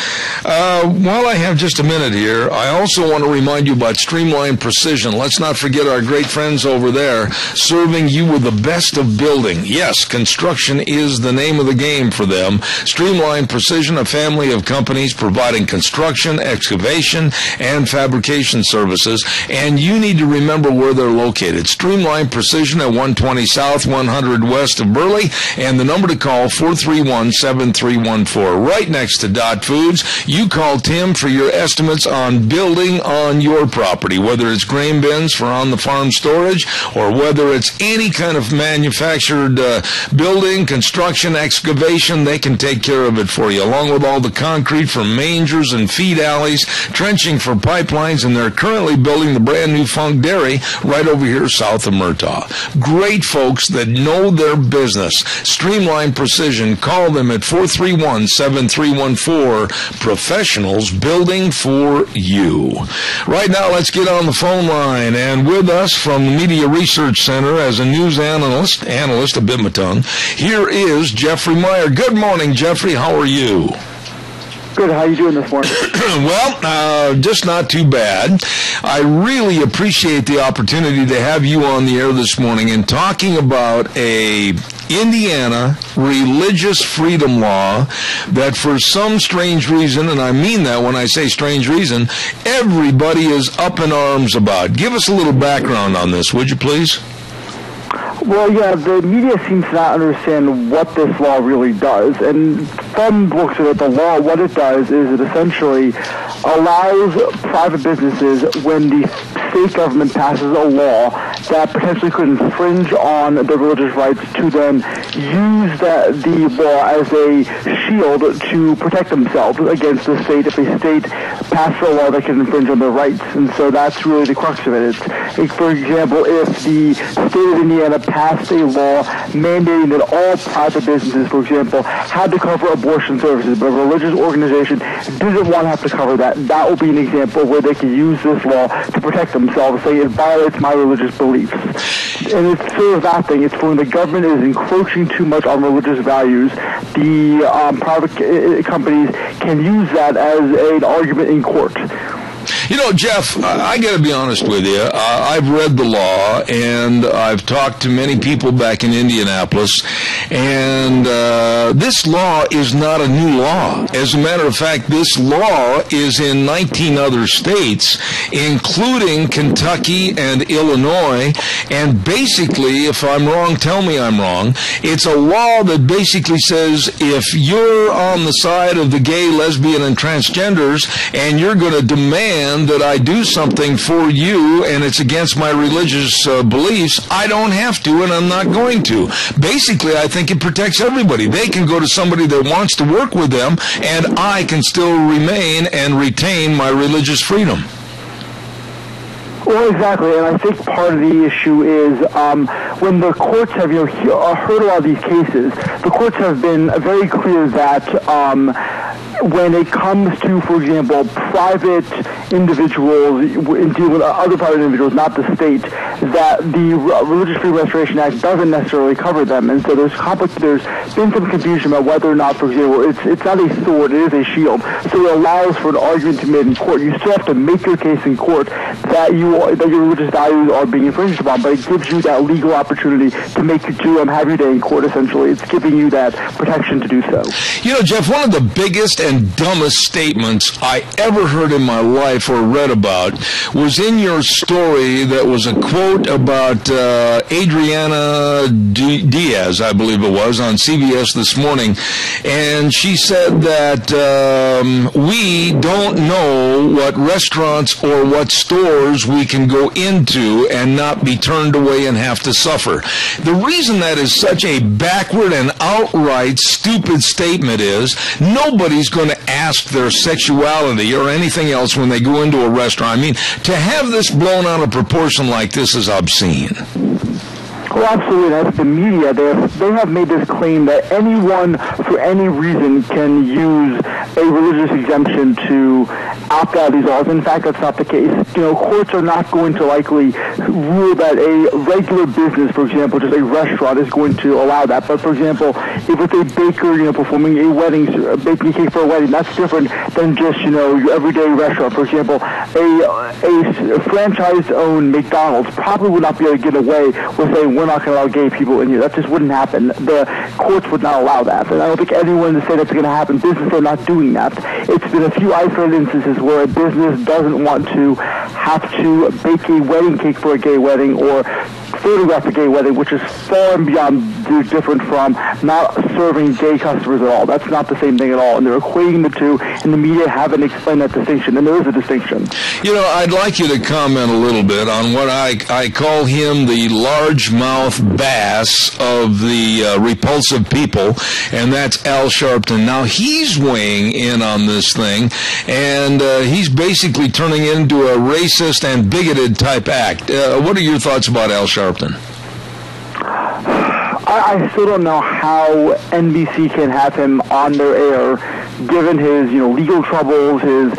While I have just a minute here, I also want to remind you about Streamline Precision. Let's not forget our great friends over there, serving you with the best of building. Yes, construction is the name of the game for them. Streamline Precision, a family of companies providing construction, excavation, and fabrication services. And you need to remember where they're located. Streamline Precision at 120 South, 100 West of Burley. And the number to call, 431-7314. Right next to Dot Foods. You call Tim for your estimates on building on your property, whether it's grain bins for on-the-farm storage or whether it's any kind of manufactured building, construction, excavation. They can take care of it for you, along with all the concrete for mangers and feed alleys, trenching for pipelines, and they're currently building the brand new Funk Dairy right over here south of Murtaugh. Great folks that know their business. Streamline Precision. Call them at 431-7314. Professionals building for you. Right now, let's get on the phone line. And with us from the Media Research Center as a news analyst, a bit my tongue, here is Jeffrey Meyer. Good morning, Jeffrey. How are you? Good. How are you doing this morning? Well, just not too bad. I really appreciate the opportunity to have you on the air this morning and talking about a Indiana religious freedom law that for some strange reason, and I mean that when I say strange reason, everybody is up in arms about. Give us a little background on this, would you please? Well, yeah, the media seems to not understand what this law really does. And from looks at it, the law, what it does is it essentially allows private businesses, when the state government passes a law that potentially could infringe on their religious rights, to then use the law as a shield to protect themselves against the state if a state passes a law that can infringe on their rights. And so that's really the crux of it. It's, for example, if the state of Indiana passed a law mandating that all private businesses, for example, had to cover abortion services, but a religious organization didn't want to have to cover that, that will be an example where they can use this law to protect themselves, say it violates my religious beliefs. And it's sort of that thing. It's when the government is encroaching too much on religious values, the private companies can use that as an argument in court. You know, Jeff, I got to be honest with you. I've read the law, and I've talked to many people back in Indianapolis, and this law is not a new law. As a matter of fact, this law is in 19 other states, including Kentucky and Illinois. And basically, if I'm wrong, tell me I'm wrong. It's a law that basically says if you're on the side of the gay, lesbian, and transgenders, and you're going to demand that I do something for you, and it's against my religious beliefs, I don't have to, and I'm not going to. Basically, I think it protects everybody. They can go to somebody that wants to work with them, and I can still remain and retain my religious freedom. Well, exactly, and I think part of the issue is when the courts have heard a lot of these cases, the courts have been very clear that when it comes to, for example, private individuals, in dealing with other private individuals, not the state, that the Religious Freedom Restoration Act doesn't necessarily cover them. And so there's been some confusion about whether or not, for example, it's not a sword, it is a shield. So it allows for an argument to be made in court. You still have to make your case in court that your religious values are being infringed upon, but it gives you that legal opportunity to have your day in court, essentially. It's giving you that protection to do so. You know, Jeff, one of the biggest and dumbest statements I ever heard in my life or read about was in your story that was a quote about Adriana Diaz, I believe it was, on CBS this morning. And she said that we don't know what restaurants or what stores we can go into and not be turned away and have to suffer. The reason that is such a backward and outright stupid statement is nobody's going to ask their sexuality or anything else when they go into a restaurant. I mean, to have this blown out of proportion like this is obscene. Well, absolutely. I think the media, they have made this claim that anyone, for any reason, can use a religious exemption to opt out of these laws. In fact, that's not the case. Courts are not going to likely rule that a regular business, for example, just a restaurant, is going to allow that. But, for example, if it's a baker, performing a wedding, baking a cake for a wedding, that's different than just, your everyday restaurant. For example, a franchise-owned McDonald's probably would not be able to get away with saying, we're not going to allow gay people in here. That just wouldn't happen. The courts would not allow that. And I don't think anyone to say that's going to happen. Businesses are not doing that. It's been a few isolated instances where a business doesn't want to have to bake a wedding cake for a gay wedding or photograph a gay wedding, which is far and beyond different from not serving gay customers at all. That's not the same thing at all. And they're equating the two, and the media haven't explained that distinction. And there is a distinction. I'd like you to comment a little bit on what I call him the largemouth bass of the repulsive people, and that's Al Sharpton. Now, he's weighing in on this thing, and he's basically turning it into a racist and bigoted type act. What are your thoughts about Al Sharpton? I still don't know how NBC can have him on their air, given his, legal troubles, his,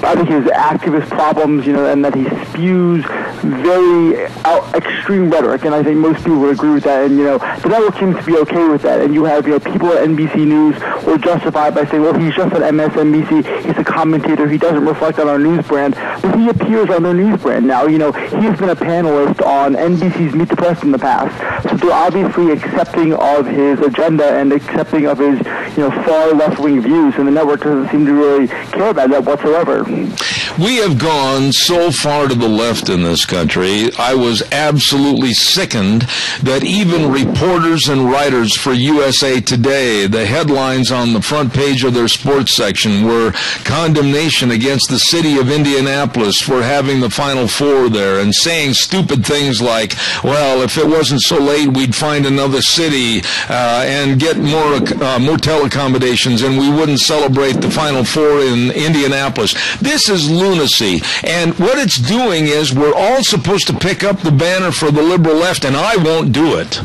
I think his activist problems, and that he spews very extreme rhetoric, and I think most people would agree with that. And, the network seems to be okay with that. And you have, people at NBC News will justify it by saying, well, he's just on MSNBC, he's a commentator, he doesn't reflect on our news brand. But he appears on their news brand now. He's been a panelist on NBC's Meet the Press in the past. So they're obviously accepting of his agenda and accepting of his, far left-wing views, and the network doesn't seem to really care about that whatsoever. We have gone so far to the left in this country. I was absolutely sickened that even reporters and writers for USA Today, the headlines on the front page of their sports section were condemnation against the city of Indianapolis for having the Final Four there, and saying stupid things like, well, if it wasn't so late, we'd find another city and get more motel accommodations, and we wouldn't celebrate the Final Four in Indianapolis. This is lunacy. And what it's doing is we're all supposed to pick up the banner for the liberal left, and I won't do it.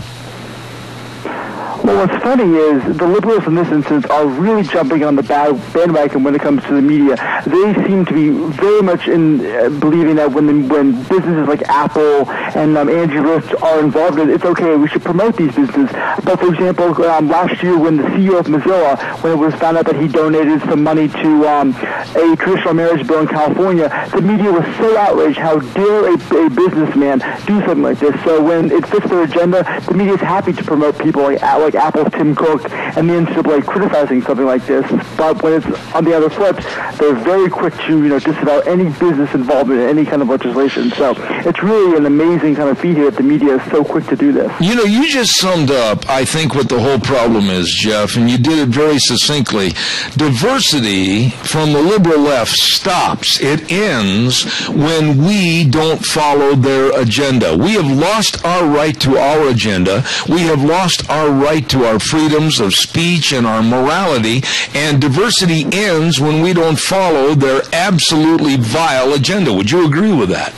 Well, what's funny is the liberals in this instance are really jumping on the bandwagon when it comes to the media. They seem to be very much in believing that when businesses like Apple and Angie List are involved in it, it's okay, we should promote these businesses. But, for example, last year when the CEO of Mozilla, when it was found out that he donated some money to a traditional marriage bill in California, the media was so outraged. How dare a businessman do something like this? So when it fits their agenda, the media is happy to promote people like Apple's Tim Cook and the NCAA criticizing something like this. But when it's on the other flip, they're very quick to disavow any business involvement in any kind of legislation. So it's really an amazing kind of feat here that the media is so quick to do this. You just summed up, I think, what the whole problem is, Jeff, and you did it very succinctly. Diversity from the liberal left stops. It ends when we don't follow their agenda. We have lost our right to our agenda. We have lost our right to our freedoms of speech and our morality, and diversity ends when we don't follow their absolutely vile agenda. Would you agree with that?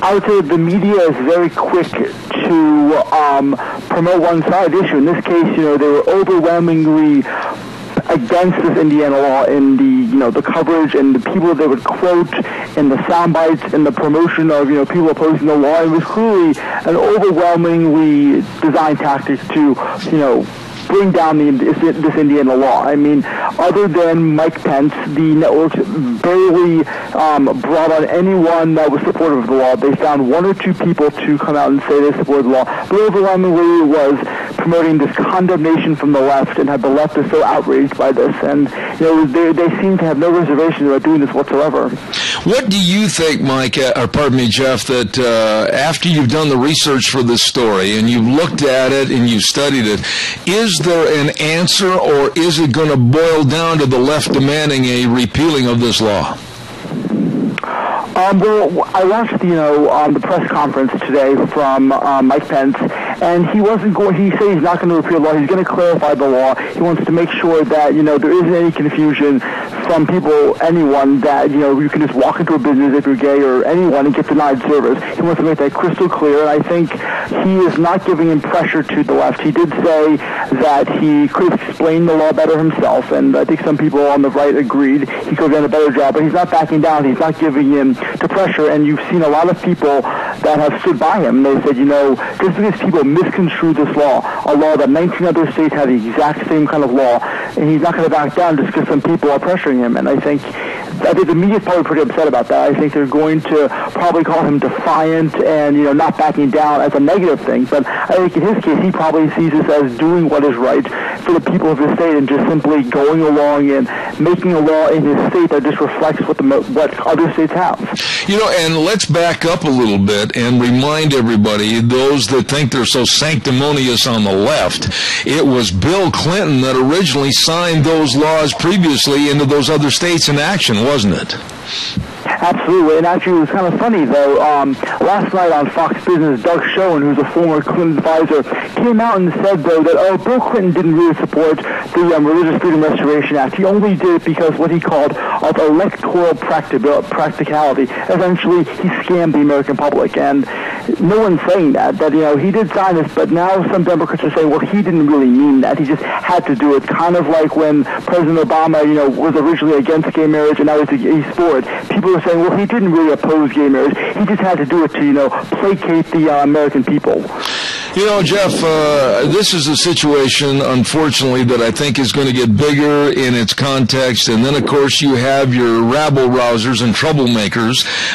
I would say the media is very quick to promote one side issue. In this case, they were overwhelmingly against this Indiana law in the coverage and the people they would quote in the sound bites and the promotion of people opposing the law. It was clearly an overwhelmingly designed tactic to bring down this Indiana law. I mean, other than Mike Pence, the networks barely brought on anyone that was supportive of the law. They found one or two people to come out and say they supported the law, but overwhelmingly was promoting this condemnation from the left, and had the left is so outraged by this, and they seem to have no reservations about doing this whatsoever. What do you think, Mike, or pardon me, Jeff, that after you've done the research for this story and you've looked at it and you've studied it, is there an answer, or is it going to boil down to the left demanding a repealing of this law? Well, I watched, the press conference today from Mike Pence, and he said he's not going to repeal the law. He's going to clarify the law. He wants to make sure that, there isn't any confusion from anyone, that, you can just walk into a business if you're gay or anyone and get denied service. He wants to make that crystal clear, and I think he is not giving in pressure to the left. He did say that he could have explained the law better himself, and I think some people on the right agreed he could have done a better job, but he's not backing down. He's not giving in to pressure, and you've seen a lot of people that have stood by him. They said, just because people misconstrue this law, a law that 19 other states have the exact same kind of law, and he's not going to back down just because some people are pressuring him. And I think the media is probably pretty upset about that. I think they're going to probably call him defiant and, not backing down as a negative thing. But I think in his case, he probably sees this as doing what is right for the people of his state, and just simply going along and making a law in his state that just reflects what other states have. And let's back up a little bit and remind everybody, those that think they're so sanctimonious on the left, it was Bill Clinton that originally signed those laws previously into those other states in action, wasn't it? Absolutely, and actually it was kind of funny, though. Last night on Fox Business, Doug Schoen, who's a former Clinton advisor, came out and said, though, that, Bill Clinton didn't really support the Religious Freedom Restoration Act. He only did it because what he called of electoral practicality. Essentially, he scammed the American public, and no one's saying that he did sign this, but now some Democrats are saying, well, he didn't really mean that. He just had to do it, kind of like when President Obama, was originally against gay marriage, and now he's for it. People are saying, well, he didn't really oppose gay marriage. He just had to do it to, placate the American people. Jeff, this is a situation, unfortunately, that I think is going to get bigger in its context. And then, of course, you have your rabble-rousers and troublemakers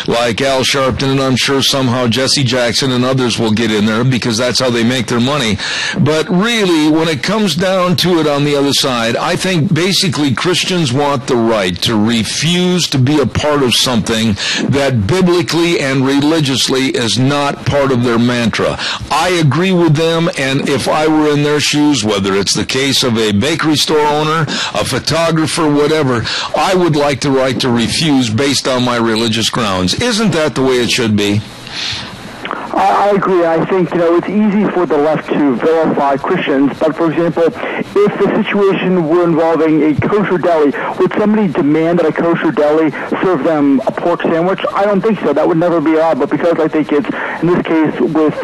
like Al Sharpton, and I'm sure somehow Jesse Jackson and others will get in there because that's how they make their money. But really, when it comes down to it on the other side, I think basically Christians want the right to refuse to be a part of something that biblically and religiously is not part of their mantra. I agree with them, and if I were in their shoes, whether it's the case of a bakery store owner, a photographer, whatever, I would like the right to refuse based on my religious grounds. Isn't that the way it should be? I agree. I think, it's easy for the left to vilify Christians, but, for example, if the situation were involving a kosher deli, would somebody demand that a kosher deli serve them a pork sandwich? I don't think so. That would never be allowed, but because I think it's, in this case, with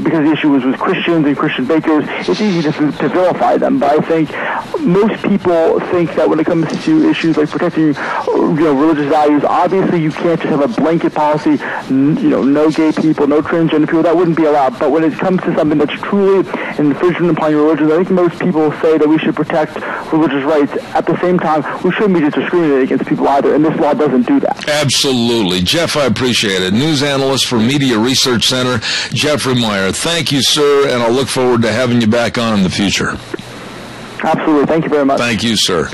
because the issue was with Christians and Christian bakers, it's easy to vilify them. But I think most people think that when it comes to issues like protecting religious values. Obviously, you can't just have a blanket policy, no gay people, no transgender people. That wouldn't be allowed. But when it comes to something that's truly an infringement upon your religion, I think most people say that we should protect religious rights. At the same time, we shouldn't be just discriminating against people either, and this law doesn't do that. Absolutely. Jeff, I appreciate it. News analyst for Media Research Center, Jeffrey Meyer. Thank you, sir, and I'll look forward to having you back on in the future. Absolutely. Thank you very much. Thank you, sir.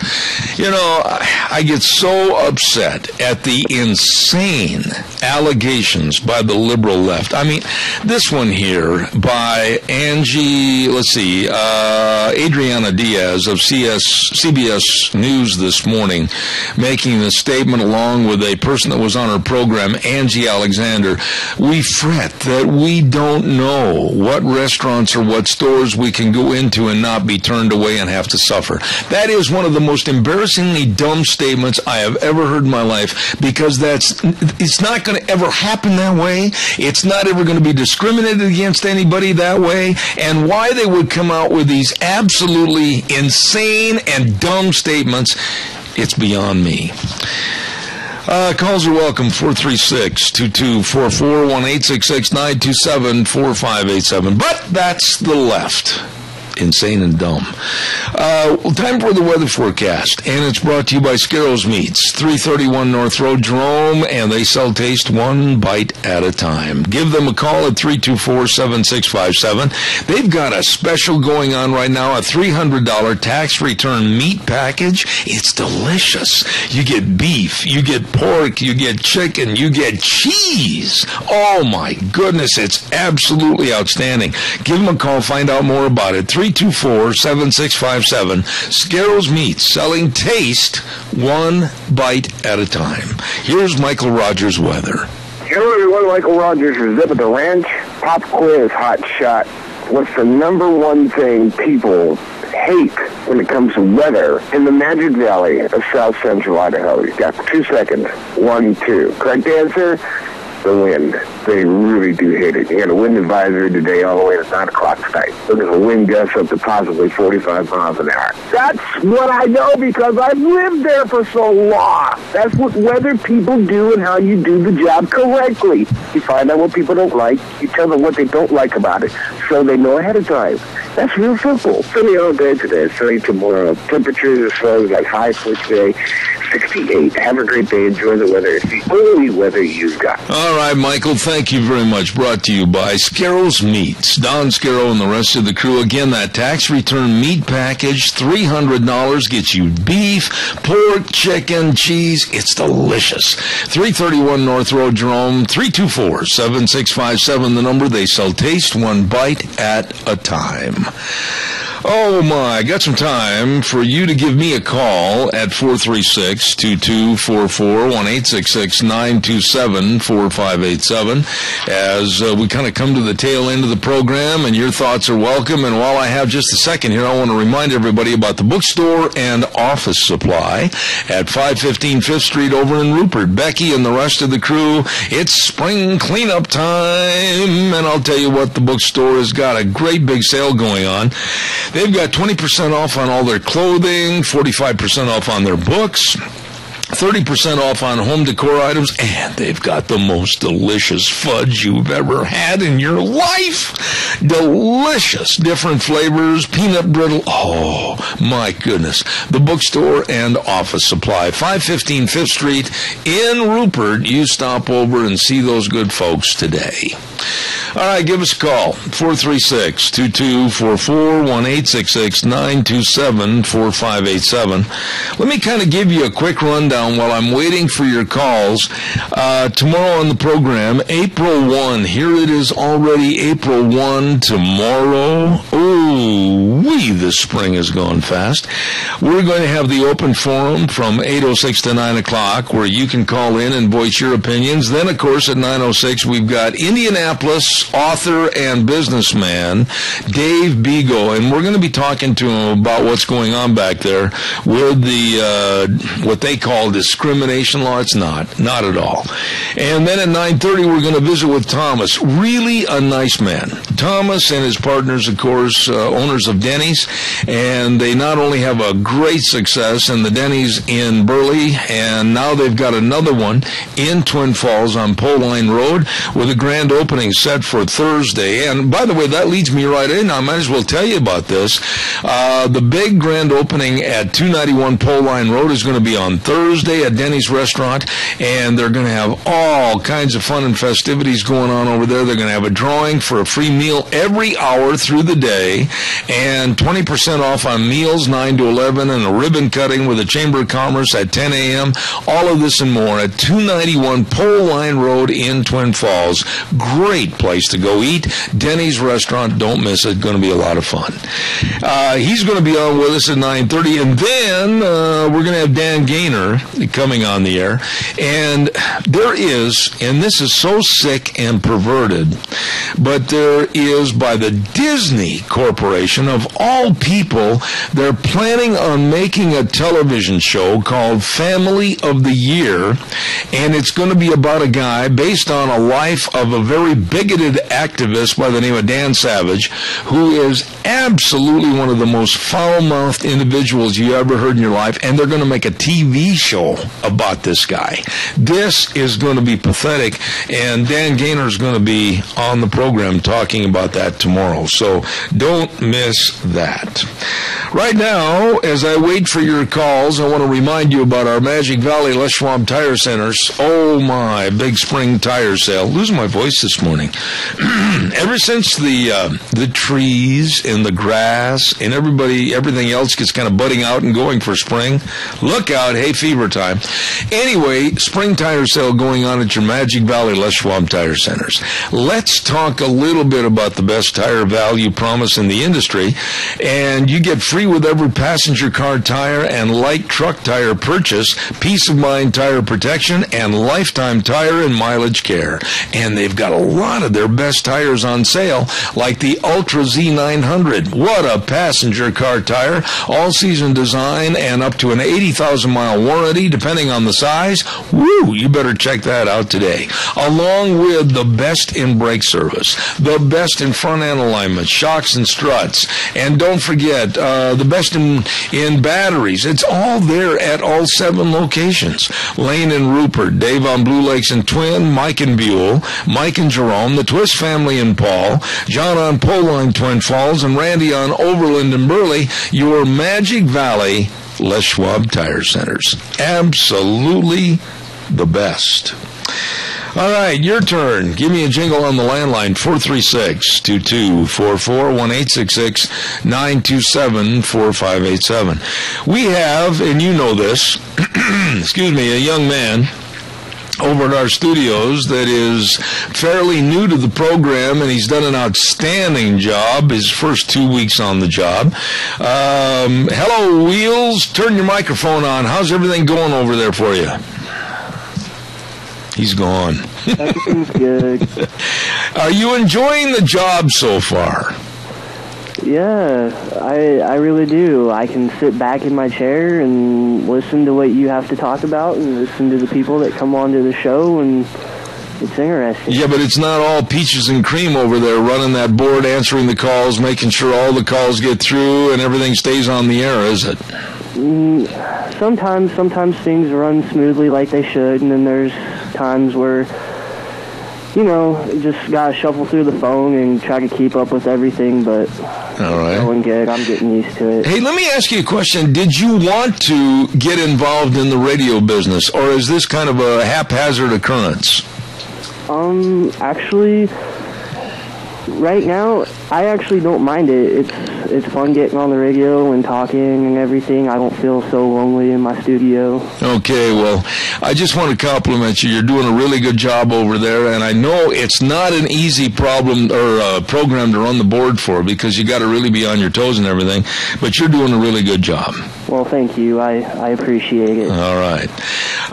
I get so upset at the insane allegations by the liberal left. I mean, this one here by Adriana Diaz of CBS News this morning, making a statement along with a person that was on her program, Angie Alexander. We fret that we don't know what restaurants or what stores we can go into and not be turned away and have to suffer. That is one of the most embarrassingly dumb statements I have ever heard in my life, because it's not going to ever happen that way. It's not ever going to be discriminated against anybody that way. And why they would come out with these absolutely insane and dumb statements, it's beyond me. Calls are welcome, 436-2244, 1-866-927-4587. But that's the left. Insane and dumb. Time for the weather forecast, and it's brought to you by Scarrows Meats, 331 North Road, Jerome, and they sell taste one bite at a time. Give them a call at 324-7657. They've got a special going on right now, a $300 tax return meat package. It's delicious. You get beef, you get pork, you get chicken, you get cheese. Oh my goodness, it's absolutely outstanding. Give them a call, find out more about it. 324-7657. Scarrows Meats, selling taste one bite at a time. Here's Michael Rogers' weather. Hello everyone, Michael Rogers is up at the ranch. Pop quiz, hot shot. What's the number one thing people hate when it comes to weather in the Magic Valley of South Central Idaho? You've got 2 seconds. 1, 2. Correct answer? The wind. They really do hate it. You got a wind advisory today all the way to 9 o'clock tonight. So there's a wind gust up to possibly 45 miles an hour. That's what I know because I've lived there for so long. That's what weather people do and how you do the job correctly. You find out what people don't like. You tell them what they don't like about it so they know ahead of time. That's real simple. Sunny all day today. Sunny tomorrow. Temperatures as far as like high for today. 68. Have a great day. Enjoy the weather. It's the only weather you've got. All right, Michael, thank you very much. Brought to you by Scarrows Meats. Don Scarrow and the rest of the crew. Again, that tax return meat package, $300, gets you beef, pork, chicken, cheese. It's delicious. 331 North Road, Jerome, 324-7657, the number. They sell taste one bite at a time. Oh, my. Got some time for you to give me a call at 436-2244, 1-866-927-4587, as we kind of come to the tail end of the program, and your thoughts are welcome. And while I have just a second here, I want to remind everybody about the bookstore and office supply at 515 5th Street over in Rupert. Becky and the rest of the crew, it's spring cleanup time, and I'll tell you what, the bookstore has got a great big sale going on. They've got 20% off on all their clothing, 45% off on their books, 30% off on home decor items, and they've got the most delicious fudge you've ever had in your life. Delicious. Different flavors, peanut brittle. Oh, my goodness. The bookstore and office supply, 515 5th Street in Rupert. You stop over and see those good folks today. All right, give us a call, 436-2244, 1-866-927-4587. Let me kind of give you a quick rundown while I'm waiting for your calls. Tomorrow on the program, April 1. Here it is already, April 1 tomorrow. Oh, the spring has gone fast. We're going to have the open forum from 8:06 to 9 o'clock where you can call in and voice your opinions. Then, of course, at 9:06, we've got Indianapolis author and businessman Dave Bego, and we're going to be talking to him about what's going on back there with the what they call discrimination law. It's not at all. And then at 9:30, we're going to visit with Thomas. Really a nice man. Thomas and his partners, of course, owners of Denny's, and they not only have a great success in the Denny's in Burley, and now they've got another one in Twin Falls on Pole Line Road with a grand opening set for Thursday. And by the way, that leads me right in. I might as well tell you about this. The big grand opening at 291 Pole Line Road is going to be on Thursday at Denny's Restaurant, and they're going to have all kinds of fun and festivities going on over there. They're going to have a drawing for a free meal every hour through the day, and 20% off on meals 9 to 11, and a ribbon cutting with the Chamber of Commerce at 10 a.m. All of this and more at 291 Pole Line Road in Twin Falls. Great place to go eat. Denny's Restaurant. Don't miss it. Going to be a lot of fun. He's going to be on with us at 9:30, and then we're going to have Dan Gaynor coming on the air. And there is, and this is so sick and perverted, but there is, by the Disney Corporation, of all people, they're planning on making a television show called Family of the Year, and it's going to be about a guy based on a life of a very bigoted activist by the name of Dan Savage, who is absolutely one of the most foul-mouthed individuals you ever heard in your life, and they're going to make a TV show about this guy. This is going to be pathetic, and Dan Gaynor is going to be on the program talking about that tomorrow, so don't miss that. Right now, as I wait for your calls, I want to remind you about our Magic Valley Les Schwab Tire Centers. Oh my, big spring tire sale. Losing my voice this morning. Ever since the trees and the grass and everything else gets kind of budding out and going for spring, look out, hay fever time. Anyway, spring tire sale going on at your Magic Valley Les Schwab Tire Centers. Let's talk a little bit about the best tire value promise in the industry, and you get free with every passenger car tire and light truck tire purchase, peace of mind tire protection, and lifetime tire and mileage care. And they've got a lot of their best tires on sale, like the Ultra Z900. What a passenger car tire, all-season design and up to an 80,000-mile warranty, depending on the size. Woo, you better check that out today. Along with the best in brake service, the best in front-end alignment, shocks and struts, and don't forget, the best in batteries. It's all there at all 7 locations. Lane and Rupert, Dave on Blue Lakes and Twin, Mike and Buell, Mike and Jerome, the Twist family in Paul, John on Pole Line Twin Falls, and Randy on Overland and Burley. Your Magic Valley Les Schwab Tire Centers. Absolutely the best. All right, your turn. Give me a jingle on the landline, 436-2244, 1-866-927-4587. We have, and you know this, excuse me, a young man over at our studios that is fairly new to the program, and he's done an outstanding job his first 2 weeks on the job. Hello, Wheels. Turn your microphone on. How's everything going over there for you? He's gone. Everything's good. Are you enjoying the job so far? Yeah, I really do. I can sit back in my chair and listen to what you have to talk about and listen to the people that come onto the show, and it's interesting. Yeah, but it's not all peaches and cream over there running that board, answering the calls, making sure all the calls get through and everything stays on the air, is it? Sometimes things run smoothly like they should, and then there's times where, you know, you just gotta shuffle through the phone and try to keep up with everything, but all right. It's going good. I'm getting used to it. Hey, let me ask you a question. Did you want to get involved in the radio business, or is this kind of a haphazard occurrence? Actually, right now, I actually don't mind it. It's fun getting on the radio and talking and everything. I don't feel so lonely in my studio. Okay, well, I just want to compliment you. You're doing a really good job over there, and I know it's not an easy problem or program to run the board for, because you got to really be on your toes and everything, but you're doing a really good job. Well, thank you. I appreciate it. All right.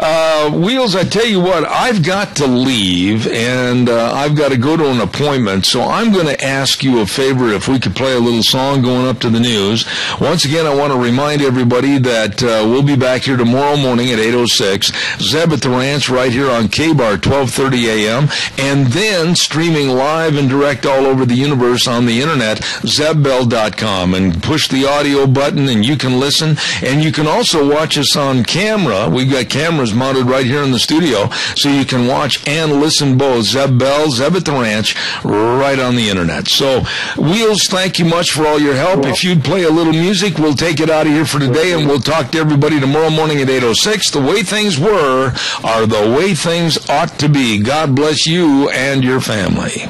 Wheels, I tell you what, I've got to leave, and I've got to go to an appointment, so I'm going to ask you a favor if we could play a little song going up to the news. Once again, I want to remind everybody that we'll be back here tomorrow morning at 8:06. Zeb at the Ranch right here on K-Bar, 12:30 a.m., and then streaming live and direct all over the universe on the internet, zebbell.com, and push the audio button and you can listen, and you can also watch us on camera. We've got cameras mounted right here in the studio, so you can watch and listen both. Zeb Bell, Zeb at the Ranch, right on the internet. So, Wheels, thank you much for all your help. If you'd play a little music, we'll take it out of here for today, and we'll talk to everybody tomorrow morning at 8:06. The way things were are the way things ought to be. God bless you and your family.